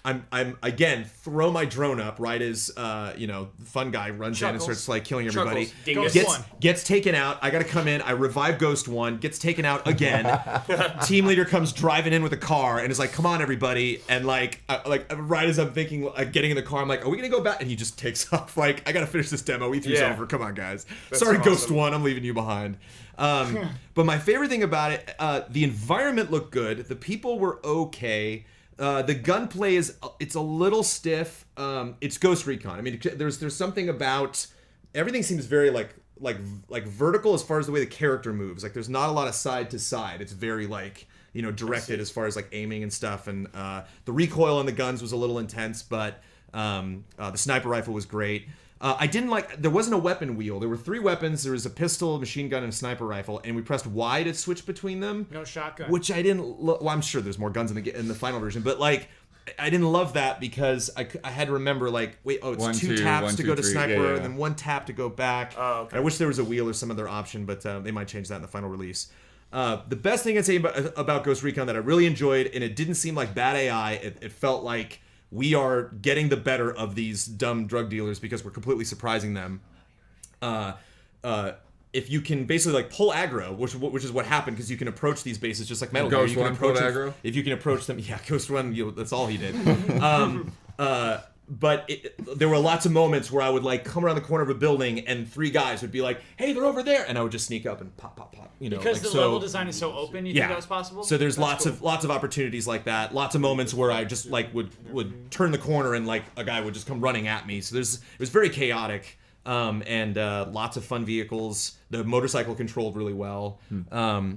I'm again throw my drone up right as the fun guy runs in and starts like killing everybody. Gets taken out. I gotta come in. I revive Ghost 1. Gets taken out again. Team leader comes driving in with a car and is like, "Come on, everybody!" And like right as I'm thinking like getting in the car, I'm like, "Are we gonna go back?" And he just takes off. Like, I gotta finish this demo. E3's over. Come on, guys. Sorry, awesome. Ghost 1. I'm leaving you behind. But my favorite thing about it, the environment looked good. The people were okay. The gunplay it's a little stiff. It's Ghost Recon. I mean, there's something about everything seems very like vertical as far as the way the character moves. Like there's not a lot of side to side. It's very like directed as far as like aiming and stuff. And the recoil on the guns was a little intense, but the sniper rifle was great. I didn't like. There wasn't a weapon wheel. There were 3 weapons. There was a pistol, a machine gun, and a sniper rifle. And we pressed Y to switch between them. No shotgun. Which I didn't. Well, I'm sure there's more guns in the final version, but like, I didn't love that because I had to remember like, wait, it's 2 taps to go to sniper, and then 1 tap to go back. Oh, okay. I wish there was a wheel or some other option, but they might change that in the final release. The best thing I'd say about Ghost Recon that I really enjoyed, and it didn't seem like bad AI. It felt like we are getting the better of these dumb drug dealers because we're completely surprising them. If you can basically like pull aggro, which is what happened because you can approach these bases just like Metal Gear. Ghost One pulled aggro. If you can approach them, yeah, Ghost One. That's all he did. But there were lots of moments where I would like come around the corner of a building and 3 guys would be like, "Hey, they're over there," and I would just sneak up and pop. Because the level design is so open, you think that was possible? So there's lots of opportunities like that. Lots of moments where I just like would turn the corner and like a guy would just come running at me. So it was very chaotic. And lots of fun vehicles. The motorcycle controlled really well.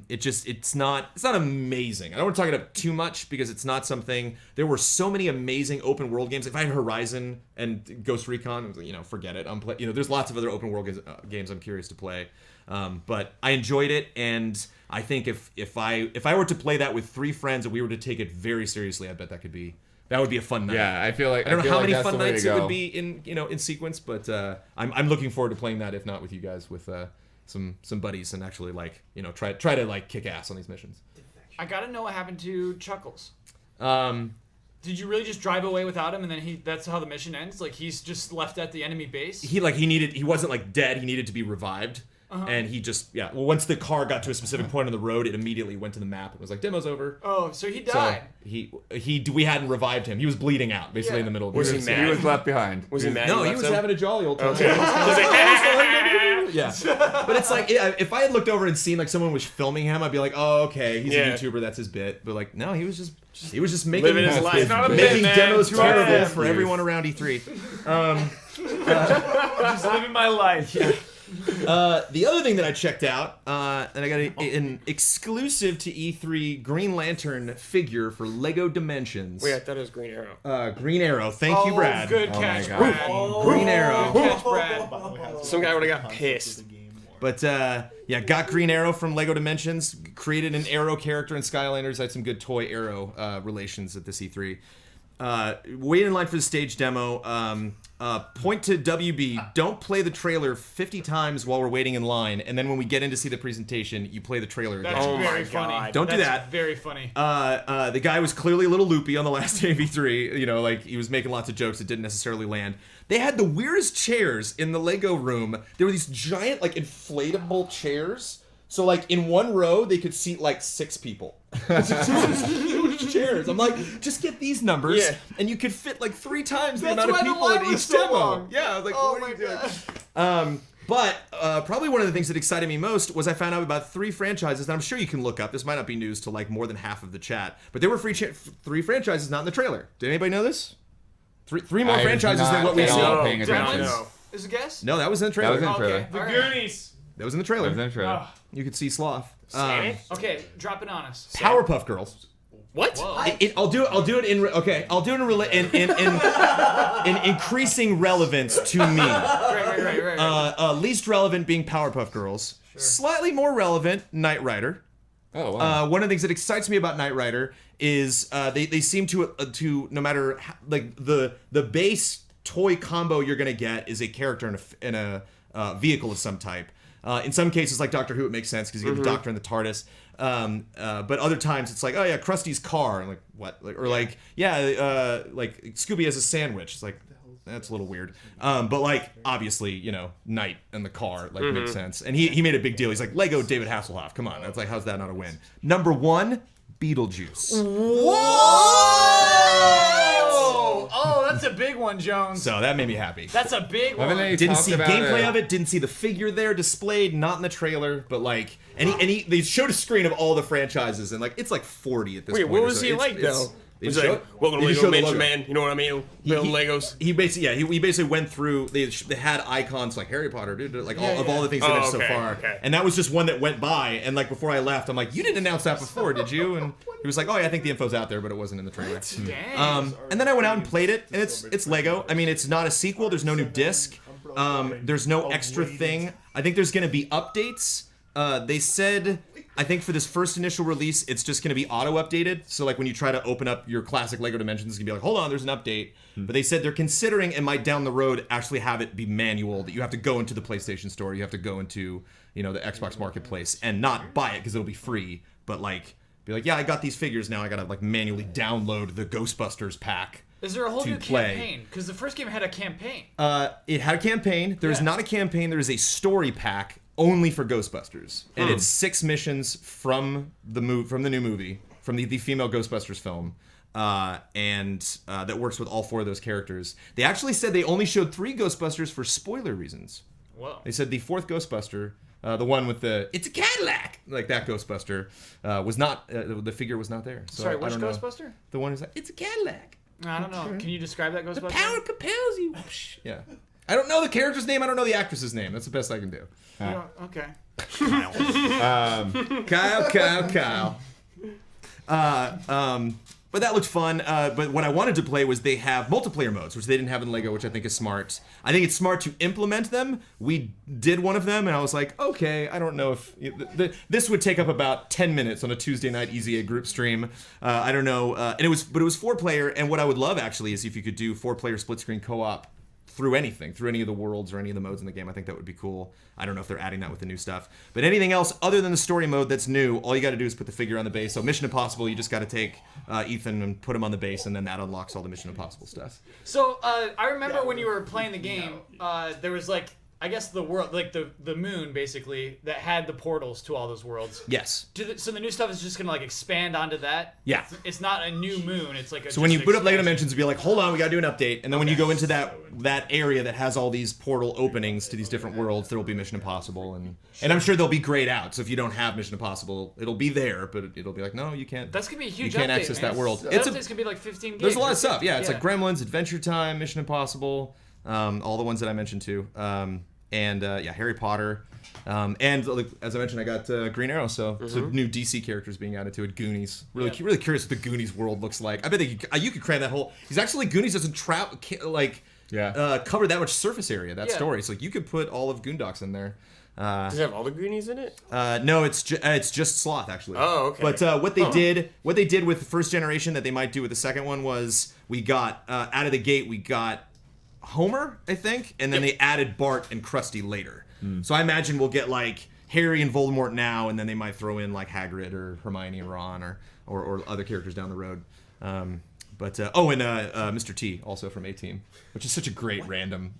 It's not amazing. I don't want to talk it up too much because it's not something. There were so many amazing open world games. If I had Horizon and Ghost Recon, forget it. There's lots of other open world games I'm curious to play. But I enjoyed it, and I think if I were to play that with 3 friends and we were to take it very seriously, I bet that would be a fun night. Yeah, I feel like I don't know how many fun nights it would be in sequence, but I'm looking forward to playing that. If not with you guys, with some buddies, and actually try to like kick ass on these missions. I gotta know what happened to Chuckles. Did you really just drive away without him, and then that's how the mission ends? Like he's just left at the enemy base? He wasn't like dead. He needed to be revived. And he just, once the car got to a specific point on the road, it immediately went to the map and was like, demo's over. Oh, so he died. So we hadn't revived him. He was bleeding out, basically, in the middle of the Was he game. mad? He was left behind. Was he mad? No, he was having a jolly old time. Okay. Yeah. But it's like, if I had looked over and seen like someone was filming him, I'd be like, oh, okay, he's a YouTuber, that's his bit. But like, no, he was just making living his life. Making demos terrible for everyone around E3. Just living my life. Yeah. The other thing that I checked out, and I got an exclusive to E3 Green Lantern figure for Lego Dimensions. Wait, I thought it was Green Arrow. Green Arrow. Thank you, Brad. Good catch, Brad. Green Arrow. Good catch, Brad. Some guy would have got pissed. But got Green Arrow from Lego Dimensions. Created an Arrow character in Skylanders. I had some good toy Arrow relations at this E3. Wait in line for the stage demo. Point to WB. Don't play the trailer 50 times while we're waiting in line, and then when we get in to see the presentation, you play the trailer again. That's very funny. Don't do that. Very funny. The guy was clearly a little loopy on the last AV3. Like he was making lots of jokes that didn't necessarily land. They had the weirdest chairs in the Lego room. There were these giant, like, inflatable chairs. So, like, in one row, they could seat, like, 6 people. Huge chairs. I'm like, just get these numbers, and you could fit, like, 3 times the amount of people in each demo. Yeah, I was like, what are you doing? But probably one of the things that excited me most was I found out about 3 franchises that I'm sure you can look up. This might not be news to like more than half of the chat, but there were 3 franchises not in the trailer. Did anybody know this? Three more franchises than what we've seen. Gremlins is a guess? No, that was in the trailer. That was in the trailer. Okay. The Goonies. That was in the trailer. That was in the trailer. You could see Sloth. Okay, drop it on us. Powerpuff Girls. What? I'll do it in increasing relevance to me. Right. Least relevant being Powerpuff Girls. Sure. Slightly more relevant, Knight Rider. Oh wow. One of the things that excites me about Knight Rider is they seem to no matter like the base toy combo you're gonna get is a character in a vehicle of some type. In some cases, like Doctor Who, it makes sense because you get the Doctor and the TARDIS. But other times it's like, oh yeah, Krusty's car, and like what? Like, or like, yeah, like Scooby has a sandwich. It's like, that's a little weird. But like, obviously, you know, Knight and the car like makes sense. And he made a big deal. He's like, Lego David Hasselhoff. Come on, that's like, how's that not a win? Number 1, Beetlejuice. Whoa! Oh, that's a big one, Jones. So that made me happy. That's a big one. Didn't see gameplay of it. Didn't see the figure there displayed. Not in the trailer, but like, they showed a screen of all the franchises, and like it's like 40 at this point. Wait, what was he like though? He's like, welcome to Lego Mansion, man. You know what I mean? Building Legos. He basically went through. They had icons like Harry Potter, dude, like all the things they did so far. Okay. And that was just one that went by. And like before I left, I'm like, you didn't announce that before, did you? And he was like, oh yeah, I think the info's out there, but it wasn't in the trailer. Dang. And then I went out and played it, and it's Lego. I mean, it's not a sequel. There's no new disc. There's no extra thing. I think there's gonna be updates. They said, I think for this first initial release, it's just going to be auto-updated. So like when you try to open up your classic Lego Dimensions, it's going to be like, hold on, there's an update. But they said they're considering and might down the road actually have it be manual, that you have to go into the PlayStation Store, you have to go into, you know, the Xbox Marketplace and not buy it because it'll be free, but like be like, yeah, I got these figures now, I got to like manually download the Ghostbusters pack. Is there a whole new campaign? Because the first game had a campaign. It had a campaign. There's not a campaign, there is a story pack only for Ghostbusters, and it's 6 missions from the new movie, from the female Ghostbusters film, and that works with all 4 of those characters. They actually said they only showed 3 Ghostbusters for spoiler reasons. Whoa. They said the 4th Ghostbuster, the one with the "it's a Cadillac" like that Ghostbuster, was not the figure was not there. So sorry, which Ghostbuster? The one who's like, "it's a Cadillac." I don't know. Can you describe that Ghostbuster? The power compels you. Yeah. I don't know the character's name. I don't know the actress's name. That's the best I can do. Okay. Kyle. But that looked fun. But what I wanted to play was they have multiplayer modes, which they didn't have in Lego, which I think is smart. I think it's smart to implement them. We did one of them, and I was like, okay, I don't know if this would take up about 10 minutes on a Tuesday night EZA group stream. I don't know, and it was 4-player. And what I would love actually is if you could do 4-player split screen co-op through anything, through any of the worlds or any of the modes in the game. I think that would be cool. I don't know if they're adding that with the new stuff. But anything else other than the story mode that's new, all you got to do is put the figure on the base. So Mission Impossible, you just got to take Ethan and put him on the base, and then that unlocks all the Mission Impossible stuff. So I remember when you were playing the game, there was like, I guess the world, like the moon, basically, that had the portals to all those worlds. Yes. So the new stuff is just gonna like expand onto that. Yeah. It's not a new moon. It's like so when you boot up Lego Dimensions, it'll be like, hold on, we gotta do an update, and then when you go into that area that has all these portal openings to these different worlds, there will be Mission Impossible, and I'm sure they'll be grayed out. So if you don't have Mission Impossible, it'll be there, but it'll be like, no, you can't. That's gonna be a huge. You can't update, access that world. It's gonna be like 15 gigs. There's a lot of stuff. Yeah, it's like Gremlins, Adventure Time, Mission Impossible, all the ones that I mentioned too. And Harry Potter, and as I mentioned, I got Green Arrow, so new DC characters being added to it. Goonies, really curious what the Goonies world looks like. I bet you could cram that whole. Because actually, Goonies doesn't cover that much surface area. That story, so like you could put all of Goondocks in there. Does it have all the Goonies in it? No, it's just Sloth actually. Oh, okay. But what they did with the first generation that they might do with the second one was we got out of the gate we got Homer, I think, and then they added Bart and Krusty later. So I imagine we'll get like Harry and Voldemort now, and then they might throw in like Hagrid or Hermione and Ron or other characters down the road. And Mr. T also from A-Team, which is such a great random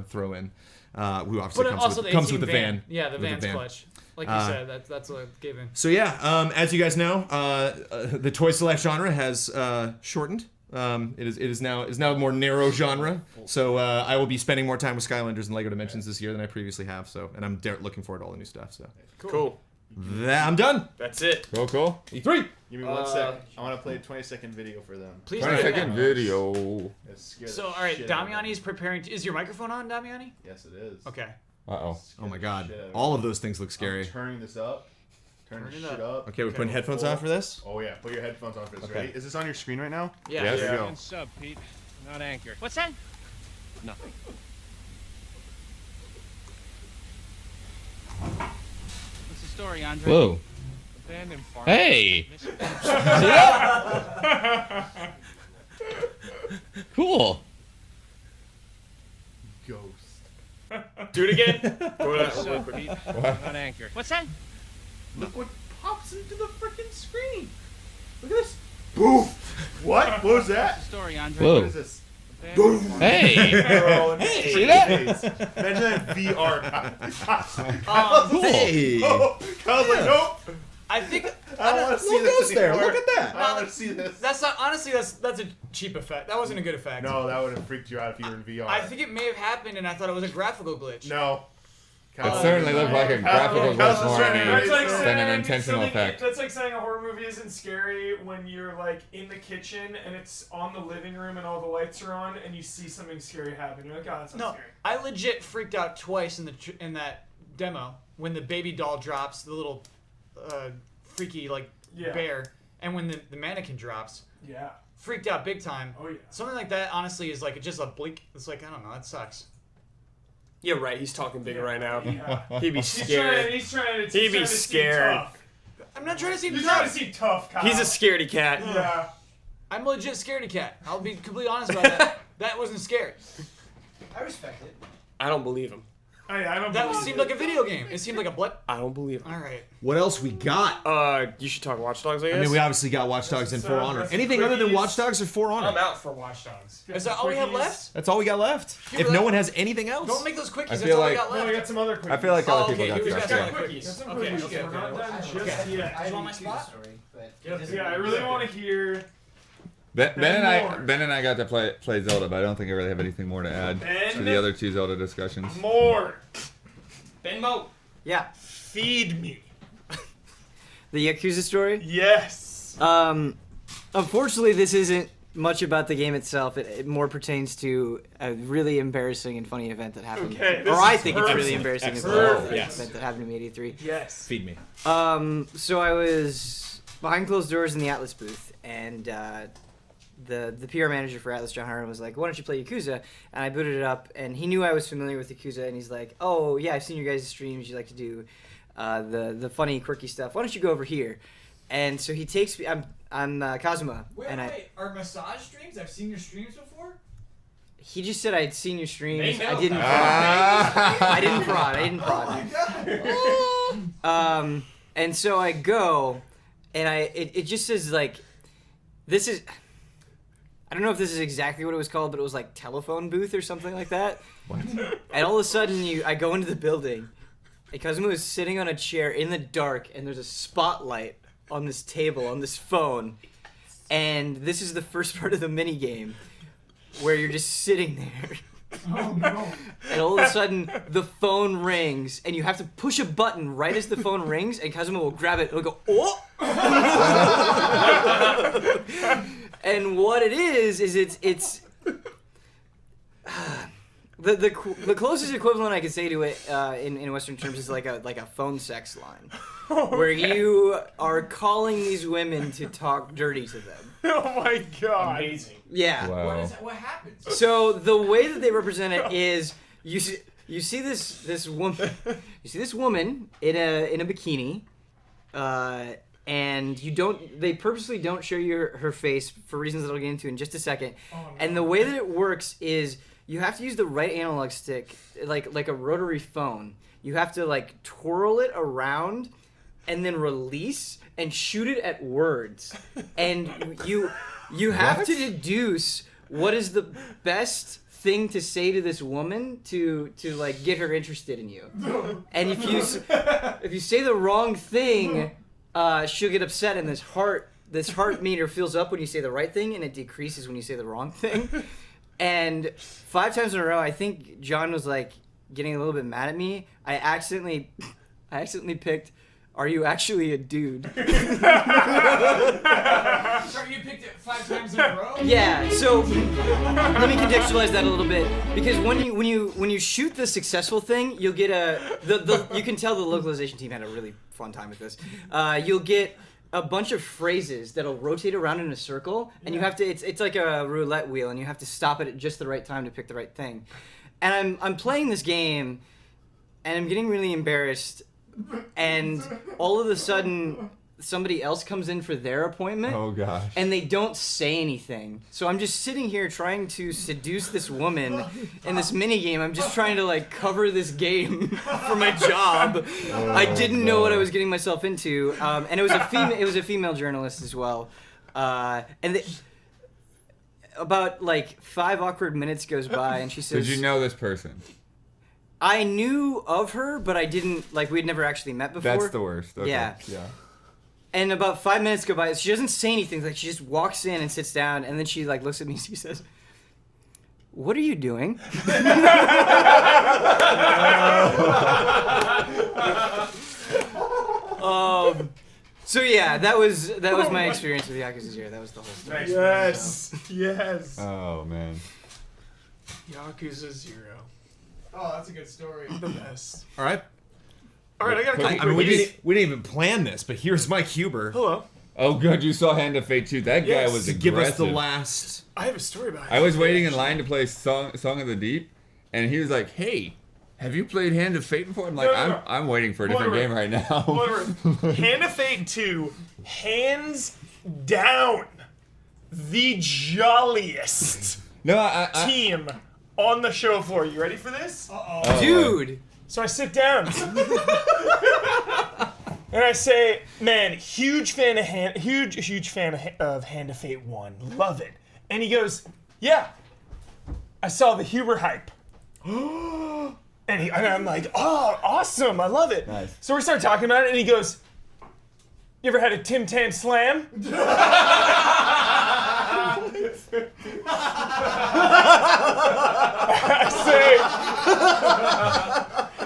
throw in. Who obviously comes with the van. Yeah, the van's clutch. Like you said, that's a given. So yeah, as you guys know, the toy select genre has shortened It is now a more narrow genre. So I will be spending more time with Skylanders and Lego Dimensions this year than I previously have. So, and I'm looking forward to all the new stuff. So Cool. I'm done. That's it. Cool. E3. Give me 1 second. I want to play a 20-second video for them. Please. 20-second video. So, all right, Damiani's preparing. Is your microphone on, Damiani? Yes, it is. Okay. Uh-oh. Oh my God. All of those things look scary. I'm turning this up. Turn this shit up. Okay, we're putting headphones on for this. Oh yeah, put your headphones on for this. Okay. Ready? Is this on your screen right now? Yeah. Yes. There you go. Sub, Pete. Not anchor. What's that? Nothing. What's the story, Andre? Whoa. Abandoned farm. Hey. Cool. Ghost. Do it again. Go to that real Sub, quick. Pete. Not anchor. What's that? Look what pops into the freaking screen. Look at this. Poof. What? What was that? What's the story, Andre? Whoa. What is this? Abandoned farm. Hey. Bro, Hey, see that? Imagine that VR. Cool. Hey. Oh, Kyle's like, nope. I think I don't want to see Look this who's there. anymore. Look at that. I don't want to see this. that's not honestly. That's a cheap effect. That wasn't a good effect. No, that would have freaked you out if you were in VR. I think it may have happened, and I thought it was a graphical glitch. No. It certainly looked like a graphical Kyle's glitch more trying to than erase That's like it. than an saying intentional something- effect. That's like saying a horror movie isn't scary when you're like in the kitchen and it's on the living room and all the lights are on and you see something scary happen. You're like, oh, that's not No, scary. I legit freaked out twice in that demo when the baby doll drops the little freaky Yeah. bear, and when the mannequin drops, Yeah. freaked out big time. Oh yeah. Something like that, honestly, is like just a blink. It's like, I don't know, that sucks. Yeah, right. He's talking big right now. Yeah. He'd be He's scared. trying to He'd be seem scared. tough. I'm not trying to seem He's trying to tough. seem tough, Kyle. He's a scaredy cat. Yeah. I'm a legit scaredy cat. I'll be completely honest about that. That wasn't scary. I respect it. I don't believe him. I don't That believe seemed it. like a video game. It seemed like a blood. I don't believe him. All right. What else we got? You should talk Watch Dogs, I guess. I mean, we obviously got Watch Dogs and So, For Honor. that's Anything other than quickies. Watch Dogs or For Honor? I'm out for Watch Dogs. Is that all we have Quickies. left? That's all we got left. If no one has anything else. Don't make those quickies. I That's feel all we like- got No, I left. got some other quickies. I feel like Oh, other okay. people Who's got got stuff. some Yeah. quickies? Got some Okay, quickies. okay, We're not okay. done just Okay. yet. Do you want my spot? Yeah, I really want to hear. Ben more. and I got to play Zelda, but I don't think I really have anything more to add Ben? to the other two Zelda discussions. More. Benmo. Yeah. Feed me. The Yakuza story? Yes. Unfortunately, this isn't much about the game itself. It more pertains to a really embarrassing and funny event that happened. Okay, or this I is think it's really perfect. embarrassing and Excellent. funny Yes. event that happened to me at E3. Yes. Feed me. So I was behind closed doors in the Atlas booth, and the PR manager for Atlas, John Harden, was like, "Why don't you play Yakuza?" And I booted it up, and he knew I was familiar with Yakuza, and he's like, "Oh yeah, I've seen your guys' streams. You like to do the funny, quirky stuff. Why don't you go over here?" And so he takes me. I'm Kazuma, and Are massage streams? I've seen your streams before. he just said I'd seen your streams. They I know. didn't prod. Ah. I didn't prod. I didn't prod. And so I go, and it just says like, this is. I don't know if this is exactly what it was called, but it was like telephone booth or something like that. What? And all of a sudden, I go into the building, and Kazuma is sitting on a chair in the dark, and there's a spotlight on this table on this phone, and this is the first part of the mini game, where you're just sitting there. Oh no. And all of a sudden, the phone rings, and you have to push a button right as the phone rings, and Kazuma will grab it and he'll go, oh! And what it is it's the closest equivalent I can say to it in Western terms is like a phone sex line, where you are calling these women to talk dirty to them. Oh my god. Amazing. Yeah. Wow. What happens? So the way that they represent it is you see this woman in a bikini, and they purposely don't show you her face for reasons that I'll get into in just a second. Oh, no. And the way that it works is you have to use the right analog stick, like a rotary phone. You have to like twirl it around and then release and shoot it at words. And you have to deduce what is the best thing to say to this woman to like get her interested in you. And if you say the wrong thing, she'll get upset and this heart this heart meter fills up when you say the right thing, and it decreases when you say the wrong thing. And 5 times in a row, I think John was like getting a little bit mad at me. I accidentally picked, "Are you actually a dude?" Sorry, you picked it 5 times in a row? Yeah, so let me contextualize that a little bit, because when you shoot the successful thing, you'll get you can tell the localization team had a really fun time with this. You'll get a bunch of phrases that'll rotate around in a circle, and you have to it's like a roulette wheel, and you have to stop it at just the right time to pick the right thing. And I'm playing this game, and I'm getting really embarrassed, and all of a sudden somebody else comes in for their appointment. Oh gosh. And they don't say anything. So I'm just sitting here trying to seduce this woman in this mini game. I'm just trying to like cover this game for my job. I didn't know what I was getting myself into. And it was a female journalist as well. About like 5 awkward minutes goes by, and she says, Did you know this person? I knew of her, but I didn't, like, we'd never actually met before. That's the worst. Okay. Yeah. Yeah. And about 5 minutes go by. She doesn't say anything. Like, she just walks in and sits down, and then she like looks at me and she says, "What are you doing?" So yeah, that was my experience with Yakuza 0. That was the whole story. Yes. Oh man. Yakuza 0. Oh, that's a good story. The best. All right. All right, I got a couple I mean, we quickies. didn't even plan this, but here's Mike Huber Hello. Oh good, you saw Hand of Fate 2. That guy Yes. was to aggressive. give us the last. I have a story about it. I was waiting in line to play Song of the Deep, and he was like, "Hey, have you played Hand of Fate before?" I'm like, No. I'm waiting for a different game right now. Whatever. Hand of Fate 2, hands down, the jolliest No, I team on the show floor. You ready for this? Dude! So I sit down. And I say, "Man, huge fan of Hand of Fate 1. Love it." And he goes, "Yeah, I saw the Huber hype." And I'm like, "Oh, awesome! I love it." Nice. So we start talking about it, and he goes, "You ever had a Tim Tam Slam?"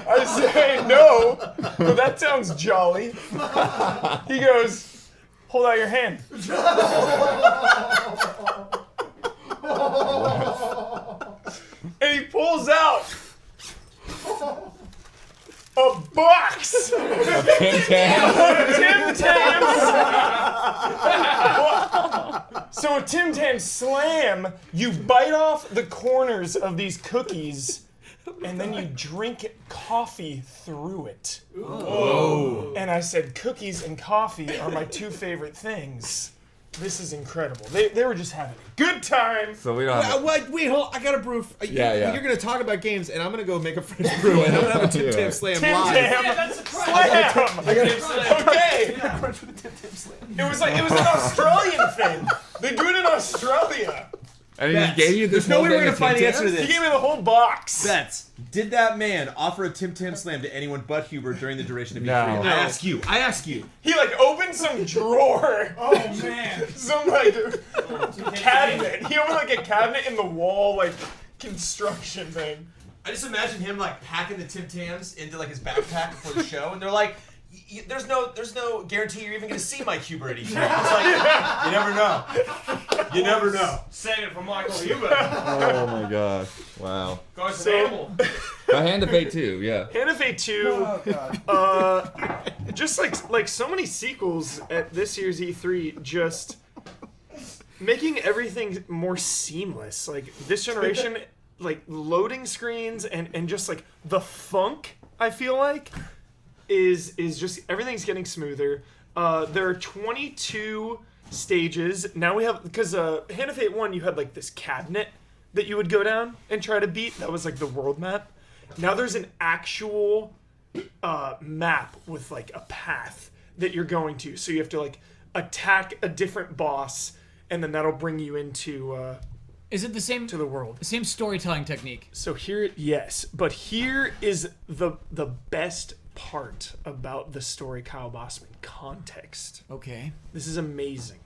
I say, "No, but that sounds jolly." He goes, "Hold out your hand." And he pulls out a box Tim Tam. Tim Tams. So a Tim Tam Slam, you bite off the corners of these cookies, and then you drink coffee through it. Oh. And I said, cookies and coffee are my 2 favorite things. This is incredible. They were just having a good time. So we don't. Wait, hold on. I got a brew. Yeah. You're going to talk about games, and I'm going to go make a French brew, and I'm going to have a Tim Tam Slam Tim live. Tam Slam. Okay. It was an Australian thing. They do it in Australia. And he just gave you this. There's no whole way we're thing going of to find Tim the answer to Tams? this. He gave me the whole box. Bets. Did that man offer a Tim Tam Slam to anyone but Huber during the duration of E3? No. I ask you. He like opened some drawer. Oh man. Some like cabinet. He opened like a cabinet in the wall, like construction thing. I just imagine him like packing the Tim Tams into like his backpack before the show, and they're like, "There's no guarantee you're even gonna see Mike Huber at E3." It's like, you never know. You never know. Saying it for Michael Huber. Oh my gosh! Wow. Guys, So- The Hand of Fate 2. Yeah. Hand of Fate 2, Oh god. just like so many sequels at this year's E3, just making everything more seamless. Like this generation, like loading screens and just like the funk, I feel like, is just everything's getting smoother. There are 22 stages. Now we have, because Hand of Fate 1, you had like this cabinet that you would go down and try to beat. That was like the world map. Now there's an actual map with like a path that you're going to. So you have to like attack a different boss, and then that'll bring you into Is it the same to the world. same storytelling technique? So here, yes, but here is the best part about the story, Kyle Bossman. Context. Okay. This is amazing.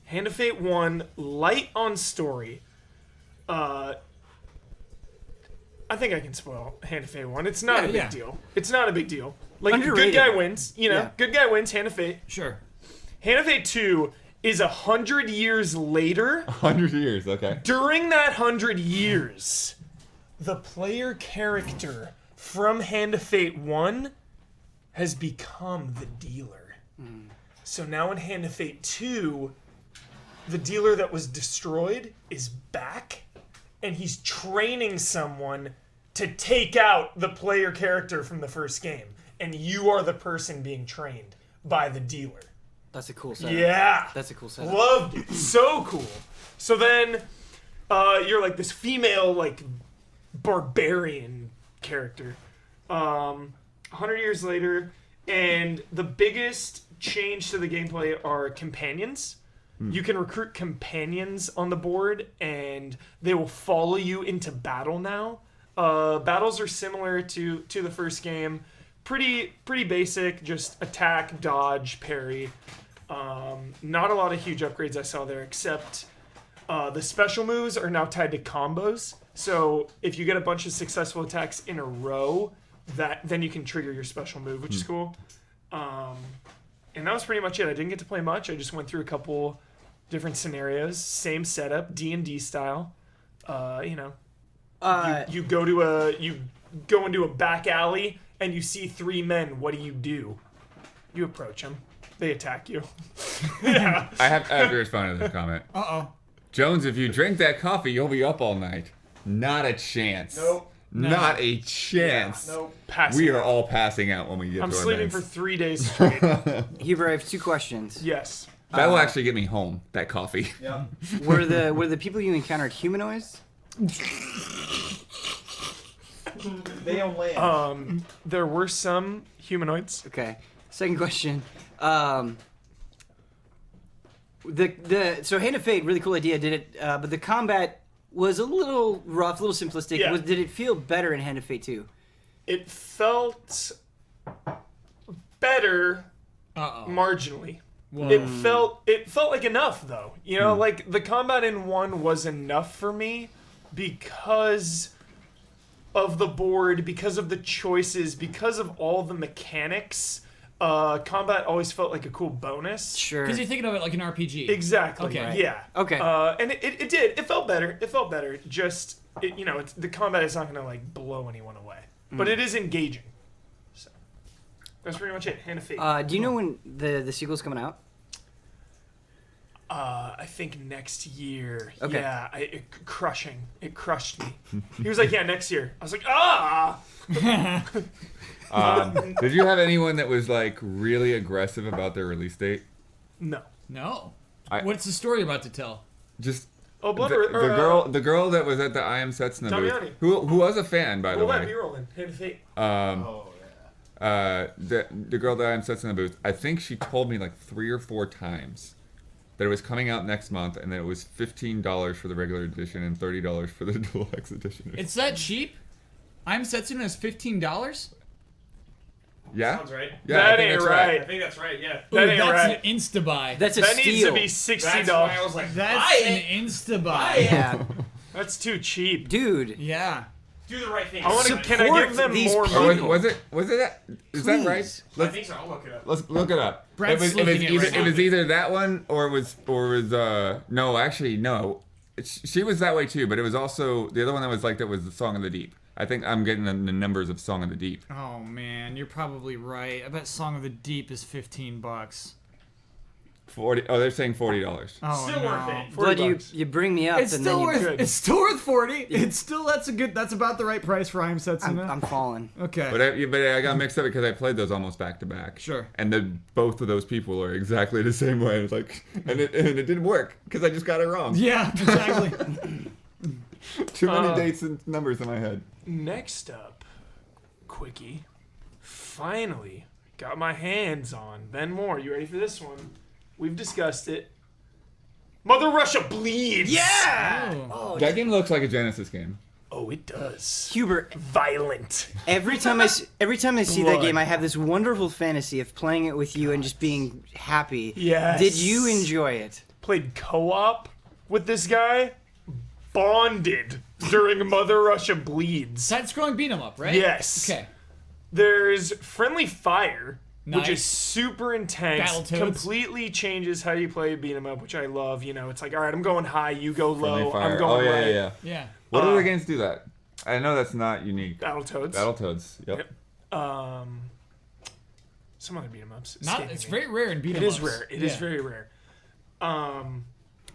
Hand of Fate 1, light on story. I think I can spoil Hand of Fate 1. It's not a big deal. It's not a big deal. Like, Underrated. good guy wins, you know? Yeah. Good guy wins, Hand of Fate. Sure. Hand of Fate 2 is 100 years later. 100 years, okay. During that 100 years, the player character from Hand of Fate 1 has become the dealer. So now in Hand of Fate 2, the dealer that was destroyed is back, and he's training someone to take out the player character from the first game. And you are the person being trained by the dealer. That's a cool setup. Yeah. That's a cool setup. Loved it. So cool. So then you're like this female, like, barbarian character. 100 years later, and the biggest change to the gameplay are companions. You can recruit companions on the board, and they will follow you into battle now. Battles are similar to the first game. Pretty basic, just attack, dodge, parry. Not a lot of huge upgrades I saw there, except the special moves are now tied to combos. So if you get a bunch of successful attacks in a row, then you can trigger your special move, which is cool. And that was pretty much it. I didn't get to play much. I just went through a couple different scenarios. Same setup, D&D style. You go into a back alley and you see 3 men. What do? You approach them. They attack you. Yeah. I have to respond to this comment. Uh-oh. Jones, if you drink that coffee, you'll be up all night. Not a chance. Nope. Not a chance. Nope. Passing We are out. all passing out when we get I'm to our sleeping beds. for 3 days straight. Huber, I have 2 questions. Yes. That will actually get me home, that coffee. Yeah. Were the people you encountered humanoids? They own land. There were some humanoids. Okay. Second question. So Hand of Fate, really cool idea. Did it? But the combat was a little rough, a little simplistic. Yeah. Did it feel better in Hand of Fate 2? It felt better marginally. Whoa. It felt like enough though. You know, like the combat in 1 was enough for me because of the board, because of the choices, because of all the mechanics. Combat always felt like a cool bonus. Sure. Because you're thinking of it like an RPG. Exactly. Okay. Yeah. Okay. And it did. It felt better. It felt better. Just the combat is not gonna like blow anyone away, but it is engaging. So that's pretty much it. Hand of Fate. Do you know when the sequel's coming out? I think next year. Okay. Yeah. It crushed me. He was like, yeah, next year. I was like, ah. Did you have anyone that was like really aggressive about their release date? No. No. I- What's the story about to tell? Just Oh, the, Blood. the girl that was at the I Am Setsuna booth, Damiani. who was a fan by the Roll that way. B-roll in. Hand of Fate. The girl that I Am Setsuna booth, I think she told me like 3 or 4 times that it was coming out next month and that it was $15 for the regular edition and $30 for the deluxe edition. It's that cheap? I'm Setsuna is $15? Yeah? Sounds right. Yeah, I That think ain't that's right. I think that's right. Yeah. Ooh, That ain't that's right. an insta-buy. That's a That steal. needs to be $60. That's why I was like, That's buy an it. insta-buy. Yeah. That's too cheap. Dude. Yeah. Do the right thing. I want to. Can I Support give them these more people. money? Was it that? Is that right? Please. I think so. I'll look it up. Let's look it up. Brad's It was looking at it right it was now. either that one or it was no, actually no. She was that way too, but it was also the other one that was the Song of the Deep. I think I'm getting the numbers of Song of the Deep. Oh man, you're probably right. I bet Song of the Deep is $15. 40. Oh, they're saying $40. Oh, Still no. worth it. Blood, $40. you bring me up, It's and still then you. Good. it's still worth 40. It's still that's about the right price for I'm Setsuna. I'm falling. Okay. But I got mixed up because I played those almost back to back. Sure. And then both of those people are exactly the same way. It's like, and it didn't work because I just got it wrong. Yeah, exactly. Too many dates and numbers in my head. Next up, quickie. Finally, got my hands on Ben Moore. You ready for this one? We've discussed it. Mother Russia Bleeds. Yeah. That game looks like a Genesis game. Oh, it does. Hubert, Violent. every time I see that Blood. game, I have this wonderful fantasy of playing it with you and just being happy. Yes. Did you enjoy it? played co-op with this guy, bonded during Mother Russia Bleeds. Side-scrolling beat 'em up, right? Yes. Okay. There's Friendly Fire, which is Nice. super intense. Battletoads. Completely changes how you play beat 'em up, which I love. You know, it's like, all right, I'm going high, you go Friendly low, Fire. I'm going yeah, right. yeah. Yeah. What other games do that? I know that's not unique. Battletoads. Battletoads. Yep. Some other beat 'em ups. It's very rare in beat 'em It ups. is rare. It is very rare.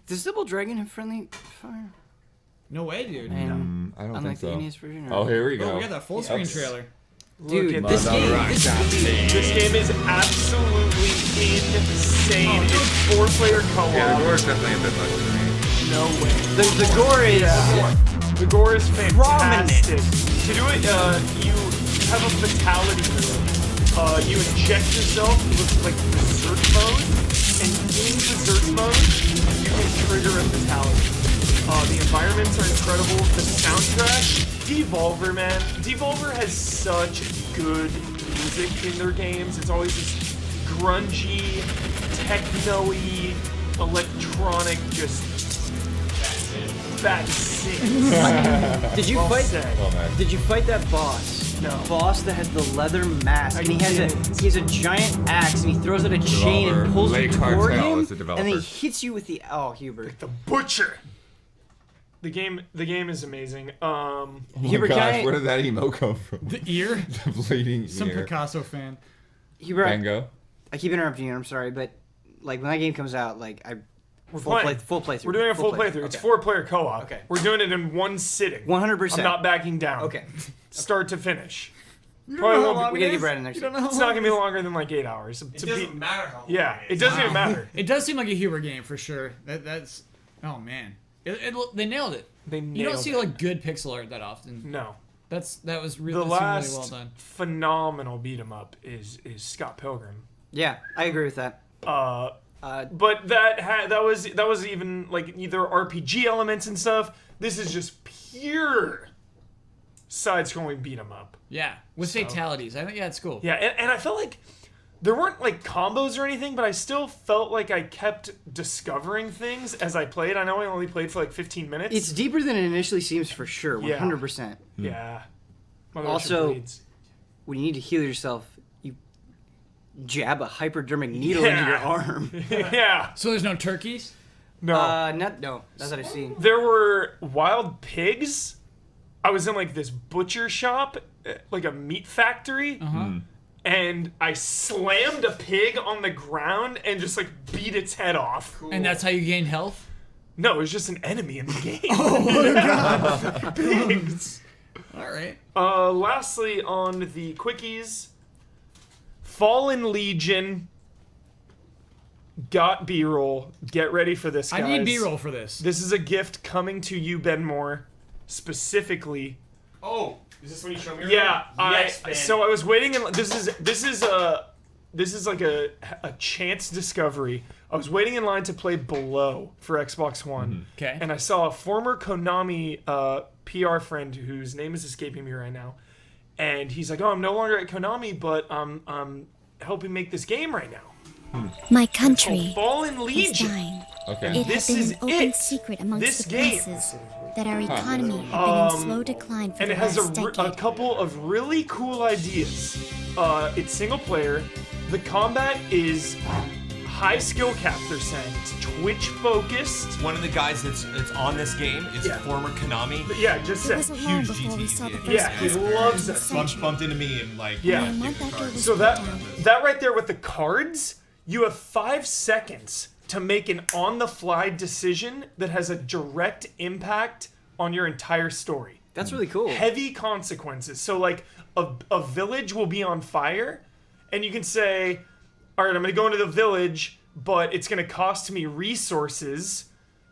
Does Double Dragon have friendly fire? No way, dude. And I don't unlike think so. the NES version? Oh, here we Oh, go. we got that full screen trailer. Dude, at this that. game. This game is absolutely insane. It's 4-player co-op. Yeah, the gore is definitely a bit much for me. No way. The gore is. The gore is fantastic. To do it, you have a fatality move. You inject yourself with like berserk mode, and in berserk mode, you can trigger a fatality. The environments are incredible. The soundtrack, Devolver, man. Devolver has such good music in their games. It's always this grungy, techno-y, electronic, just bad sings. Did you Well fight? said. Oh, man. Did you fight that boss? No. Boss that has the leather mask, and he has didn't. a giant axe, and he throws out a chain and pulls you Lake toward Cartel him, is the and then developer. he hits you with the Hubert. The Butcher. The game is amazing. Oh my Hubert, can gosh, I- where did that emo come from? The ear? The bleeding Some ear. Picasso fan. Hubert, Van Gogh. I keep interrupting you. I'm sorry, but like when that game comes out, like We're full playing. playthrough. We're doing a full playthrough. It's 4-player co-op. Okay. We're doing it in one sitting. 100%. I'm not backing down. Okay. Start to finish. You Probably know how won't be- long we it gotta is? get Brad in there You soon. don't know how It's not long gonna be it is? longer than like 8 hours. It doesn't matter how long Yeah, it it doesn't even matter. It does seem like a Hubert game for sure. That's oh man, they nailed it. They You don't nailed see it. like good pixel art that often. No. That was really, The that seemed last really well done. phenomenal beat 'em up is Scott Pilgrim. Yeah, I agree with that. But that was even like either RPG elements and stuff. This is just pure side-scrolling beat 'em up. Yeah, with fatalities. I think it's cool. Yeah, and I felt like there weren't like combos or anything, but I still felt like I kept discovering things as I played. I know I only played for like 15 minutes. It's deeper than it initially seems for sure. Yeah. 100%. Yeah. Mother Also- Russia Bleeds. When you need to heal yourself, you jab a hypodermic needle into your arm. Yeah. So there's no turkeys. No. No, that's what I've seen. There were wild pigs. I was in like this butcher shop, like a meat factory, and I slammed a pig on the ground and just like beat its head off. And that's how you gain health. No, it was just an enemy in the game. Oh my god, pigs. All right. Lastly, on the quickies, Fallen Legion got B-roll. Get ready for this, guys. I need B-roll for this. This is a gift coming to you, Ben Moore, specifically. Oh, is this when you show me? Yeah, Yes, Ben. so I was waiting, and this is like a chance discovery. I was waiting in line to play Below for Xbox One. Okay. And I saw a former Konami PR friend whose name is escaping me right now, and he's like, "Oh, I'm no longer at Konami, but I'm helping make this game right now." My country Fallen is Legion. dying. Okay. It This had been is an open it. secret amongst This the game. princes that our economy had been in slow decline for And the it has last a decade. couple of really cool ideas. It's single player. The combat is high skill cap, they're saying. It's Twitch focused. One of the guys that's on this game is Yeah. former Konami. But yeah, just It say. wasn't long huge before we GT, saw the yeah. first Yeah, he Xbox loves in it. the century. Bumped into me and like Yeah. And one that door was So put that down. that right there with the cards, you have 5 seconds to make an on-the-fly decision that has a direct impact on your entire story. That's really cool. Heavy consequences. So like a village will be on fire, and you can say, all right, I'm going to go into the village, but it's going to cost me resources,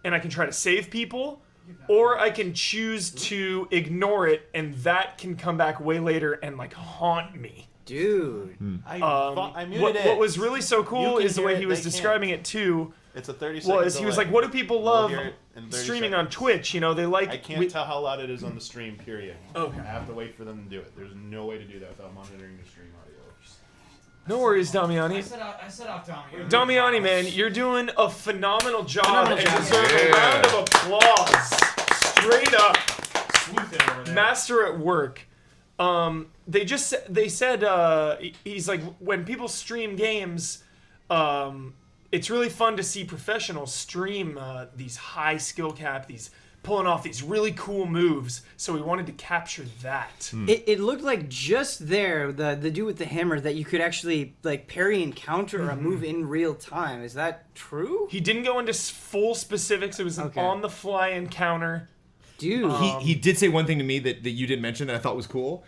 and I can try to save people, or I can choose to ignore it, and that can come back way later and like haunt me. Dude. I muted it. What was really so cool You can is the way hear he it, was they can't. describing it too. It's a 30-second Was he was delay. like, what do people We'll love hear it in 30 streaming on seconds. Twitch? You know, they like. I can't tell how loud it is on the stream, period. Okay. I have to wait for them to do it. There's no way to do that without monitoring the stream audio. No worries, Damiani. I set off Damiani. Damiani, man, you're doing a phenomenal job and deserve a Yeah. round of applause. Straight up. Master at work. They said he's like, when people stream games, it's really fun to see professionals stream these high skill cap, these pulling off these really cool moves. So we wanted to capture that. It looked like just there, the dude with the hammer, that you could actually like parry and counter a move in real time. Is that true? He didn't go into full specifics. It was an on the fly encounter. Dude, He did say one thing to me that you didn't mention that I thought was cool.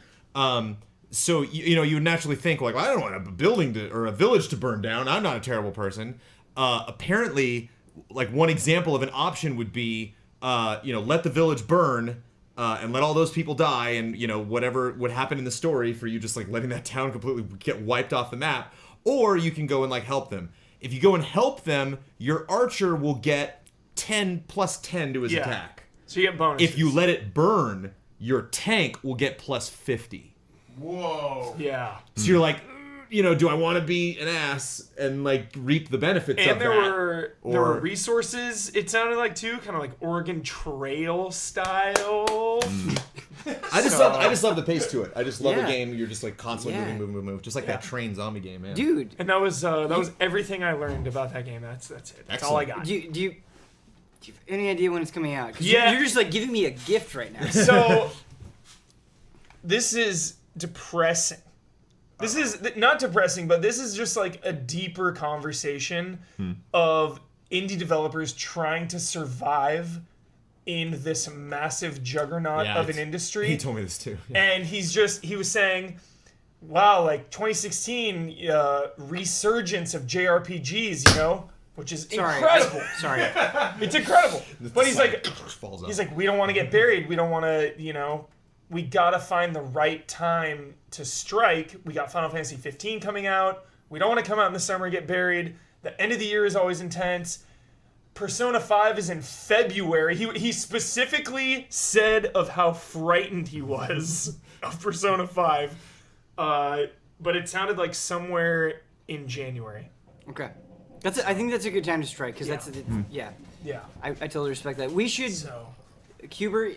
So you would naturally think like, well, I don't want a building or a village to burn down. I'm not a terrible person. Apparently, like one example of an option would be, let the village burn and let all those people die, and whatever would happen in the story for you, just like letting that town completely get wiped off the map. Or you can go and like help them. If you go and help them, your archer will get 10 plus 10 to his attack. So you get bonuses. If you let it burn, your tank will get plus 50. Whoa. Yeah. So you're like, do I want to be an ass and like reap the benefits of And that? there were resources, it sounded like too, kind of like Oregon Trail style. I just love the pace to it. I just love a Yeah. game you're just like constantly Yeah. move, just like that train zombie game, man. dude. And that was everything I learned about that game. That's it. That's all I got. Do you have any idea when it's coming out? 'Cause Yeah. you're just like giving me a gift right now. So this is depressing. This is not depressing, but this is just like a deeper conversation of indie developers trying to survive in this massive juggernaut of an industry. He told me this too. Yeah. And he was saying, wow, like 2016 resurgence of JRPGs, which is incredible. Sorry. It's incredible. But he's like, falls he's like, we don't want to get buried. We don't want to, we gotta find the right time to strike. We got Final Fantasy 15 coming out. We don't want to come out in the summer and get buried. The end of the year is always intense. Persona 5 is in February. He specifically said of how frightened he was of Persona 5. But it sounded like somewhere in January. Okay. I think that's a good time to strike, because Yeah. I totally respect that. We should, So Cuber,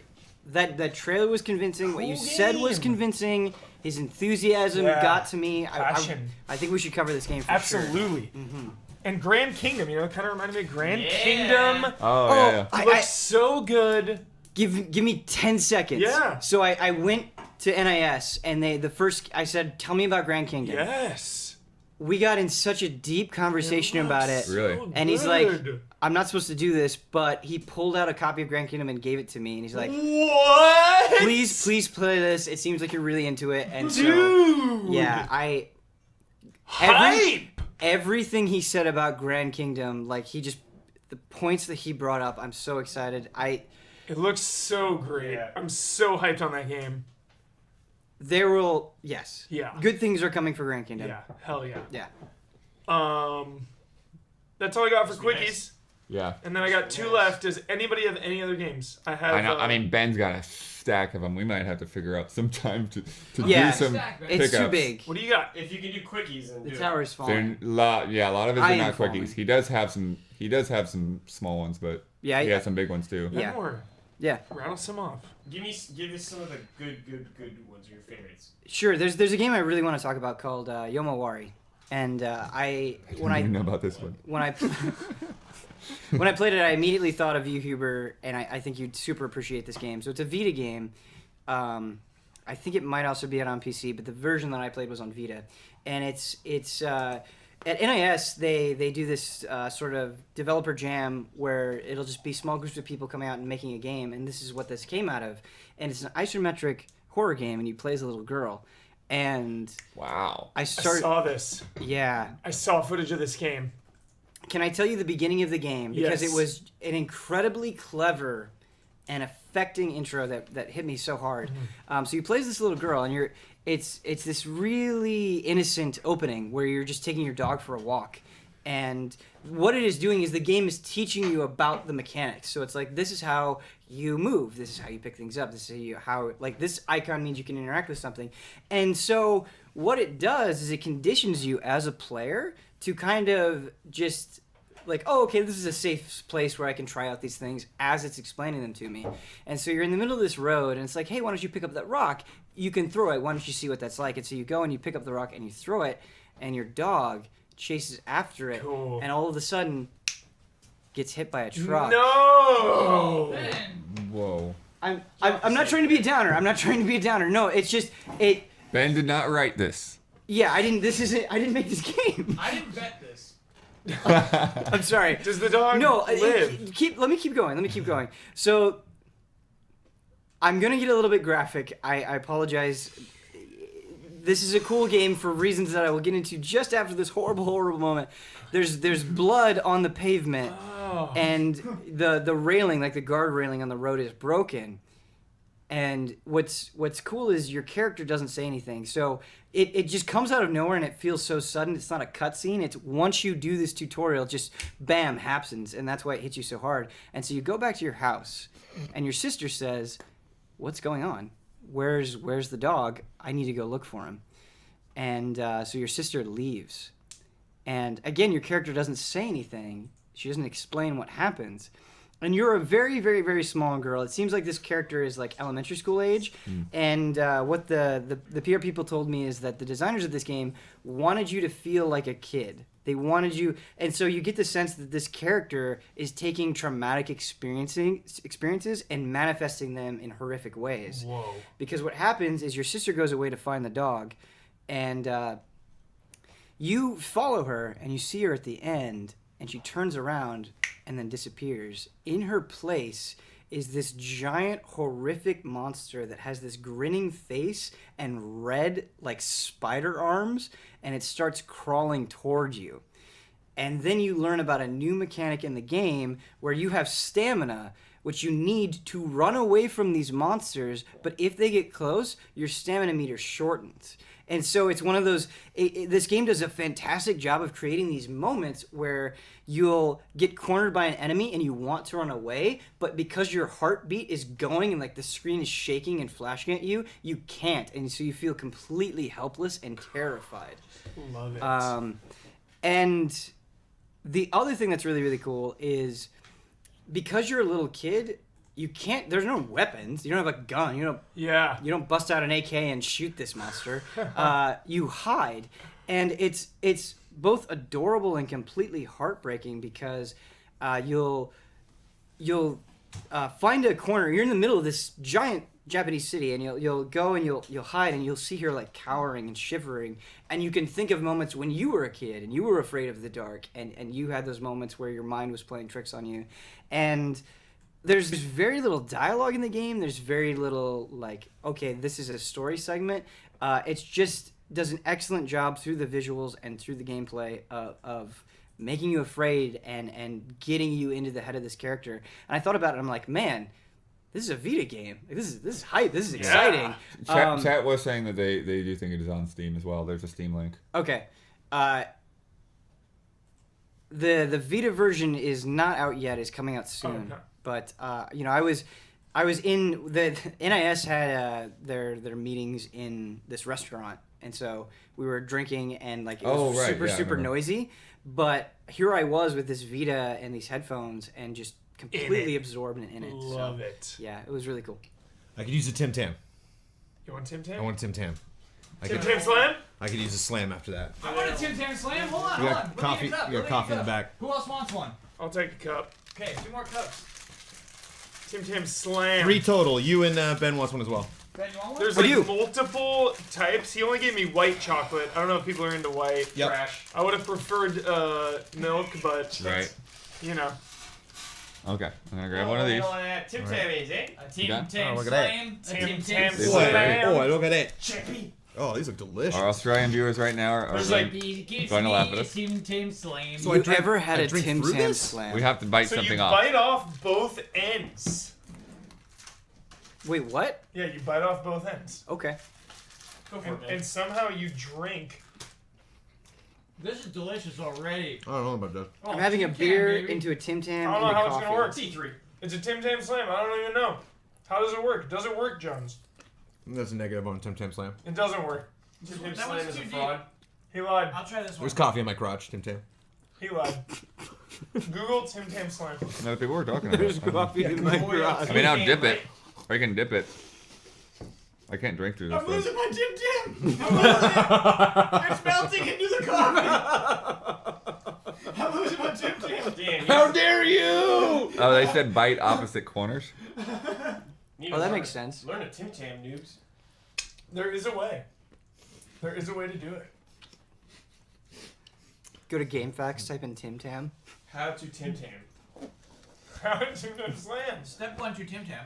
that trailer was convincing. What you said was convincing. His enthusiasm got to me. Passion. I think we should cover this game for absolutely. sure. And Grand Kingdom, kind of reminded me of Grand Kingdom. Oh, yeah. It looks so good. Give me 10 seconds. Yeah. So I went to NIS, and I said, tell me about Grand Kingdom. Yes. We got in such a deep conversation about it. Really? And he's like, I'm not supposed to do this, but he pulled out a copy of Grand Kingdom and gave it to me. And he's like, what? Please play this. It seems like you're really into it. And Dude. so, yeah, everything he said about Grand Kingdom, like the points that he brought up, I'm so excited. It looks so great. Yeah. I'm so hyped on that game. Yes. Yeah. Good things are coming for Grand Kingdom. Yeah. Hell yeah. Yeah. That's all I got for quickies. Yeah. And then I got two left. Does anybody have any other games? I have. I know. I mean, Ben's got a stack of them. We might have to figure out some time to Yeah. do some It's too pickups. big. What do you got? If you can do quickies and The do tower's They're falling. a lot of his I are am not falling. quickies. He does have some small ones, but Yeah, he yeah. has some big ones too. Yeah. More. Yeah. Rattle some off. Give us some of the good ones, your favorites. Sure. There's a game I really want to talk about called Yomawari. And I don't even know about this one. when I played it, I immediately thought of you, Huber, and I think you'd super appreciate this game. So it's a Vita game. I think it might also be out on PC, but the version that I played was on Vita. And it's at NIS they do this sort of developer jam where it'll just be small groups of people coming out and making a game, and this is what this came out of. And it's an isometric horror game, and you play as a little girl. And Wow. I saw this. Yeah. I saw footage of this game. Can I tell you the beginning of the game? Because Yes. it was an incredibly clever and affecting intro that hit me so hard. So you play as this little girl, and it's this really innocent opening where you're just taking your dog for a walk, And what it is doing is the game is teaching you about the mechanics. So it's like, this is how you move. This is how you pick things up. This is how like this icon means you can interact with something. And so what it does is it conditions you as a player to kind of just like, oh, okay, this is a safe place where I can try out these things as it's explaining them to me. And so you're in the middle of this road and it's like, hey, why don't you pick up that rock? You can throw it. Why don't you see what that's like? And so you go and you pick up the rock and you throw it, and your dog chases after it, and all of a sudden gets hit by a truck. No! Whoa. I'm not trying to be a downer. I'm not trying to be a downer. No, it's just it. Ben did not write this. Yeah, I didn't. This isn't. I didn't make this game. I didn't bet this. I'm sorry. Does the dog live? Let me keep going. So I'm gonna get a little bit graphic. I apologize. This is a cool game for reasons that I will get into just after this horrible moment. There's blood on the pavement, and the railing, like the guard railing on the road, is broken. And what's cool is your character doesn't say anything, so it just comes out of nowhere and it feels so sudden. It's not a cutscene. It's once you do this tutorial, just bam, happens, and that's why it hits you so hard. And so you go back to your house, and your sister says, "What's going on? Where's the dog? I need to go look for him." And so your sister leaves. And again, your character doesn't say anything. She doesn't explain what happens. And you're a very, very, very small girl. It seems like this character is like elementary school age. And what the PR people told me is that the designers of this game wanted you to feel like a kid. They wanted you, and so you get the sense that this character is taking traumatic experiences and manifesting them in horrific ways. Whoa. Because what happens is your sister goes away to find the dog, and you follow her, and you see her at the end, and she turns around and then disappears. In her place is this giant, horrific monster that has this grinning face and red, like, spider arms, and it starts crawling toward you. And then you learn about a new mechanic in the game where you have stamina, which you need to run away from these monsters, but if they get close, your stamina meter shortens. And so it's one of those, this game does a fantastic job of creating these moments where you'll get cornered by an enemy and you want to run away, but because your heartbeat is going and like the screen is shaking and flashing at you, you can't. And so you feel completely helpless and terrified. Love it. And the other thing that's really, really cool is because you're a little kid, you can't. There's no weapons. You don't have a gun. You don't bust out an AK and shoot this monster. You hide, and it's both adorable and completely heartbreaking because you'll find a corner. You're in the middle of this giant Japanese city, and you'll go and you'll hide, and you'll see her like cowering and shivering, and you can think of moments when you were a kid and you were afraid of the dark, and you had those moments where your mind was playing tricks on you, and there's very little dialogue in the game. There's very little, like, okay, this is a story segment. It's just does an excellent job through the visuals and through the gameplay of making you afraid and getting you into the head of this character. And I thought about it. I'm like, man, this is a Vita game. Like, this is hype. This is exciting. Chat was saying that they do think it is on Steam as well. There's a Steam link. Okay. The Vita version is not out yet. It's coming out soon. Oh, okay. But I was in the NIS had their meetings in this restaurant, and so we were drinking, and like it was super noisy. But here I was with this Vita and these headphones, and just completely absorbed in it. Love it. Yeah, it was really cool. I could use a Tim Tam. You want Tim Tam? I want a Tim Tam. Tim Tam Slam? I could use a slam after that. I want a Tim Tam Slam. Hold on, You hold got on. coffee. You got coffee in the back. Who else wants one? I'll take a cup. Okay, 2 more cups. Tim Tam Slam. 3 total. You and Ben wants one as well. Ben, you want one? There's like multiple types. He only gave me white chocolate. I don't know if people are into white. Yep. Trash. I would have preferred milk, but Right. you know. Okay, I'm gonna grab one of these. Tim Tam is, eh? A Tim Okay. Tam look at that. Slam. A Tim Tim Tam Tam Slam. Slam. Oh, look at that. Chippy. Oh, these look delicious. Our Australian viewers right now are There's going, like- going to laugh at us. Tim Tam Slam. So You I drink- ever had I a drink Tim through Tam this? Slam? We have to bite So something you off. bite off both ends. Wait, what? Yeah, you bite off both ends. Okay. Go for it, Ben. And somehow you drink This is delicious already. I don't know about that. I'm having a Tim Tam, beer baby. into a Tim Tam I don't into know how coffee. it's gonna work. C3. It's a Tim Tam Slam. I don't even know. How does it work? Does it work, Jones? That's a negative on Tim Tam Slam. It doesn't work. Tim That Slam one's is a too fraud. He lied. I'll try this one. There's coffee in my crotch, Tim Tam. He lied. Google Tim Tam Slam. No, people were talking about it. Coffee in my garage. I mean, I'll dip it. Or you can dip it. I can't drink through this. I'm thing. losing my Tim Tam. I'm losing it. It's melting into the coffee. I'm losing my Tim Tam. Damn. How dare you! Oh, they said bite opposite corners. Oh, that makes sense. Learn a Tim Tam, noobs. There is a way. There is a way to do it. Go to GameFAQs, type in Tim Tam. How to Tim Tam. How to Tim Tam Slam. Step 1 to Tim Tam.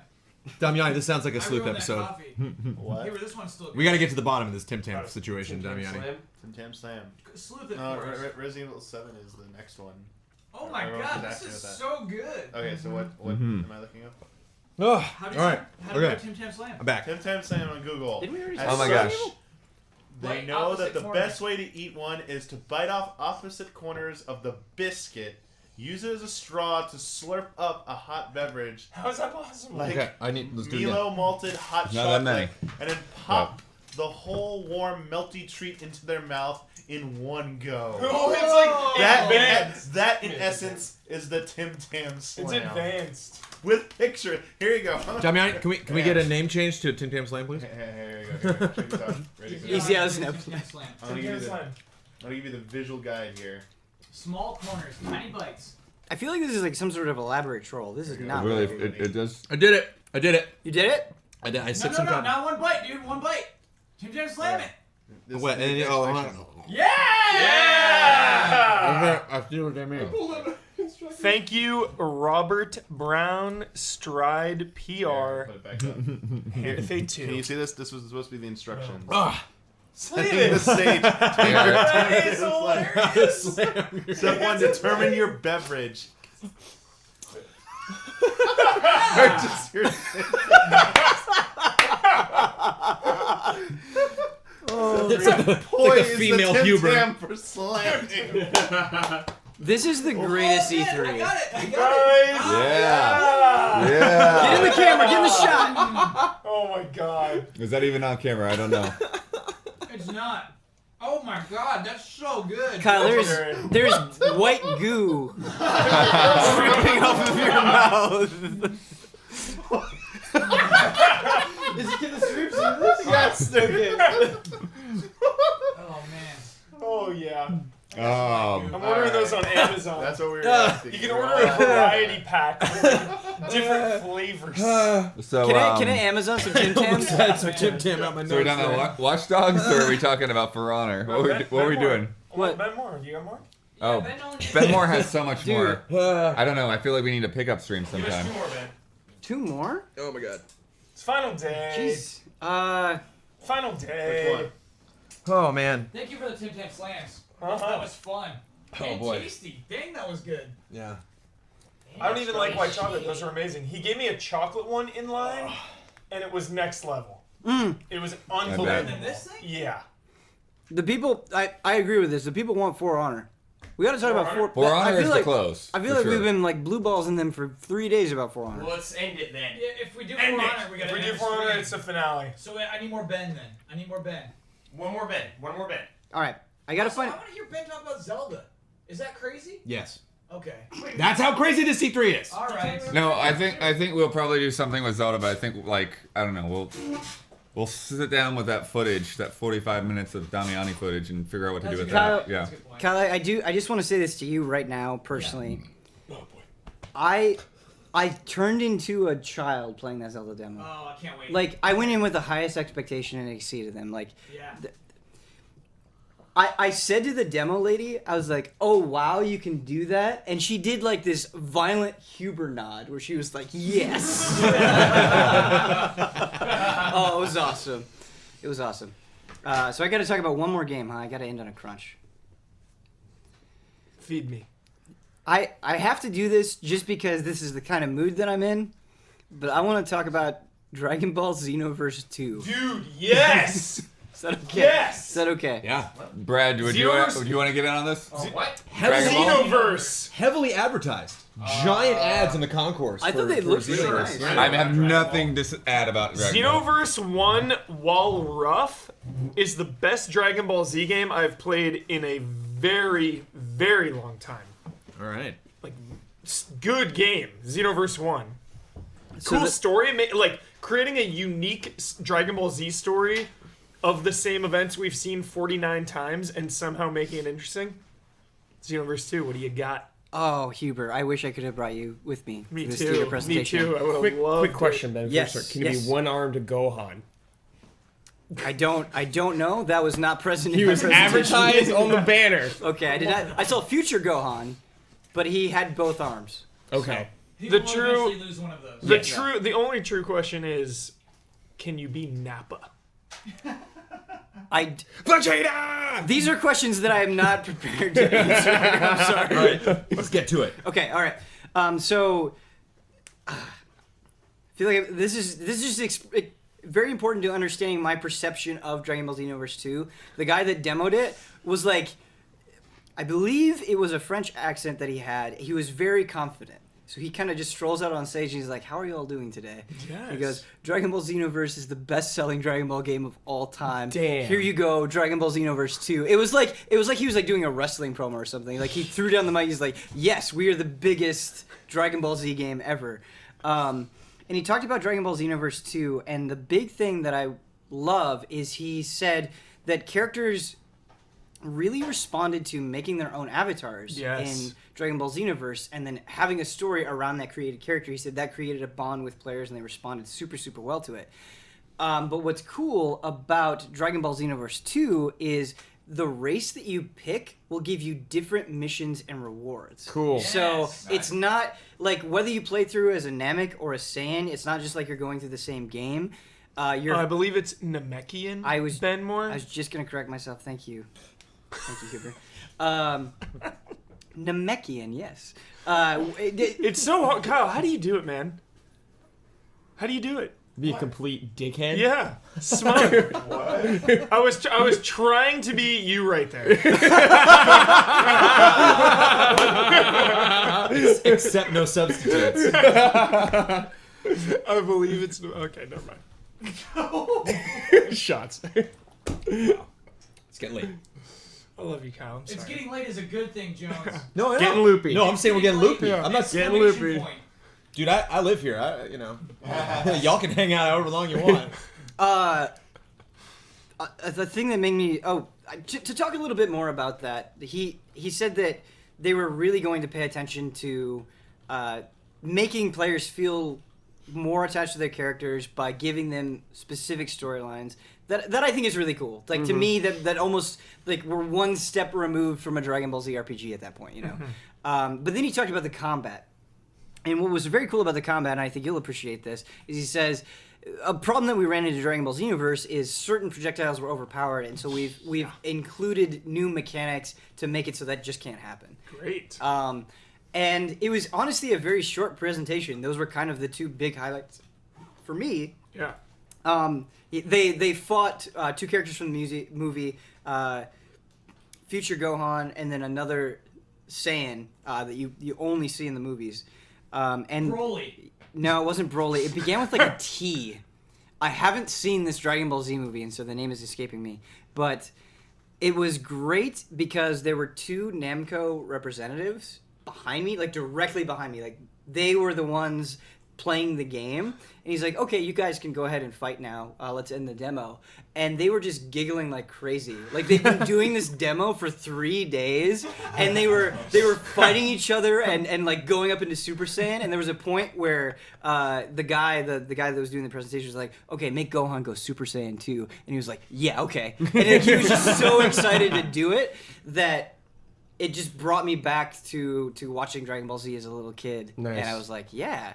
Damiani, this sounds like a I Sloop ruined that episode. coffee. What? Here, this one's still. We gotta get to the bottom of this Tim Tam situation, Tim Tam Damiani. Slam. Tim Tam Slam. Sleuth it No, for us. Resident Evil 7 is the next one. Oh my Everyone god, was this asking is about that. so good. Okay, so what Mhm. am I looking up? Oh, How do you, all right. how do you Okay. do Tim Tam Slam? I'm back. Tim Tam Slam on Google. Didn't we already As Oh my such, gosh. They Right know that opposite the corners. best way to eat one is to bite off opposite corners of the biscuit, use it as a straw to slurp up a hot beverage, How is that possible? like Okay, let's do it again. Milo malted hot Not that chocolate, many. and then pop the whole warm melty treat into their mouth in one go. Oh, it's like advanced. That in essence is the Tim Tam It's Slam. advanced. With picture. Here you go. Damiani, can we get a name change to Tim Tam Slam, please? Here you go. Check this out. Ready? Easy as no. Tim Tam Slam. I'm gonna Tim give Tam you Slam. the visual guide here. Small corners, tiny bites. I feel like this is like some sort of elaborate troll. This is not. Really, very good. it does. I did it. You did it? I did. I No, sipped no, some no, time. not one bite, dude. One bite. Tim Tam Slam it. This What? is the Oh, explanation. Yeah! I see what they mean. Thank you, Robert Brown, Stride PR. Put it back up. Here, Can you 2. see this? This was supposed to be the instructions. Ah, Setting the stage. That is hilarious. Step 1, determine your beverage. Purchase your it's like a female Tim Huber. Tam for slamming. This is the greatest I E3. got it. I got Guys. it. Yeah. Get in Yeah. the camera. Get in the shot. Oh my god. Is that even on camera? I don't know. It's not. Oh my god, that's so good. Kyle, there's white goo dripping off of your mouth. Is it gonna strip some of this? Yes, okay. Oh man. Oh yeah. Oh. I'm ordering those on Amazon. That's what we were asking. You can order a variety pack with different flavors. So, Can I Amazon some Tim Tams? Some Tim Tam out my nose. so we're talking about Watch Dogs, or are we talking about For Honor? What were we doing? What? Ben Moore, you got more? Oh, Ben only- Ben Moore has so much Dude. more. I don't know. I feel like we need a pickup stream Give us sometime. 2 more, Ben. 2 more? Oh my god. It's final day. Jeez. Final day. Which Oh man. Thank you for the Tim Tam Slams. Uh-huh. That was fun. Oh, And boy. tasty. Dang, that was good. Yeah. I don't even like white chocolate. Those are amazing. He gave me a chocolate one in line, and it was next level. It was Better unbelievable. than this thing? Yeah. The people, I agree with this. The people want For Honor. We got to talk about For For Honor I is feel the like, close. I feel for like sure. we've been like blue balls in them for 3 days about For Honor. Well, let's end it then. Yeah, if we do For End it. Honor, we gotta If we end do the For Honor, stream. it's the finale. So I need more Ben then. I need more Ben. One more Ben. One more Ben. All right, I gotta Also, find. I want to hear Ben talk about Zelda. Is that crazy? Yes. Okay. That's how crazy this C3 is. All right. No, I think we'll probably do something with Zelda, but I think like I don't know. We'll sit down with that footage, that 45 minutes of Damiani footage, and figure out what to do with Kyle, that. Yeah. Kyle, I just want to say this to you right now, personally. Oh boy. I turned into a child playing that Zelda demo. Oh, I can't wait. Like I went in with the highest expectation and exceeded them. Like Yeah. I said to the demo lady, I was like, "Oh wow, you can do that," and she did like this violent Huber nod where she was like, "Yes." Oh, it was awesome. It was awesome. So I got to talk about one more game, huh? I got to end on a crunch. Feed me. I have to do this just because this is the kind of mood that I'm in, but I want to talk about Dragon Ball Xenoverse 2. Dude, yes! Is that okay? Yes! Is that okay? Yeah. Brad, would you want Xenoverse- to get in on this? What? Xenoverse. Heavily advertised. Giant ads in the concourse. I thought they looked really Xenoverse. nice. I have nothing to add about Dragon Ball. Xenoverse 1, while rough, is the best Dragon Ball Z game I've played in a very, very long time. All right. Good game, Xenoverse 1. So Cool story, like creating a unique Dragon Ball Z story of the same events we've seen 49 times and somehow making it interesting. Xenoverse 2, what do you got? Oh, Huber, I wish I could have brought you with me. Me to this too. theater Me presentation. too. I would have loved Quick question, Ben. Yes, First, can you yes. be one-armed Gohan? I don't know. That was not present He in my was presentation. advertised on the banner. Okay, I did not. I saw future Gohan, but he had both arms. Okay. The true, lose one of those. the only true question is, can you be Nappa? Vegeta! These are questions that I am not prepared to answer. I'm sorry. All right. Let's get to it. Okay, all right. So I feel like this is just very important to understanding my perception of Dragon Ball Xenoverse 2. The guy that demoed it was like, I believe it was a French accent that he had. He was very confident. So he kind of just strolls out on stage and he's like, "How are you all doing today?" Yes. He goes, "Dragon Ball Xenoverse is the best-selling Dragon Ball game of all time. Damn. Here you go, Dragon Ball Xenoverse 2." It was like he was like doing a wrestling promo or something. Like he threw down the mic. He's like, "Yes, we are the biggest Dragon Ball Z game ever." And he talked about Dragon Ball Xenoverse 2, and the big thing that I love is he said that characters really responded to making their own avatars in Dragon Ball Xenoverse and then having a story around that created character. He said that created a bond with players and they responded super, super well to it. But what's cool about Dragon Ball Xenoverse 2 is the race that you pick will give you different missions and rewards. Cool. So it's not like whether you play through as a Namek or a Saiyan, it's not just like you're going through the same game. I believe it's Namekian. Ben Moore. I was just going to correct myself. Thank you. Thank you, Huber. Namekian, yes. It's so hard. Kyle, how do you do it, man? How do you do it? Be a complete dickhead? Yeah, smart. I was trying to be you right there. Except no substitutes. I believe it's okay. Never mind. Shots. It's getting late. I love you, Kyle. I'm sorry. It's getting late is a good thing, Jones. No, Getting loopy. No, I'm saying we're getting loopy. Yeah. I'm not Getting loopy. Dude, I live here. Y'all can hang out however long you want. The thing that made me to talk a little bit more about that, he said that they were really going to pay attention to making players feel more attached to their characters by giving them specific storylines. That I think is really cool. Like to me, that almost like we're one step removed from a Dragon Ball Z RPG at that point, you know. But then he talked about the combat, and what was very cool about the combat, and I think you'll appreciate this, is he says a problem that we ran into Dragon Ball Xenoverse is certain projectiles were overpowered, and so we've included new mechanics to make it so that just can't happen. Great. And it was honestly a very short presentation. Those were kind of the two big highlights for me. Yeah. They fought two characters from the movie, Future Gohan, and then another Saiyan that you only see in the movies. And Broly. No, it wasn't Broly. It began with like a T. I haven't seen this Dragon Ball Z movie, and so the name is escaping me. But it was great because there were two Namco representatives behind me, like directly behind me. Like they were the ones playing the game, and he's like, "Okay, you guys can go ahead and fight now. Let's end the demo." And they were just giggling like crazy. Like they've been doing this demo for 3 days, and they were fighting each other and like going up into Super Saiyan. And there was a point where the guy that was doing the presentation was like, "Okay, make Gohan go Super Saiyan 2," and he was like, "Yeah, okay." And he was just so excited to do it that it just brought me back to watching Dragon Ball Z as a little kid. Nice. And I was like, yeah.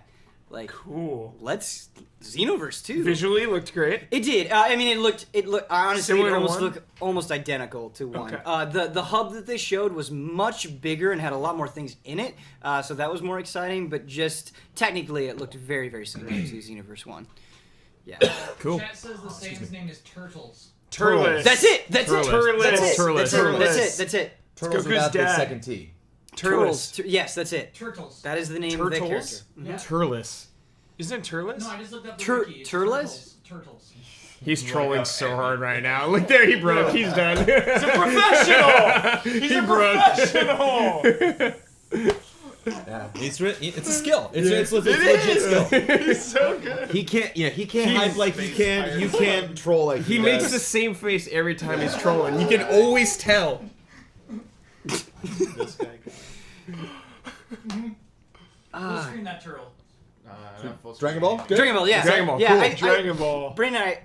Like, cool. Let's Xenoverse 2. Visually looked great. It did. I mean, it looked. Honestly, Similar it to almost one? looked almost identical to one. Okay. The hub that they showed was much bigger and had a lot more things in it. So that was more exciting. But just technically, it looked very, very similar to Xenoverse 1. Yeah. Cool. Chat says the Saiyan's name is Turtles. Turles. That's it. That's it. Turles. That's it. Turles. That's it. Turtles Goku's without the dad. second T. Turles. Yes, that's it. Turtles. That is the name of the character. Turtles? Turles. Isn't it Turles? No, I just looked up the Tur- wiki. It's Turles? Turtles. He's trolling so hard right now. Look there, he broke. He's done. He's a professional. He's a professional. Yeah, it's a skill. It's a legit skill. He's so good. He can't hype like you can. You can't troll like He he makes does. the same face every time he's trolling. You can always tell. This guy. Full screen that turtle. Dragon Ball. Good? Dragon Ball, yeah. Dragon Ball, Yeah, cool. Dragon Ball. Brandon,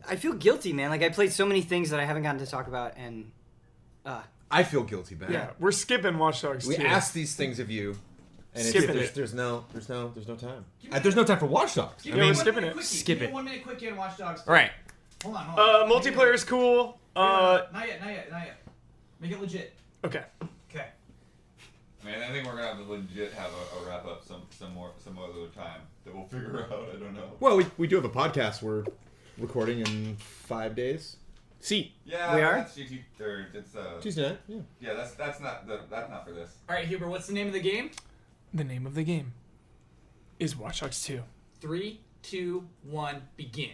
I feel guilty, man. Like, I played so many things that I haven't gotten to talk about, and... I feel guilty, man. Yeah, we're skipping Watch Dogs We 2. ask these things of you, and Skipping it's, it. there's no time. There's no time for Watch Dogs. Yeah, we're skipping it. Skip it. 1 minute quickie on Watch Dogs. All right. Hold on. Multiplayer is cool. Not yet. Make it legit. Okay. Okay. Man, I think we're gonna have to legit have a wrap up some other time that we'll figure out. I don't know. Well, we do have a podcast we're recording in 5 days. See. Yeah, We are? That's GT, or it's Tuesday night. Yeah. yeah, that's not for this. All right, Huber, what's the name of the game? The name of the game is Watch Dogs 2. 3, 2, 1, begin.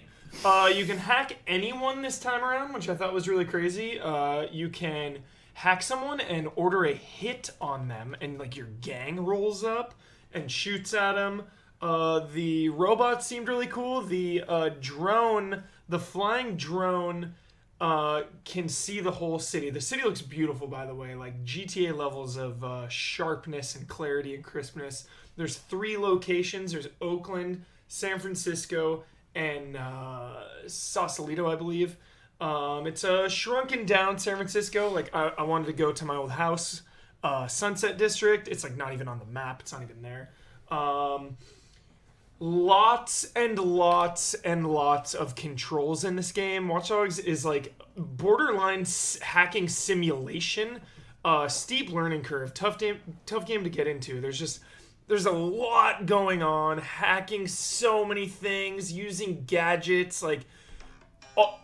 You can hack anyone this time around, which I thought was really crazy. You can hack someone and order a hit on them, and like your gang rolls up and shoots at them. The robot seemed really cool. The drone, the flying drone, can see the whole city. The city looks beautiful, by the way, like GTA levels of sharpness and clarity and crispness. There's 3 locations. There's Oakland, San Francisco, and Sausalito, I believe. It's a shrunken down San Francisco. Like, I wanted to go to my old house, Sunset District. It's like not even on the map. It's not even there. Lots and lots and lots of controls in this game. Watch Dogs is like borderline hacking simulation. Steep learning curve. Tough game to get into. There's a lot going on. Hacking so many things. Using gadgets. Like, oh,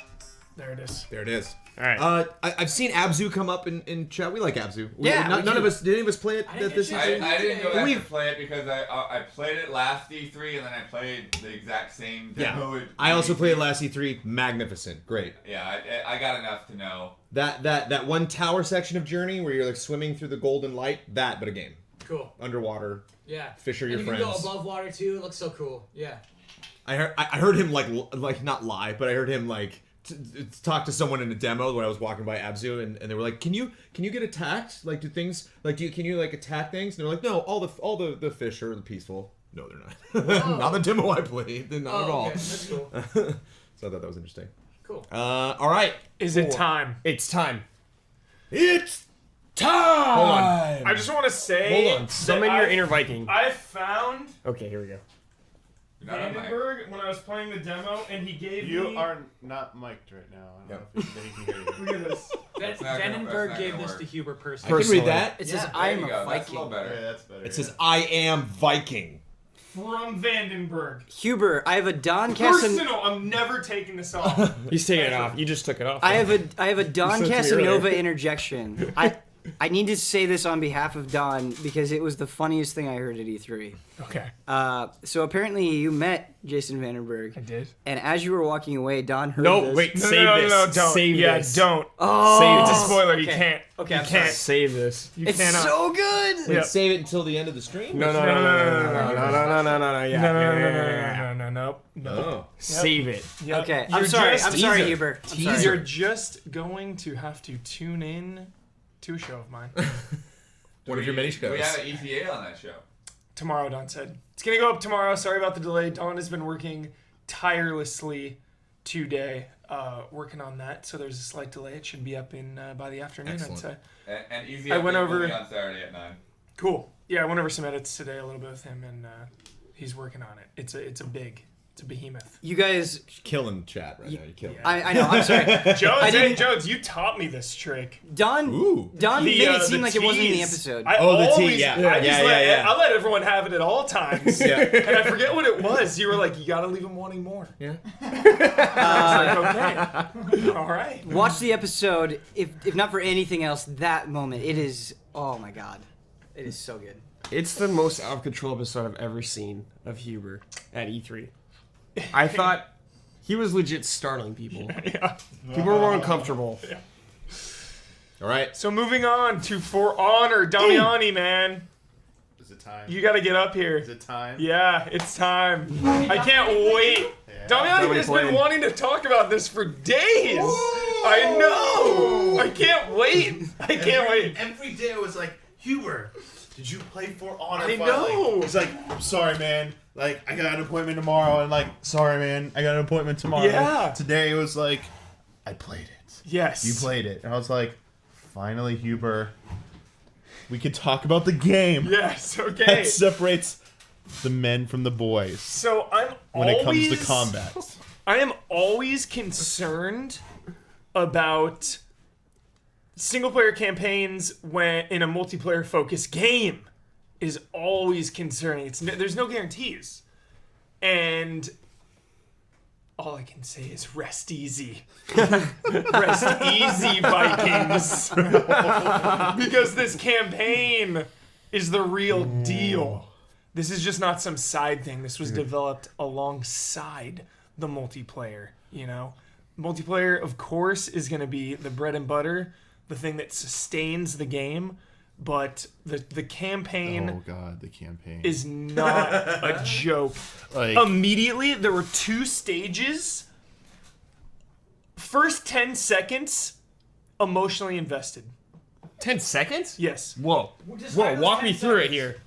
there it is. There it is. All right. I've seen Abzu come up in chat. We like Abzu. Yeah, None of us. Did any of us play it this season? I didn't go back to play it because I played it last E3 and then I played the exact same demo. Yeah. I also played last E3. Magnificent. Great. Yeah, I got enough to know. That one tower section of Journey where you're like swimming through the golden light. That, but a game. Cool. Underwater. Yeah. Fish are your and friends. You can go above water too. It looks so cool. Yeah. I heard him like not lie, but I heard him like talk to someone in a demo when I was walking by Abzu, and they were like, "Can you get attacked? Like, do things like can you like attack things?" And they're like, "No, all the fish are peaceful." No, they're not. Oh. Not the demo I played. Not at all. Okay. That's cool. So I thought that was interesting. Cool. All right. Is it time? It's time. It's time. Hold on. I just want to say. Hold on. Summon your inner Viking. I found Okay, here we go. You're not on mic. Vandenberg when I was playing the demo, and he gave me. You are not mic'd right now. I don't know if he can hear you. Look at this. That's not gonna gave this work. to Huber personally. I can Personally. read that. It says, There "I am you a go. That's a little Viking." better. Yeah, that's better. It says, "I am Viking." From Vandenberg. Huber, I have a Don Casanova. Personal. I'm never taking this off. He's taking it off. You just took it off. I have a Don said to me Casanova earlier. interjection. I need to say this on behalf of Don because it was the funniest thing I heard at E3. Okay. So apparently you met Jason Vandenberg. I did. And as you were walking away, Don heard No, this. wait. No, Save no, this. no, don't. Save yeah, this. don't. Oh, Save It's this. a spoiler. You Okay. can't. Okay, you I'm can't. Save this. You It's cannot. so good. Yeah. Save it until the end of the stream. No. Yeah. No. Oh. Save it. Yep. Okay, You're I'm sorry. just- I'm sorry, teaser. Huber. I'm sorry. You're just going to have to tune in to a show of mine One of your many shows. We had an ETA on that show. tomorrow. Don said it's gonna go up tomorrow. Sorry about the delay. Don has been working tirelessly today, working on that. So there's a slight delay. It should be up in by the afternoon. Excellent. I'd say. And easy. I went update over- will be on Saturday at 9. Cool. Yeah, I went over some edits today a little bit with him, and he's working on it. It's a big It's a behemoth. You guys killing chat right now. You killing. I know. I'm sorry. Jones, you taught me this trick. Don made it seem like it wasn't in the episode. The tea. Yeah. I let everyone have it at all times. And I forget what it was. You were like, you gotta leave them wanting more. Yeah. I was like, okay. All right. Watch the episode. If not for anything else, that moment. It is. Oh my god. It is so good. It's the most out of control episode I've ever seen of Huber at E3. I thought he was legit startling people. People were more uncomfortable. Yeah. All right. So moving on to For Honor, Damiani, man. Is it time? You gotta get up here. Is it time? Yeah, it's time. I can't wait. Damiani has been wanting to talk about this for days. I know. I can't wait. I can't wait. Every day I was like, Huber, did you play For Honor? I know. He's like, I'm sorry, man. Like, I got an appointment tomorrow, and like, sorry, man, I got an appointment tomorrow. Yeah. And today it was like, I played it. Yes. You played it. And I was like, finally, Huber, we can talk about the game. Yes, okay. That separates the men from the boys. So when it comes to combat. I am always concerned about single-player campaigns when in a multiplayer-focused game. Is always concerning. There's no guarantees, and all I can say is rest easy, rest easy, Vikings, because this campaign is the real deal. This is just not some side thing. This was developed alongside the multiplayer. You know, multiplayer, of course, is going to be the bread and butter, the thing that sustains the game. But the campaign Oh god, the campaign is not a joke. Like, immediately there were 2 stages. First 10 seconds, emotionally invested. 10 seconds? Yes. Whoa, walk me through it here.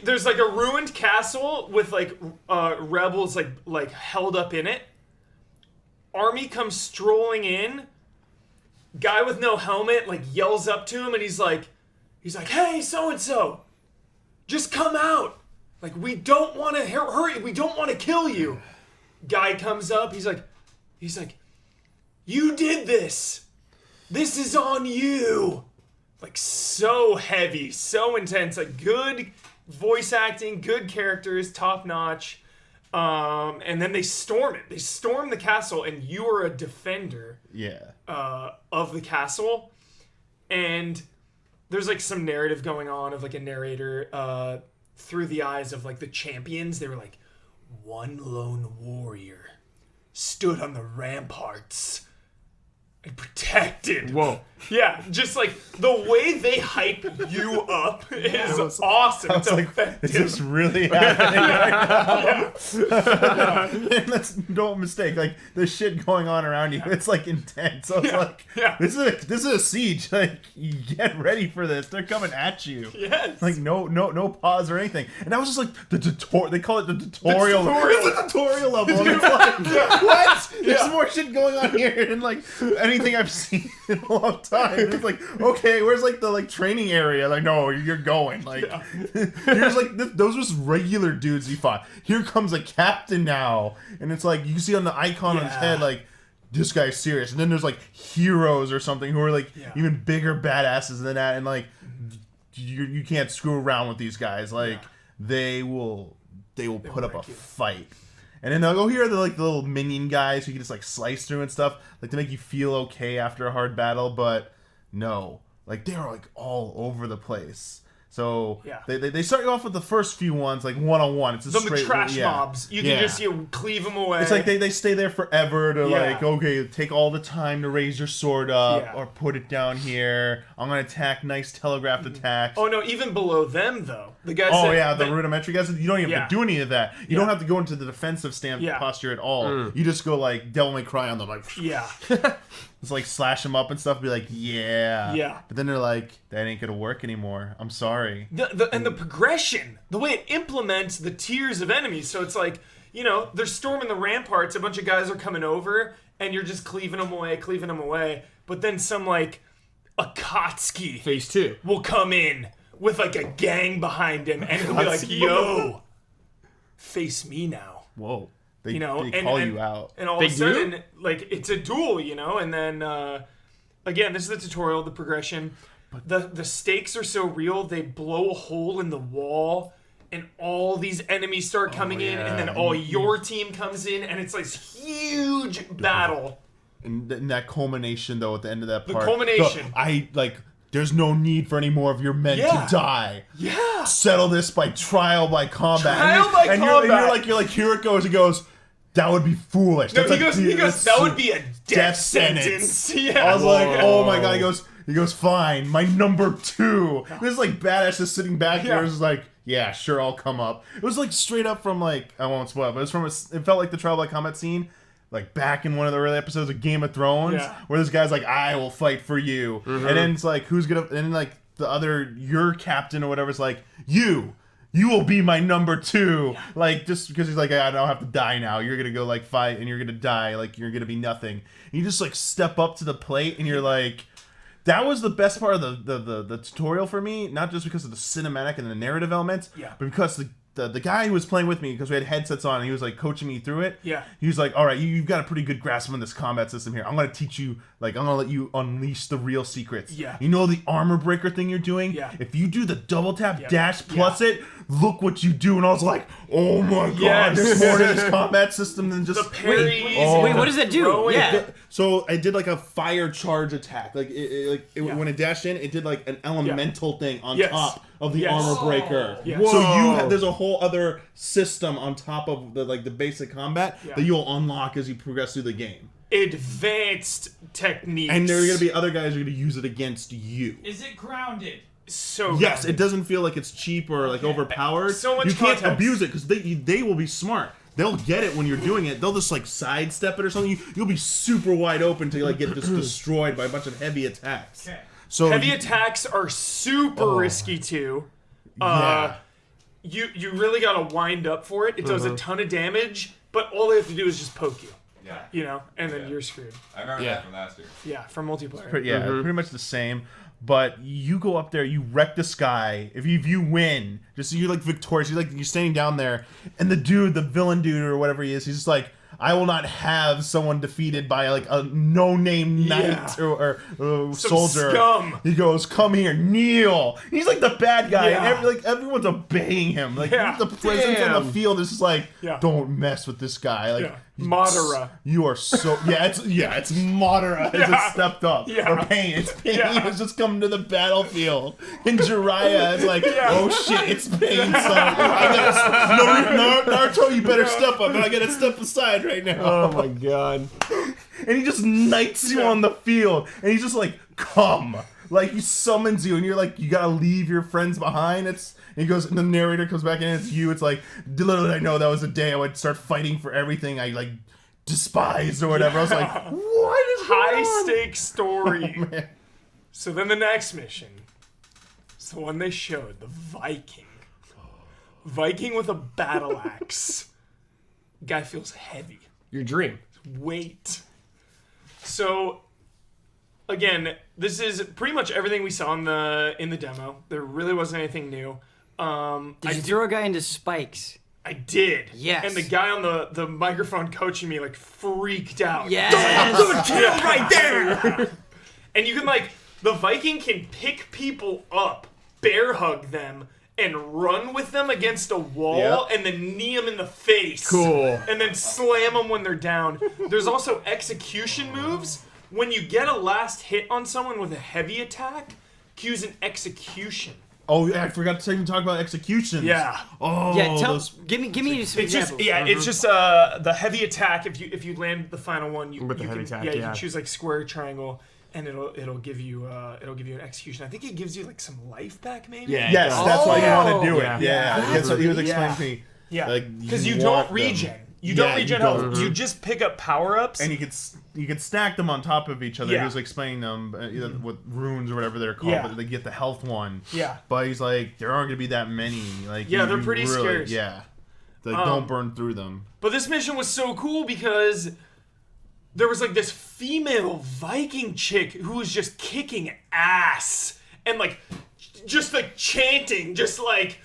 There's like a ruined castle with like rebels like held up in it. Army comes strolling in. Guy with no helmet like yells up to him, and he's like, "Hey, so and so, just come out. Like, we don't want to hurry. We don't want to kill you." Guy comes up. He's like, "You did this. This is on you." Like, so heavy, so intense. Like, good voice acting, good characters, top notch. And then they storm it. They storm the castle, and you are a defender. Yeah. Of the castle, and there's like some narrative going on of like a narrator through the eyes of like the champions. They were like, one lone warrior stood on the ramparts and protected. Whoa. Yeah, just like the way they hype you up is awesome. It's effective. Is this really happening right now? And that's no mistake. Like, the shit going on around you, it's like intense. So it's like, this is a siege. Like, you get ready for this. They're coming at you. Yes. Like, no pause or anything. And that was just like the tutorial. They call it the tutorial. It's a tutorial level. And it's like, what? There's more shit going on here than like anything I've seen in a long time. It's like, okay, where's like the like training area? Like, no, you're going. Like, here's like those was regular dudes he fought. Here comes a captain now, and it's like you can see on the icon on his head, like, this guy's serious. And then there's like heroes or something who are like even bigger badasses than that, and like you can't screw around with these guys. Like, they will put up a fight. And then they'll go here, they're like the little minion guys who you can just like slice through and stuff, like to make you feel okay after a hard battle. But no, like they're like all over the place. So they start you off with the first few ones like 1-on-1. It's just straight trash mobs. You can just cleave them away. It's like they stay there forever to like, okay, take all the time to raise your sword up or put it down here. I'm gonna attack, nice telegraphed attacks. Oh no, even below them though, the guys. The rudimentary guys. You don't even have to do any of that. You don't have to go into the defensive posture at all. You just go like Devil May Cry on them, like It's like slash them up and stuff. Be like, yeah. But then they're like, that ain't gonna work anymore. I'm sorry. And the progression, the way it implements the tiers of enemies. So it's like, you know, they're storming the ramparts. A bunch of guys are coming over, and you're just cleaving them away. But then some like Akatsuki Phase 2 will come in with like a gang behind him, and he'll be like, yo, face me now. Whoa. They, you know, they call you out. And all of a sudden, like, it's a duel, you know, and then, again, this is the tutorial, the progression. The stakes are so real, they blow a hole in the wall, and all these enemies start coming in, and then all your team comes in, and it's like this huge battle. And that culmination, though, at the end of that part. The culmination. There's no need for any more of your men to die. Yeah. Settle this by trial by combat. And you're like, here it goes. He goes, that would be foolish. No, That's he goes, that would be a death sentence. Yeah. I was like, oh my god. He goes, fine, my number 2. This is like badass just sitting back here. It was like, yeah, sure, I'll come up. It was like straight up from like, I won't spoil, but it felt like the trial by combat scene. Like back in one of the early episodes of Game of Thrones, where this guy's like, "I will fight for you," and then it's like, "Who's gonna?" And then like your captain or whatever is like, "You will be my number 2." Like just because he's like, "I don't have to die now. You're gonna go like fight, and you're gonna die. Like you're gonna be nothing." And you just like step up to the plate, and you're like, that was the best part of the tutorial for me. Not just because of the cinematic and the narrative elements, but because the guy who was playing with me, because we had headsets on, and he was like coaching me through it. Yeah. He was like, all right, you've got a pretty good grasp on this combat system here. I'm going to teach you, like, I'm going to let you unleash the real secrets. Yeah. You know the armor breaker thing you're doing? Yeah. If you do the double tap dash plus it, look what you do. And I was like, oh my god, there's more to this combat system than just... The parries. Wait, what does that do? So I did like a fire charge attack. Like, when it dashed in, it did like an elemental thing on top of the armor breaker. So there's a whole other system on top of the basic combat that you'll unlock as you progress through the game. Advanced techniques. And there are going to be other guys who are going to use it against you. Is it grounded? So yes, it doesn't feel like it's cheap or like overpowered. So much you can't context. abuse it because they will be smart. They'll get it when you're doing it. They'll just like sidestep it or something. You'll be super wide open to like get just destroyed by a bunch of heavy attacks. Okay. So heavy attacks are super risky too. You really gotta wind up for it. It does a ton of damage, but all they have to do is just poke you. Yeah. You know, and then you're screwed. I remember that from last year. Yeah, from multiplayer. Pretty much the same. But you go up there, you wreck the sky. If you win, just so you're like victorious. You're standing down there, and the villain dude or whatever he is, he's just like, I will not have someone defeated by like a no-name knight or soldier. Scum. He goes, come here, kneel. He's like the bad guy, and everyone's obeying him. Like the presence on the field is just like, don't mess with this guy. Like Madara. You are so it's Madara has just stepped up. Or Pain. It's Pain has just come to the battlefield. And Jiraiya is like, oh shit, it's Pain, son. Naruto, you better step up, and I gotta step aside right now. Oh my god. And he just knights you on the field, and he's just like, come. Like he summons you, and you're like, you gotta leave your friends behind. And he goes, and the narrator comes back in, and it's you. It's like, literally, I know that was the day I would start fighting for everything I like despised or whatever. I was like, what is high stakes story? Oh, so then the next mission, it's the one they showed, the Viking. Viking with a battle axe. Guy feels heavy. Your dream. Weight. So, again, this is pretty much everything we saw in the demo. There really wasn't anything new. Did you throw a guy into spikes? I did. Yes. And the guy on the microphone coaching me like freaked out. Yes. Good kill right there. And you can the Viking can pick people up, bear hug them, and run with them against a wall, and then knee them in the face. Cool. And then slam them when they're down. There's also execution moves. When you get a last hit on someone with a heavy attack, use an execution. Oh yeah, I forgot to even talk about executions. Yeah. Oh. Yeah. Give me some examples. It's just the heavy attack. If you land the final one, you can choose like square, triangle, and it'll give you an execution. I think it gives you like some life back, maybe. Yeah. Yes, that's why you want to do it. Yeah. That's what he was explaining to me. Yeah. Because you don't regen. You don't regen health. You just pick up power-ups. And you could stack them on top of each other. He was explaining them either with runes or whatever they're called, but they get the health one. Yeah. But he's like, there aren't going to be that many. Like, they're pretty scarce. Yeah. Like, don't burn through them. But this mission was so cool because there was like this female Viking chick who was just kicking ass and like just like chanting, just like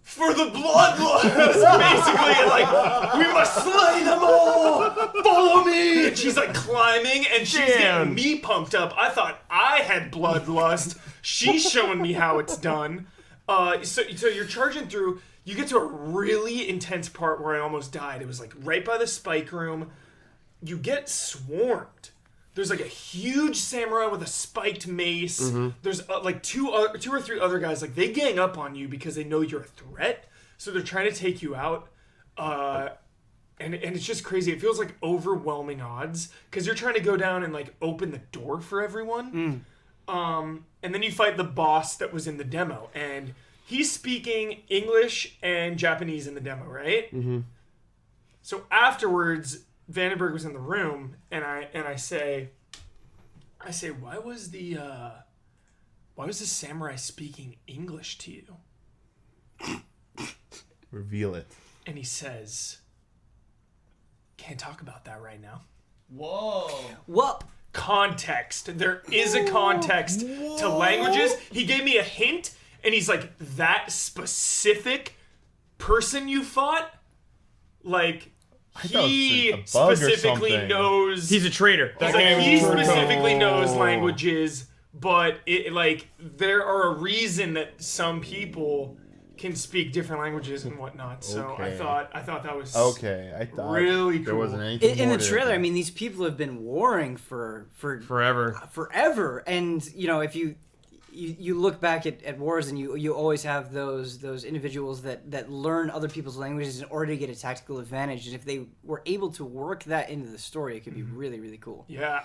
for the bloodlust, basically, like, we must slay them all, follow me, and she's like climbing, and she's getting me pumped up. I thought I had bloodlust. She's showing me how it's done. So you're charging through, you get to a really intense part where I almost died. It was like right by the spike room. You get swarmed. There's like a huge samurai with a spiked mace. Mm-hmm. There's like two or three other guys. Like they gang up on you because they know you're a threat. So they're trying to take you out. And it's just crazy. It feels like overwhelming odds because you're trying to go down and like open the door for everyone. And then you fight the boss that was in the demo, and he's speaking English and Japanese in the demo, right? Mm-hmm. So afterwards, Vandenberg was in the room, and I say, why was the samurai speaking English to you? Reveal it. And he says, can't talk about that right now. Whoa. What? Context. There is a context to languages. He gave me a hint, and he's like, that specific person you fought, like, he specifically knows. He's a traitor. He specifically knows languages, but it like there are a reason that some people can speak different languages and whatnot. So I thought that was I thought really cool. There wasn't anything in more the to trailer. it. I mean, these people have been warring for forever, and you know, if you look back at wars, and you always have those individuals that learn other people's languages in order to get a tactical advantage, and if they were able to work that into the story, it could be really, really cool. Yeah.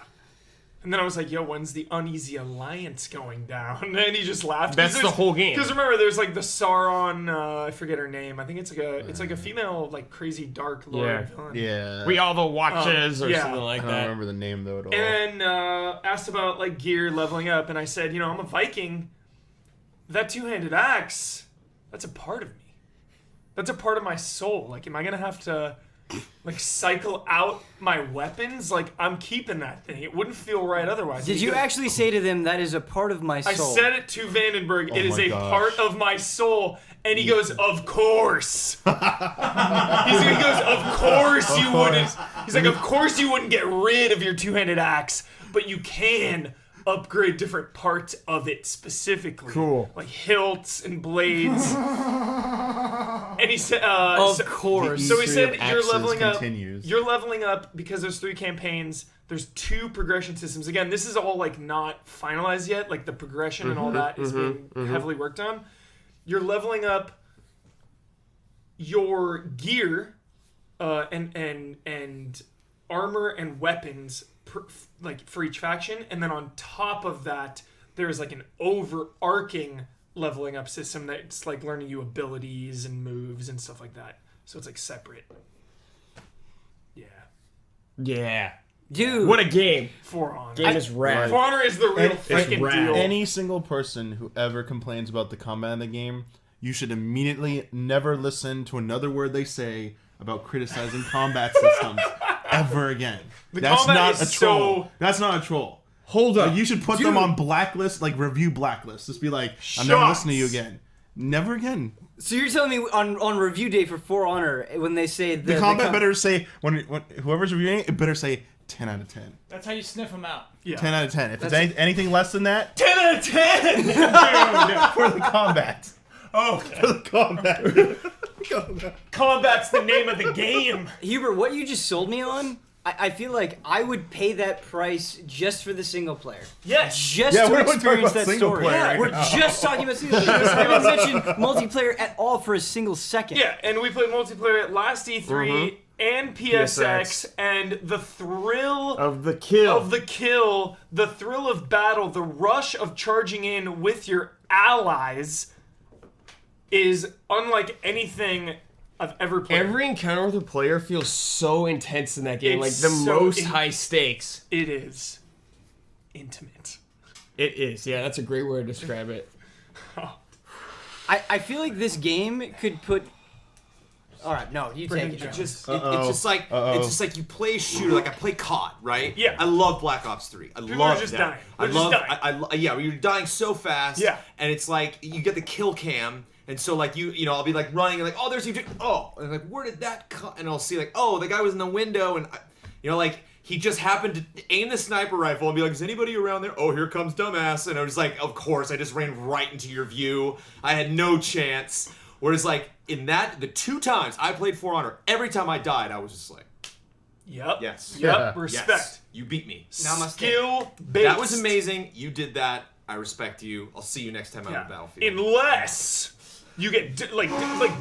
And then I was like, yo, when's the Uneasy Alliance going down? And he just laughed. That's the whole game. Because remember, there's like the Sauron, I forget her name. I think it's like a female, like crazy dark lord villain. Yeah. We all the watches or something like that. I don't remember the name though at all. And asked about like gear leveling up, and I said, you know, I'm a Viking. That two-handed axe, that's a part of me. That's a part of my soul. Like, am I gonna have to like cycle out my weapons? Like, I'm keeping that thing. It wouldn't feel right otherwise. Did you actually say to them, that is a part of my soul? I said it to Vandenberg. It is a part of my soul. And he goes, of course. He goes, of course you wouldn't. He's like, of course you wouldn't get rid of your two-handed axe, but you can upgrade different parts of it specifically. Cool. Like hilts and blades. And he said, of course. So he said, you're leveling continues. up. You're leveling up because there's 3 campaigns. There's 2 progression systems. Again, this is all like not finalized yet. Like the progression and all that is being heavily worked on. You're leveling up your gear and armor and weapons like for each faction, and then on top of that, there's like an overarching leveling up system that's like learning you abilities and moves and stuff like that. So it's like separate. Yeah. Dude. What a game. For Honor. Game is rad. For Honor is the real freaking deal. Any single person who ever complains about the combat in the game, you should immediately never listen to another word they say about criticizing combat systems ever again. That's not a troll. That's not a troll. Hold up. Like, you should put them on blacklist, like review blacklist. Just be like, I'm never listening to you again. Never again. So you're telling me on review day for For Honor, when they say the combat better say, when whoever's reviewing it better say 10 out of 10. That's how you sniff them out. Yeah. 10 out of 10. If it's anything less than that, 10 out of 10! for the combat. Oh, for the combat. Combat's the name of the game. Hubert, what you just sold me on, I feel like I would pay that price just for the single player. Yes. Just to experience that story. Right We're just talking about single player. I haven't mentioned multiplayer at all for a single second. Yeah, and we played multiplayer at last E3 and PSX, and the thrill of the kill, the thrill of battle, the rush of charging in with your allies is unlike anything I've ever played. Every encounter with a player feels so intense in that game, It's like the so most high stakes. It is intimate. It is, yeah, that's a great way to describe it. I feel like this game could put... Alright, no, you take it. It's just like you play a shooter, like I play COD, right? Yeah. I love Black Ops 3. I People love are just that. dying. Yeah, you're dying so fast. Yeah. And it's like you get the kill cam, And so like you know, I'll be like running and like, oh, there's you. Oh, and like where did that come? And I'll see like, oh, the guy was in the window, and you know, like he just happened to aim the sniper rifle and be like, is anybody around there? Oh, here comes dumbass. And I was like, of course, I just ran right into your view. I had no chance. Whereas like in the 2 times I played For Honor, every time I died, I was just like, yep. Yes. Yep. Respect. Yes. You beat me. Namaste. Skill based. That was amazing. You did that. I respect you. I'll see you next time I'm on the battlefield. Unless you get like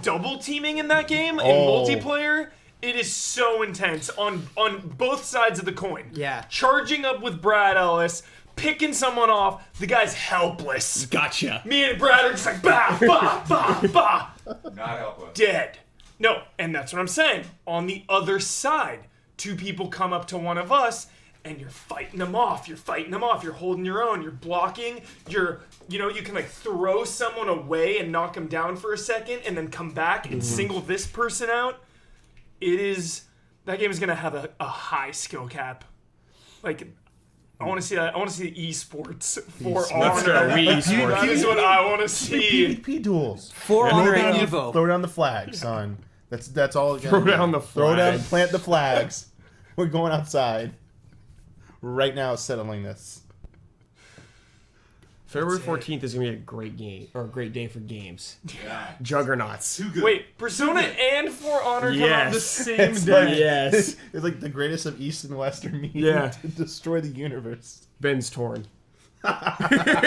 double teaming in that game in multiplayer, it is so intense on both sides of the coin. Yeah. Charging up with Brad Ellis, picking someone off, the guy's helpless. Gotcha. Me and Brad are just like bah bah bah bah. Not helpless. Dead. No, and that's what I'm saying. On the other side, 2 people come up to one of us, and you're fighting them off. You're holding your own. You're blocking. You can like throw someone away and knock them down for a second, and then come back and single this person out. That game is gonna have a high skill cap. Like, I want to see that. I want to see the esports For Honor. That is what I want to see. PvP duels. For Honor and Evo. Throw down the flag, son. That's all. Throw down the flag. Throw down, plant the flags. We're going outside. Right now, settling this. February 14th is gonna be a great game or a great day for games. Yeah. Juggernauts. Too good. Wait, Persona and For Honor come out the same It's day. like, Yes. It's like the greatest of East and Western meeting to destroy the universe. Ben's torn. I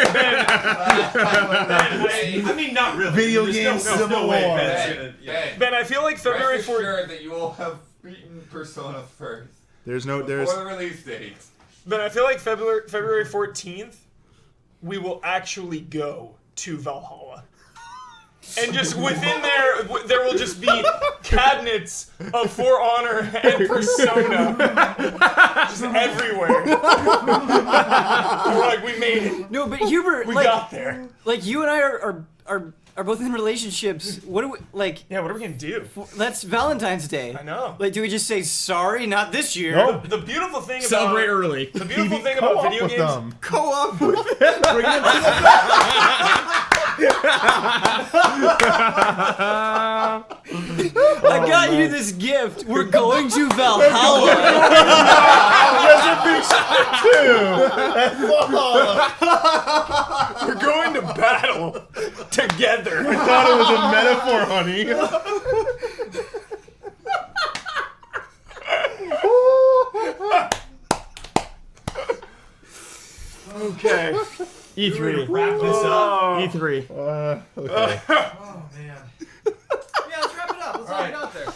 mean, not really. Video There's game Civil War. Ben, I feel like February 14th. Rest that you will have beaten Persona first. There's Before the release date. Ben, I feel like February 14th, we will actually go to Valhalla. And just within there will just be cabinets of For Honor and Persona. Just everywhere. We're like, we made it. No, but Hubert, We got there. Like you and I are both in relationships. What do we like? Yeah, what are we gonna do? That's Valentine's Day. I know. Like, do we just say sorry? Not this year. No. The beautiful thing about Celebrate early. The beautiful thing about video games. Them. Co-op. I got you this gift. We're going to Valhalla. We're going to battle together. I thought it was a metaphor, honey. Okay. E3. Wrap this up. E3. Okay. Oh man. Yeah, let's wrap it up. Let's get out there.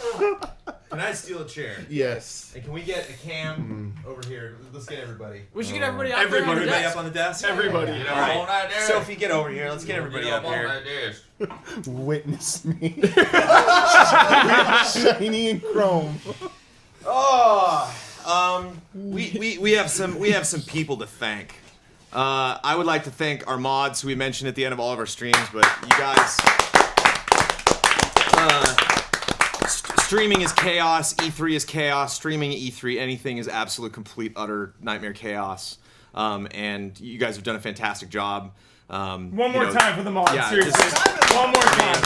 Can I steal a chair? Yes. And can we get a cam over here? Let's get everybody. We should get everybody out there on the Everybody desk. up on the desk? Everybody. All right. Sophie, get over here. Let's get everybody up here. Witness me. Shiny and chrome. We have some people to thank. I would like to thank our mods who we mentioned at the end of all of our streams, but you guys, streaming is chaos, E3 is chaos, streaming at E3, anything is absolute, complete, utter nightmare chaos, and you guys have done a fantastic job. One more time for the mods. yeah, Seriously. One more time.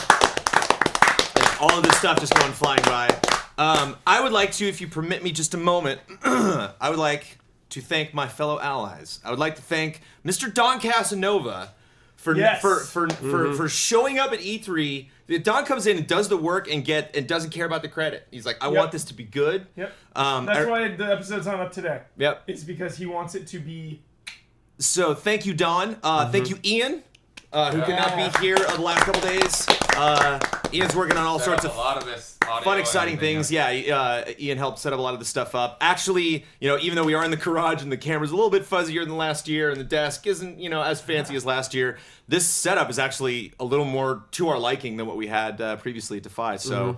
All of this stuff just going flying by. I would like to, if you permit me just a moment, I would like to thank my fellow allies. I would like to thank Mr. Don Casanova for showing up at E3. Don comes in and does the work and doesn't care about the credit. He's like, I want this to be good. Yep. That's why the episode's not up today. Yep. It's because he wants it to be. So thank you, Don. Thank you, Ian, who could not be here the last couple days. Ian's working on all sorts of a lot of this fun, exciting things. Yeah, Ian helped set up a lot of this stuff up. Actually, even though we are in the garage and the camera's a little bit fuzzier than last year and the desk isn't, as fancy as last year, this setup is actually a little more to our liking than what we had previously at Defy. So,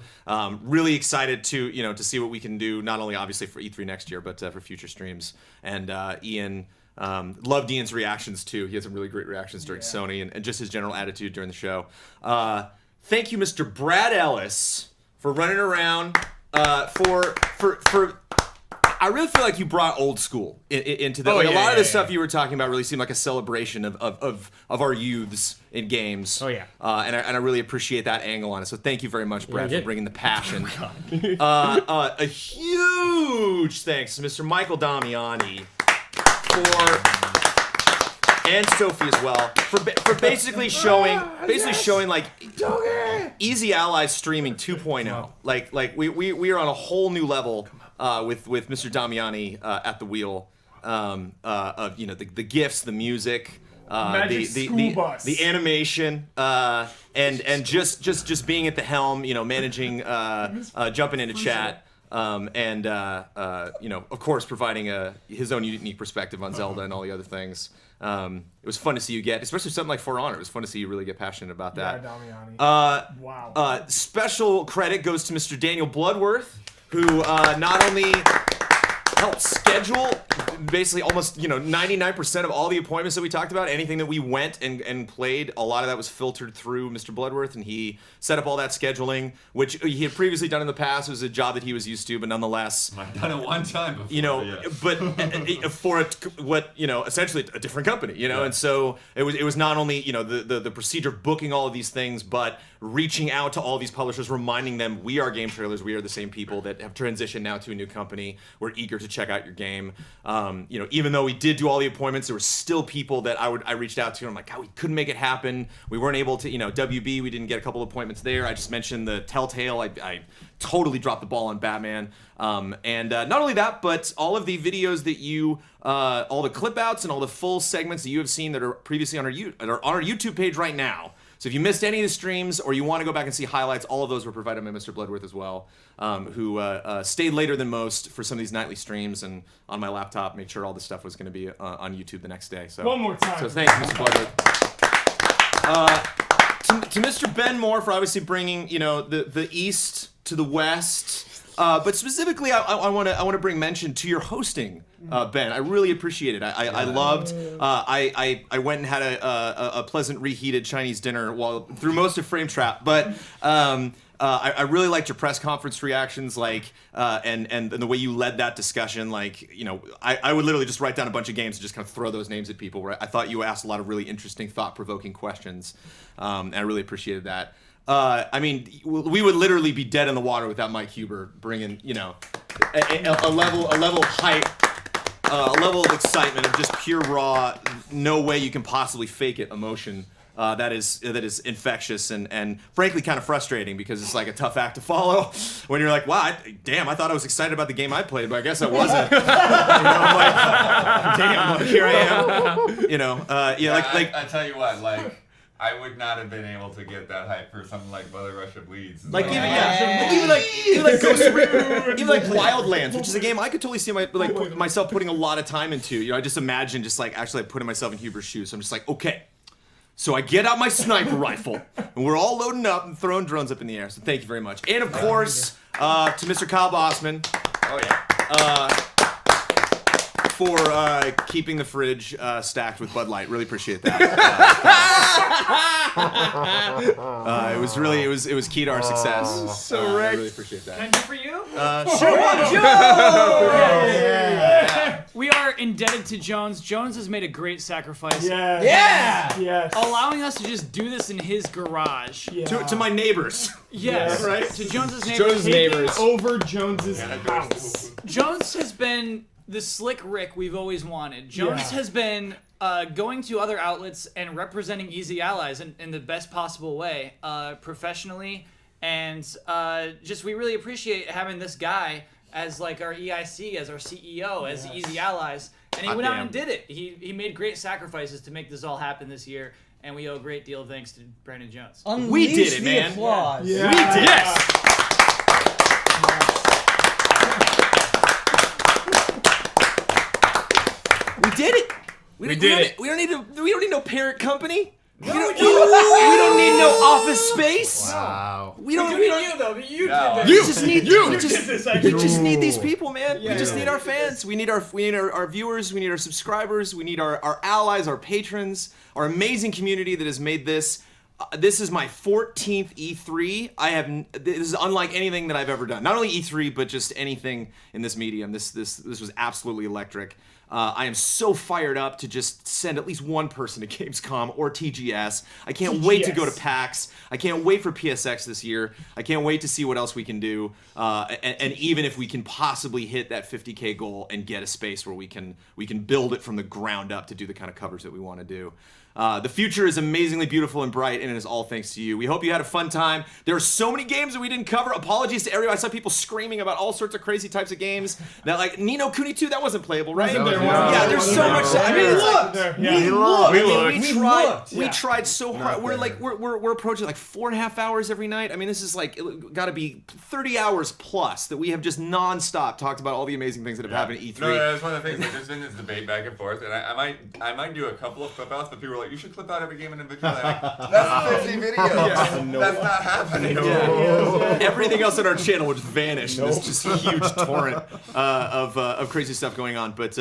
really excited to, to see what we can do, not only obviously for E3 next year, but for future streams. And Ian... loved Ian's reactions too. He had some really great reactions during Sony and just his general attitude during the show. Thank you, Mr. Brad Ellis, for running around for I really feel like you brought old school into that. A lot of the stuff you were talking about really seemed like a celebration of our youths in games. Oh yeah. And I really appreciate that angle on it. So thank you very much, Brad, for bringing the passion. A huge thanks to Mr. Michael Damiani and Sophie as well for basically showing like Easy Allies streaming 2.0. Like we are on a whole new level with Mr. Damiani at the wheel of the gifts, the music, the animation, and just being at the helm, managing, jumping into chat. And of course, providing his own unique perspective on Zelda and all the other things. It was fun to see you get, especially something like For Honor. It was fun to see you really get passionate about that. Yeah, Damiani. Wow. Special credit goes to Mr. Daniel Bloodworth, who not only helped schedule basically almost 99% of all the appointments that we talked about. Anything that we went and played, a lot of that was filtered through Mr. Bloodworth, and he set up all that scheduling, which he had previously done in the past. It was a job that he was used to, but nonetheless, I've done it one time before. But for essentially a different company, and so it was not only the procedure of booking all of these things, but reaching out to all these publishers, reminding them we are Game Trailers, we are the same people that have transitioned now to a new company. We're eager to check out your game. Even though we did do all the appointments, there were still people that I reached out to. And I'm like, God, we couldn't make it happen. We weren't able to, WB, we didn't get a couple of appointments there. I just mentioned the Telltale. I totally dropped the ball on Batman. And not only that, but all of the videos that you, all the clip outs and all the full segments that you have seen that are previously on our YouTube page right now. So if you missed any of the streams or you want to go back and see highlights, all of those were provided by Mr. Bloodworth as well, who stayed later than most for some of these nightly streams, and on my laptop made sure all this stuff was going to be on YouTube the next day. So one more time. So thank you, Mr. Bloodworth. To Mr. Ben Moore for obviously bringing the East to the West. But specifically, I want to bring mention to your hosting, Ben. I really appreciate it. I loved. I went and had a pleasant reheated Chinese dinner through most of Frame Trap, but I really liked your press conference reactions, and the way you led that discussion. I would literally just write down a bunch of games and just kind of throw those names at people. Right? I thought you asked a lot of really interesting, thought-provoking questions, and I really appreciated that. We would literally be dead in the water without Mike Huber bringing, a level of hype, a level of excitement, of just pure raw, no way you can possibly fake it emotion. That is infectious and frankly kind of frustrating, because it's like a tough act to follow when you're like, wow, I thought I was excited about the game I played, but I guess I wasn't. I'm like, damn, here I am. I tell you what, I would not have been able to get that hype for something like Mother Russia Bleeds. Even Wildlands, which is a game I could totally see myself putting a lot of time into. I just imagine actually putting myself in Huber's shoes. So I'm just like, okay. So I get out my sniper rifle, and we're all loading up and throwing drones up in the air. So thank you very much. And of course, to Mr. Kyle Bossman. Oh yeah. For keeping the fridge stacked with Bud Light. Really appreciate that. It was key to our success. So I really appreciate that. Can I do for you? Sure. Yeah. We are indebted to Jones. Jones has made a great sacrifice. Yes. Allowing us to just do this in his garage. Yeah. To my neighbors. Yes. Right? To Jones's neighbors. Jones's neighbors. Over Jones's house. Jones has been the slick Rick we've always wanted. Jones has been going to other outlets and representing Easy Allies in the best possible way, professionally, and we really appreciate having this guy as our EIC, as our CEO, as Easy Allies, and he went out and did it. He made great sacrifices to make this all happen this year, and we owe a great deal of thanks to Brandon Jones. We did it, man. Applause. Yeah. We did it. Yes. We did it. We did it. We don't need no parent company. We don't need no office space. Wow. You just need these people, man. We just need our fans. We need our viewers. We need our subscribers. We need our allies, our patrons, our amazing community that has made this This is my 14th E3. This is unlike anything that I've ever done. Not only E3, but just anything in this medium. This was absolutely electric. I am so fired up to just send at least one person to Gamescom or TGS. I can't wait to go to PAX. I can't wait for PSX this year. I can't wait to see what else we can do. And even if we can possibly hit that 50K goal and get a space where we can build it from the ground up to do the kind of covers that we want to do. The future is amazingly beautiful and bright, and it is all thanks to you. We hope you had a fun time. There are so many games that we didn't cover. Apologies to everyone. I saw people screaming about all sorts of crazy types of games. That, like, Ni no Kuni 2, that wasn't playable, right? Yeah, there's so much. I mean, we tried so hard. We're approaching like 4.5 hours every night. I mean, this is like got to be 30 hours plus that we have just nonstop talked about all the amazing things that have happened at E3. No, that's one of the things. Like, there's been this debate back and forth, and I might do a couple of clip outs, but people are like, you should clip out every game individually. Like, that's 50 videos. That's not happening. Everything else on our channel would just vanish. There's just a huge torrent of crazy stuff going on. But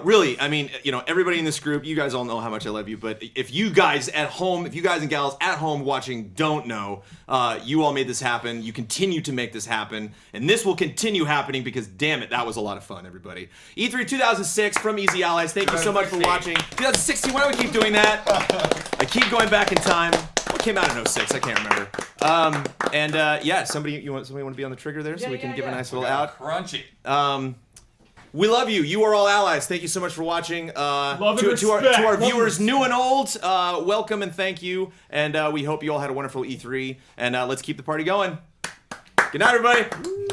really, I mean, everybody in this group, you guys all know how much I love you. But if you guys at home, if you guys and gals at home watching don't know, you all made this happen. You continue to make this happen. And this will continue happening because, damn it, that was a lot of fun, everybody. E3 2006 from Easy Allies. Thank you so much for watching. 2016, why don't we keep doing that? I keep going back in time. What came out in 06? I can't remember. Somebody want to be on the trigger there so we can give a nice little out. Crunchy. We love you. You are all allies. Thank you so much for watching. To our viewers, new and old, welcome and thank you. And we hope you all had a wonderful E3. And let's keep the party going. Good night, everybody.